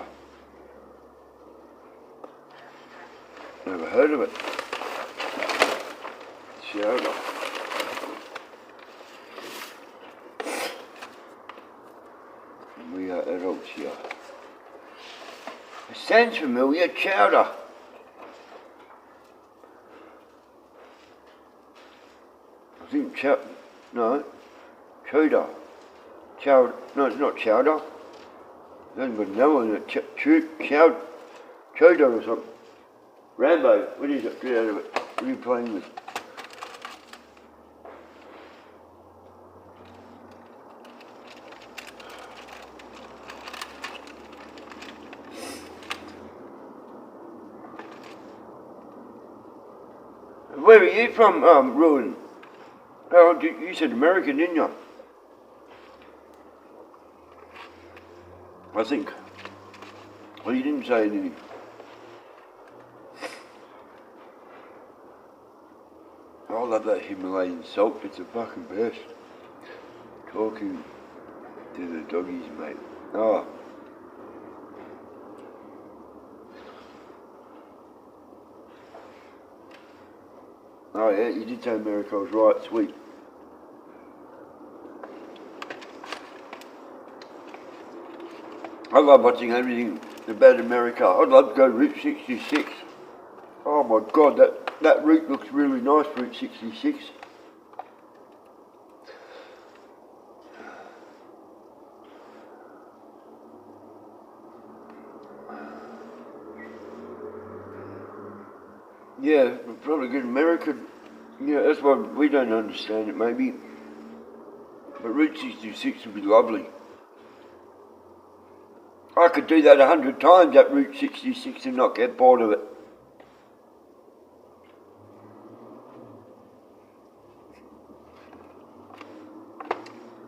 Never heard of it. Chowder. We are adults here. It sounds familiar, Chowder. I think no, Chowder. Chowder, no, it's not Chowder. There's got no one that Chowder or something. Rambo, what is it? Get out of it. What are you playing with? Where are you from, Ruin? Oh, you said American, didn't you? I think. Well, you didn't say anything. love that Himalayan salt, it's the fucking best. Talking to the doggies, mate. Oh. Oh yeah, you did say America was right, sweet. I love watching everything about America. I'd love to go Route 66. Oh my god, that route looks really nice, Route 66. Yeah, probably good American. Yeah, that's why we don't understand it maybe. But Route 66 would be lovely. I could do that 100 times, that Route 66, and not get bored of it.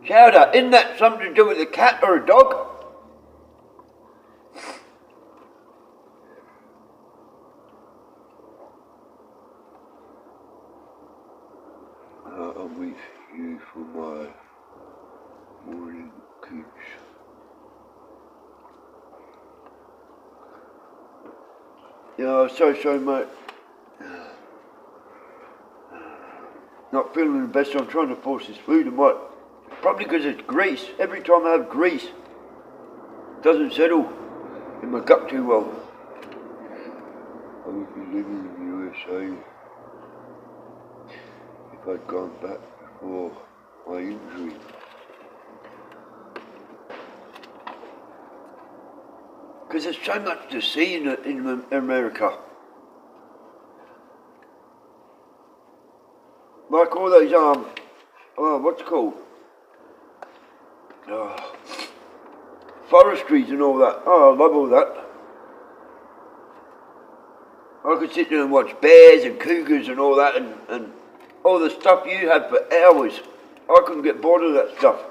Chowder, isn't that something to do with a cat or a dog? I'm with you for my morning kids. Yeah, so mate. Not feeling the best. I'm trying to force this food. I might, probably because it's grease. Every time I have grease, it doesn't settle in my gut too well. I would be living in the USA if I'd gone back before my injury. Because there's so much to see in America. Like all those, what's it called? Forestries and all that. Oh, I love all that. I could sit there and watch bears and cougars and all that and all the stuff you had for hours. I couldn't get bored of that stuff.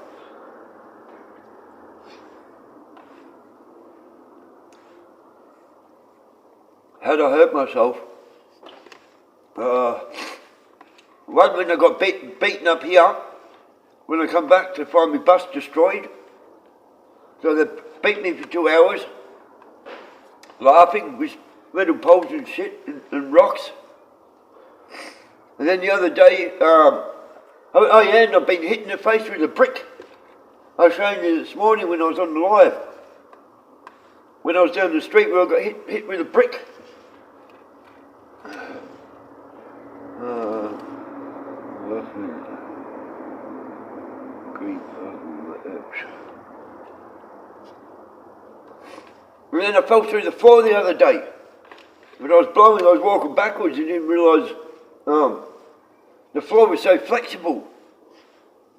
How'd I hurt myself? One when I got beaten up here, when I come back to find my bus destroyed. So they beat me for 2 hours, laughing with metal poles and shit and rocks. And then the other day, and I've been hit in the face with a brick. I was showing you this morning when I was on the live. When I was down the street where I got hit with a brick. And then I fell through the floor the other day. When I was blowing, I was walking backwards and didn't realise the floor was so flexible.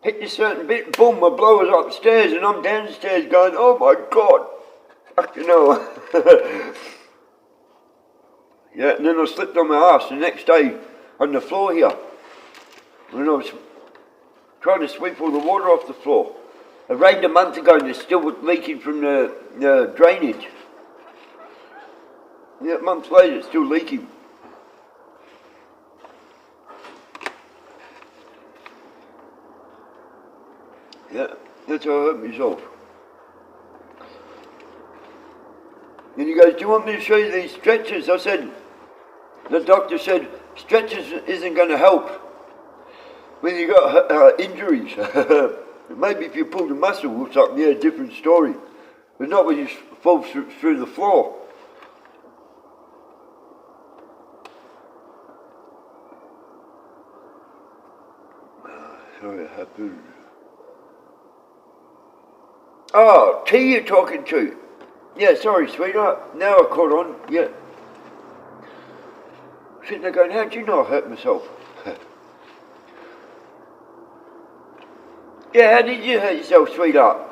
Hit this certain bit, boom, my blower's upstairs and I'm downstairs going, oh my god, fucking hell. Yeah, and then I slipped on my arse the next day on the floor here. When I was trying to sweep all the water off the floor. It rained a month ago and it's still leaking from the drainage. Yeah, months later it's still leaking. Yeah, that's how I hurt myself. And he goes, do you want me to show you these stretchers? I said, the doctor said, stretchers isn't going to help when you got injuries. Maybe if you pulled a muscle or something, yeah, different story. But not when you fall through the floor. Sorry, it happened. Oh, T you're talking to. Yeah, sorry, sweetheart. Now I caught on. Yeah. Sitting there going, how'd you know I hurt myself? Yeah, how did you hurt yourself, sweetheart?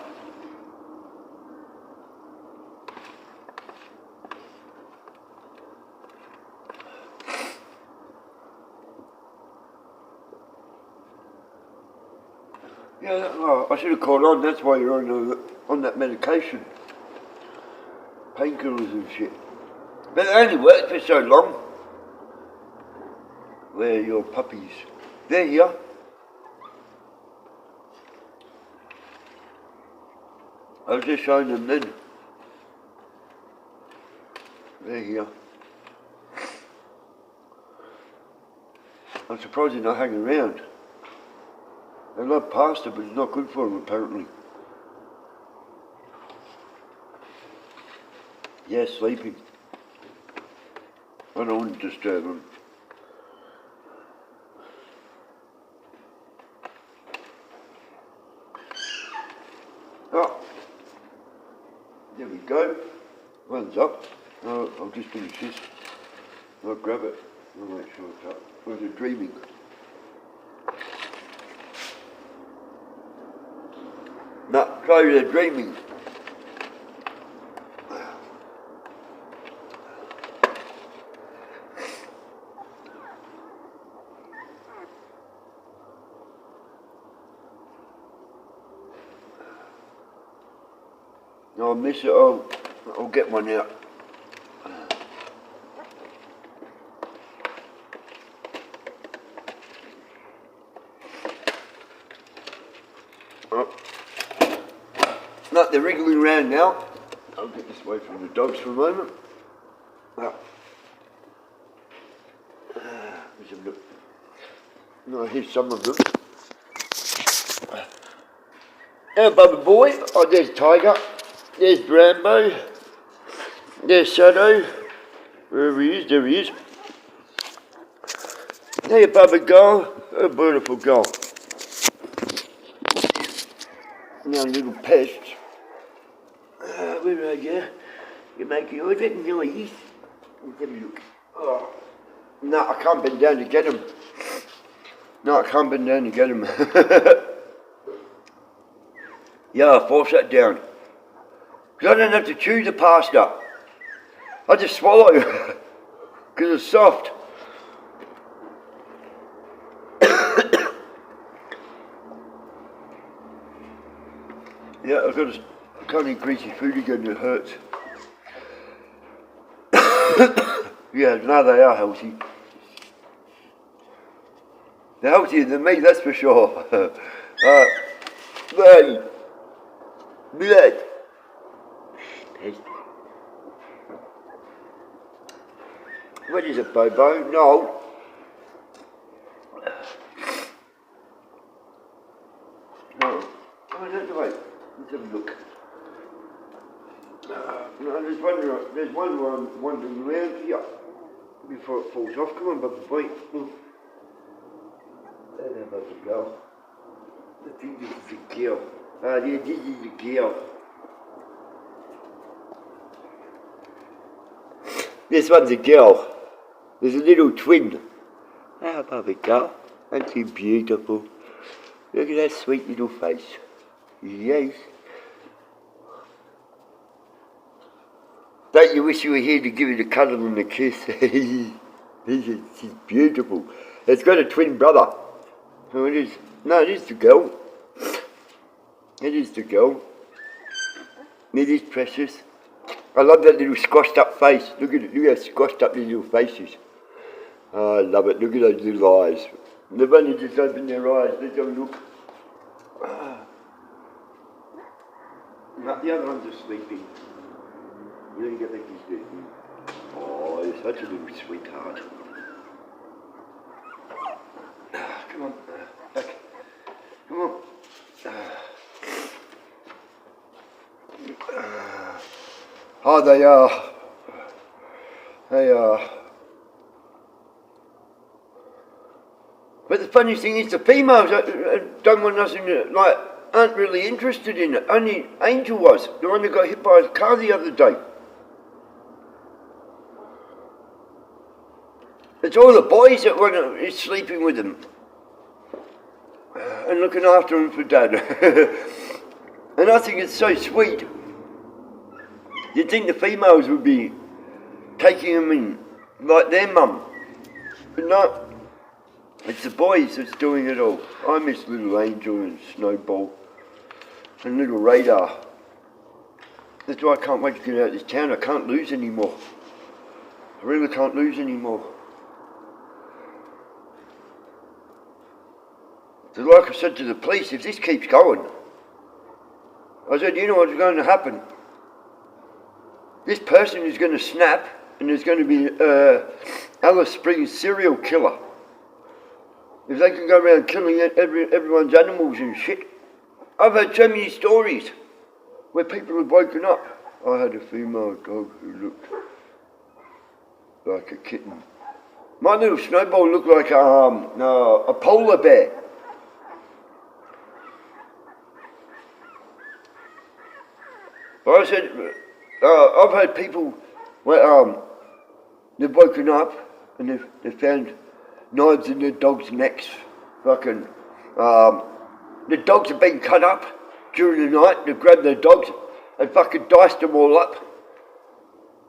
Yeah, oh, I should have called on. That's why you're on that medication. Painkillers and shit. But it only worked for so long. Where are your puppies? They're here. I was just showing them then. They're here. I'm surprised they're not hanging around. They love pasta, but it's not good for them apparently. Yeah, sleeping. I don't want to disturb them. Oh, there we go. One's up. I'll just finish this. I'll grab it. I'll make sure it's up. Or is it dreaming? No, sorry, they're dreaming. I'll miss it. I'll get one out. No, they're wriggling around now. I'll get this away from the dogs for a moment. Let's have a look. No, here's some of them. Now, Bubba Boy. Oh, there's Tiger. There's Rambo. There's Shadow. Wherever he is, there he is. There, Bubba Girl. A beautiful girl. Now, little pests. Where are you? You're making all that noise. Let's have a look. Oh. No, I can't bend down to get him. No, I can't bend down to get him. Yeah, force that down. Because I don't have to chew the pasta. I just swallow. Because it's soft. Yeah, I can't eat greasy food again, it hurts. Yeah, now they are healthy. They're healthier than me, that's for sure. Blood. What is it, Bobo? No. No. Oh, that's right. Let's have a look. No, there's one wandering around here before it falls off. Come on, Bubba Boy. There, Bubba Girl. I think this is a girl. Ah, this is a girl. This one's a girl. There's a little twin. Ah, Bubba Girl. Aren't you beautiful? Look at that sweet little face. Yes. Don't you wish you were here to give it a cuddle and a kiss? She's beautiful. It's got a twin brother. Oh, it is. No, it is the girl. It is the girl. It is precious. I love that little squashed up face. Look at it. Look how squashed up the little face is. Oh, I love it. Look at those little eyes. They've only just opened their eyes. Let's have a look. No, the other ones are sleeping. You don't get like he's sleeping. Oh, you're such a little sweetheart. Come on. Back. Come on. Oh, they are. They are. But the funny thing is, the females don't want nothing to, like, aren't really interested in it. Only Angel was, the one that got hit by a car the other day. It's all the boys that want to, is sleeping with them. And looking after them for Dad. And I think it's so sweet. You'd think the females would be taking them in like their mum. But no, it's the boys that's doing it all. I miss little Angel and Snowball and little Radar. That's why I can't wait to get out of this town. I can't lose anymore. I really can't lose anymore. So like I said to the police, if this keeps going, I said, you know what's going to happen? This person is going to snap, and there's going to be Alice Springs serial killer. If they can go around killing everyone's animals and shit. I've heard so many stories where people have woken up. I had a female dog who looked like a kitten. My little Snowball looked like a polar bear. But I said, I've heard people where they've woken up and they've found knives in their dogs' necks. Fucking, the dogs have been cut up during the night. They've grabbed their dogs and fucking diced them all up.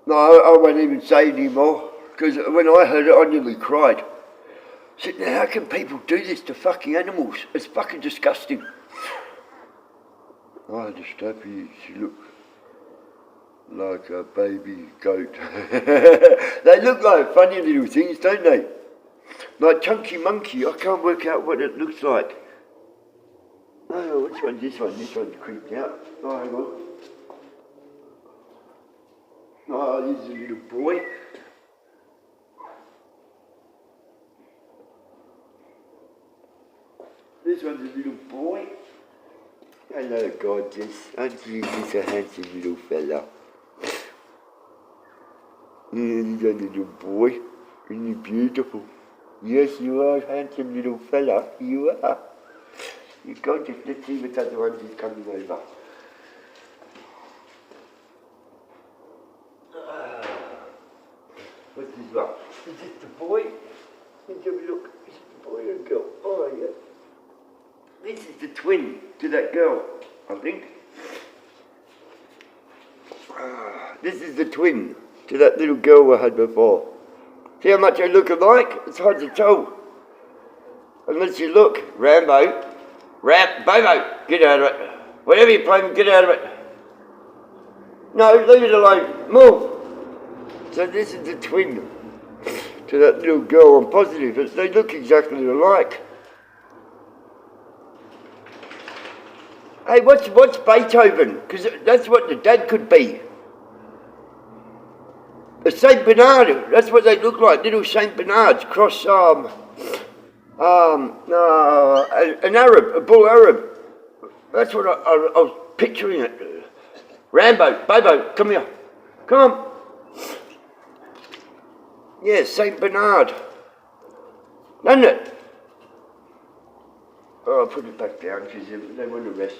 No, I won't even say anymore, because when I heard it, I nearly cried. I said, now how can people do this to fucking animals? It's fucking disgusting. I had to stop her. She looked like a baby goat. They look like funny little things, don't they? Like Chunky Monkey, I can't work out what it looks like. Oh, which one's this one? This one's creeped out. Oh, hang on. Oh, this is a little boy. This one's a little boy. Hello, gorgeous. Aren't you just a handsome little fella? Yeah, he's a little boy. Isn't he beautiful? Yes, you are a handsome little fella. You are. You're gorgeous. Let's see what other ones is coming over. What's this one? Is this the boy? Let's have a look. Is it the boy or girl? Oh, yeah. This is the twin to that girl, I think. This is the twin to that little girl I had before. See how much they look alike? It's hard to tell. Unless you look. Bobo, get out of it. Whatever you're playing, get out of it. No, leave it alone. Move. So this is the twin to that little girl. I'm positive. They look exactly alike. Hey, what's Beethoven? Because that's what the dad could be. A Saint Bernard. That's what they look like. Little Saint Bernards cross an Arab, a bull Arab. That's what I was picturing it. Bobo, come here. Come on. Yeah, Saint Bernard. Doesn't it? Oh, I'll put it back down because they want to rest.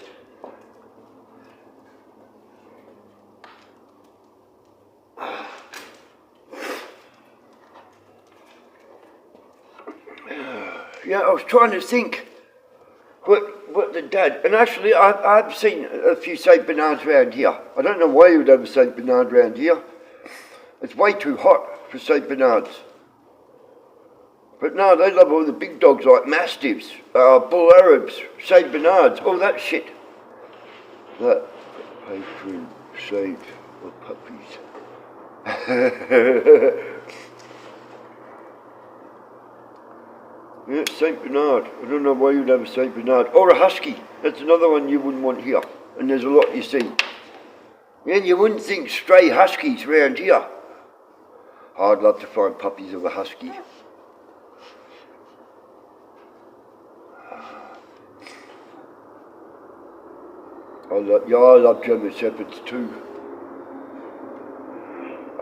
Yeah, I was trying to think what the dad, and actually I've seen a few Saint Bernards around here. I don't know why you would have a Saint Bernard around here. It's way too hot for Saint Bernards. But no, they love all the big dogs like Mastiffs, Bull Arabs, Saint Bernards, all that shit. That patron saint of puppies. Yeah, Saint Bernard. I don't know why you'd have a Saint Bernard. Or a Husky. That's another one you wouldn't want here. And there's a lot you see. Yeah, you wouldn't think stray Huskies around here. I'd love to find puppies of a Husky. I love German Shepherds too.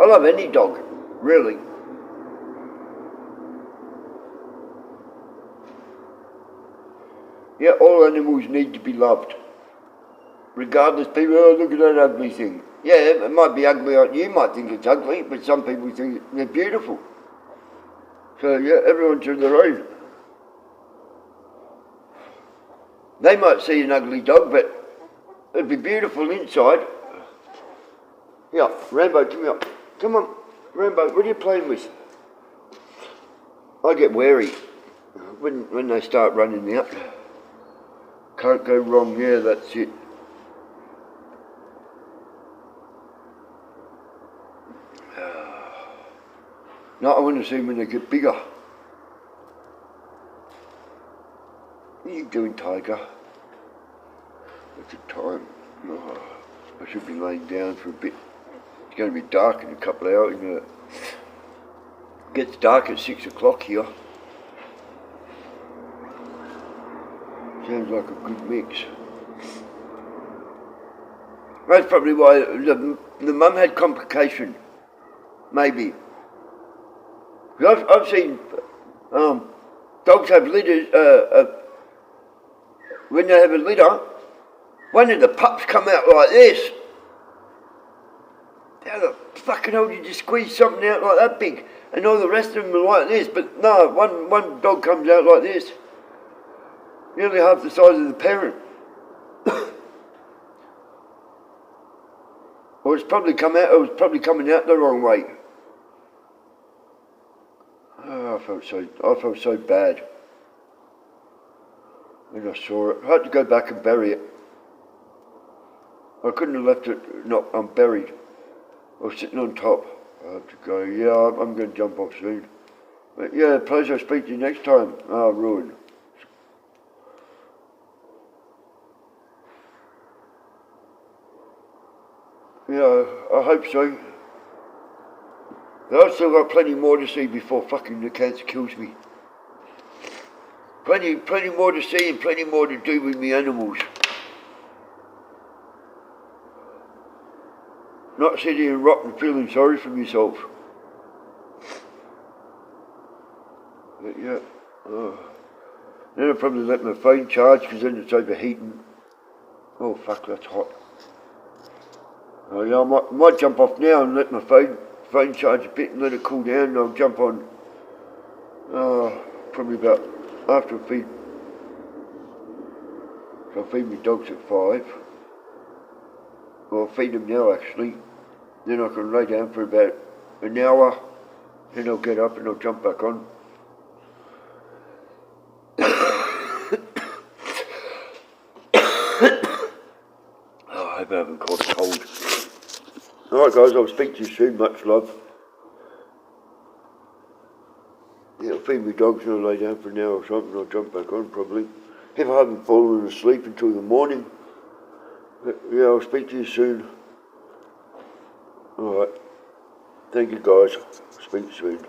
I love any dog, really. Yeah, all animals need to be loved. Regardless, people, oh, look at that ugly thing. Yeah, it might be ugly, you might think it's ugly, but some people think they're beautiful. So yeah, everyone to their own. They might see an ugly dog, but it'd be beautiful inside. Yeah, Rambo, come here. Come on, Rambo, what are you playing with? I get wary when they start running out. Can't go wrong, yeah, that's it. No, I want to see them when they get bigger. You you doing, Tiger? What's the time? Oh, I should be laying down for a bit. It's going to be dark in a couple of hours. It gets dark at 6 o'clock here. Sounds like a good mix. That's probably why the mum had complication. Maybe. I've seen dogs have litters. When they have a litter, one of the pups come out like this. How the fucking hell did you squeeze something out like that big? And all the rest of them are like this, but no, one dog comes out like this. Nearly half the size of the parent. Or it was probably coming out the wrong way. Oh, I felt so bad when I saw it. I had to go back and bury it. I couldn't have left it not unburied. I was sitting on top. I had to go, yeah, I'm going to jump off soon. But yeah, pleasure, speak to you next time. Ah, ruin. Yeah, I hope so. But I've still got plenty more to see before fucking the cancer kills me. Plenty more to see and plenty more to do with me animals. Not sitting here and rotting feeling sorry for myself. But yeah, then I'll probably let my phone charge because then it's overheating. Oh fuck, that's hot. Oh yeah, I might jump off now and let my phone charge a bit and let it cool down, and I'll jump on. Probably about after I feed. So I feed my dogs at 5. Well, I'll feed them now actually. Then I can lay down for about an hour. Then I'll get up and I'll jump back on. I hope I haven't caught a cold. Alright guys, I'll speak to you soon, much love. Yeah, I'll feed my dogs and I'll lay down for an hour or something, I'll jump back on probably. If I haven't fallen asleep until the morning. But yeah, I'll speak to you soon. Alright. Thank you guys. Speak soon.